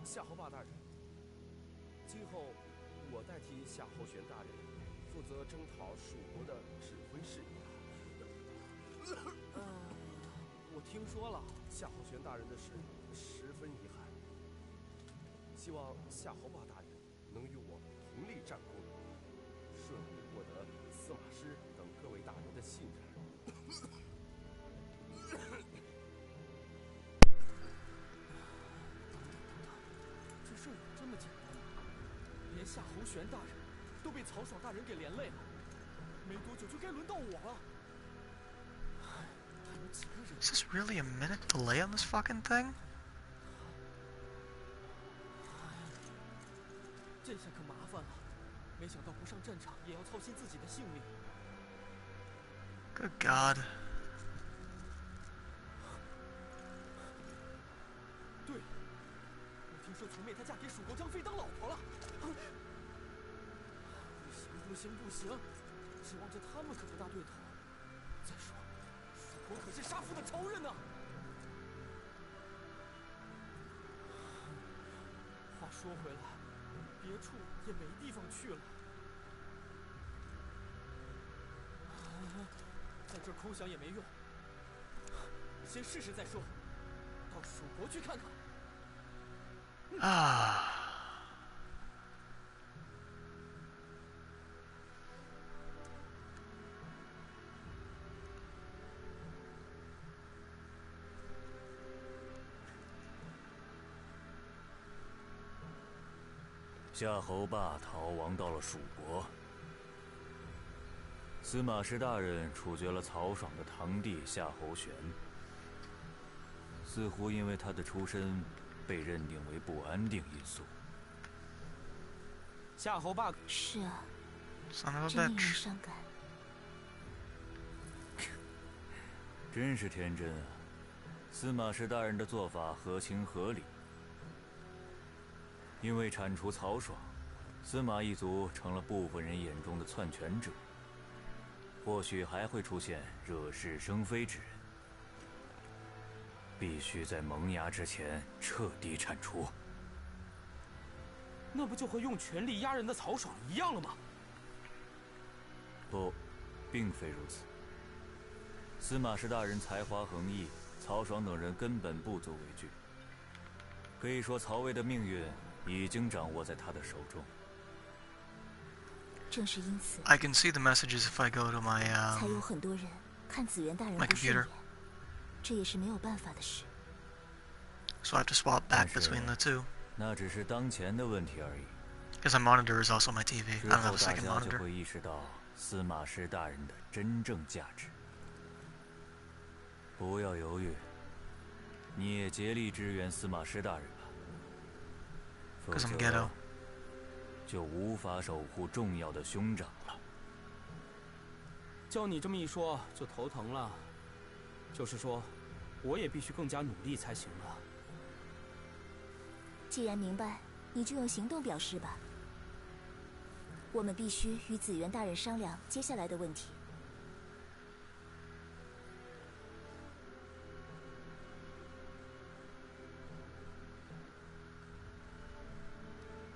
夏侯霸大人，今后我代替夏侯玄大人负责征讨蜀国的指挥事宜。我听说了夏侯玄大人的事，十分遗憾。希望夏侯霸大人能与我同力战功，顺利获得司马师等各位大人的信任。这有这么简单吗？连夏侯玄大人都被曹爽大人给连累了，没多久就该轮到我了。还有几个人 Is this really a minute delay on this fucking thing? 这下可麻烦了，没想到不上战场也要操心自己的性命。 Good God. 对，我听说从妹她嫁给蜀国张飞当老婆了。不行，指望着他们可不大对头。再说，蜀国可是杀父的仇人呢。话说回来，别处也没地方去了。在这儿空想也没用，先试试再说。到蜀国去看看。Ah. 夏侯霸逃亡到了蜀国，司马师大人处决了曹爽的堂弟夏侯玄，似乎因为他的出身被认定为不安定因素。夏侯霸是啊， Son of a 真令人 bitch. 伤感。真是天真啊！司马师大人的做法合情合理。因为铲除曹爽，司马一族成了部分人眼中的篡权者。或许还会出现惹是生非之人，必须在萌芽之前彻底铲除。那不就和用权力压人的曹爽一样了吗？不，并非如此。司马师大人才华横溢，曹爽等人根本不足为惧。可以说，曹魏的命运已经掌握在他的手中。正是因此， I can see the messages if I go to my 才有很多人看紫元大人 my 不顺 computer. 眼，这也是没有办法的事。 So I have to swap back between the two. 那只是当前的问题而已。 Because my monitor is also my TV. 之 I don't 后 have a 大 second 家就 monitor. 会意识到司马师大人的真正价值。不要犹豫，你也竭力支援司马师大人吧。否 Because I'm 则 ghetto. 就无法守护重要的兄长了。照你这么一说，就头疼了。就是说，我也必须更加努力才行了。既然明白，你就用行动表示吧。我们必须与紫元大人商量接下来的问题。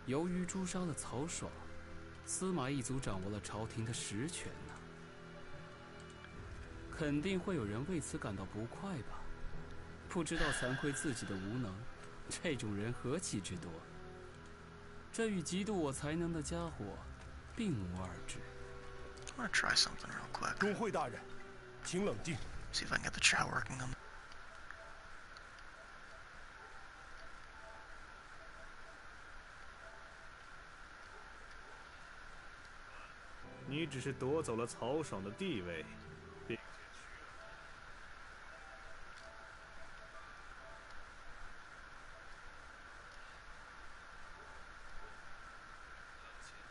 由于诛杀了曹爽，司马一族掌握了朝廷的实权呢，肯定会有人为此感到不快吧？不知道惭愧自己的无能，这种人何其之多。这与嫉妒我才能的家伙并无二致。I'm gonna try something real quick. 钟会大人，请冷静。 See if I can get the chat working on. 你只是夺走了曹爽的地位，并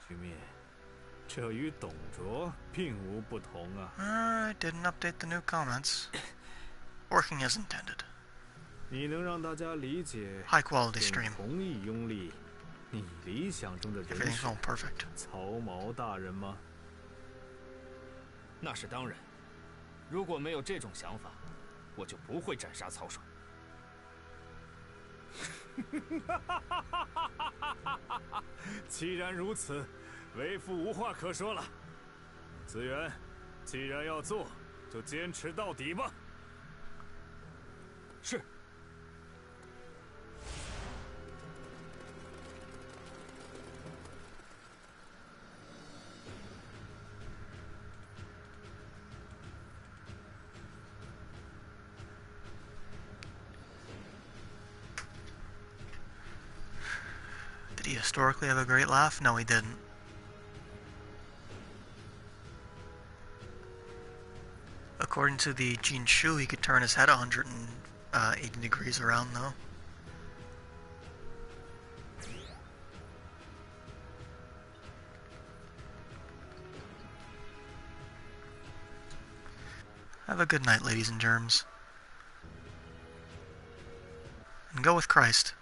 局面，这与董卓并无不同啊。I didn't update the new comments. Working as intended. 你能让大家理解 High quality stream. 同意拥立你理想中的人 Everything's 士 going perfect. 曹毛大人吗？ 那是当然。如果没有这种想法，我就不会斩杀曹爽。既然如此，为父无话可说了。子元，既然要做，就坚持到底吧。是。 Did he historically have a great laugh? No, he didn't. According to the Jinshu, he could turn his head 180 degrees around, though. Have a good night, ladies and germs. And go with Christ.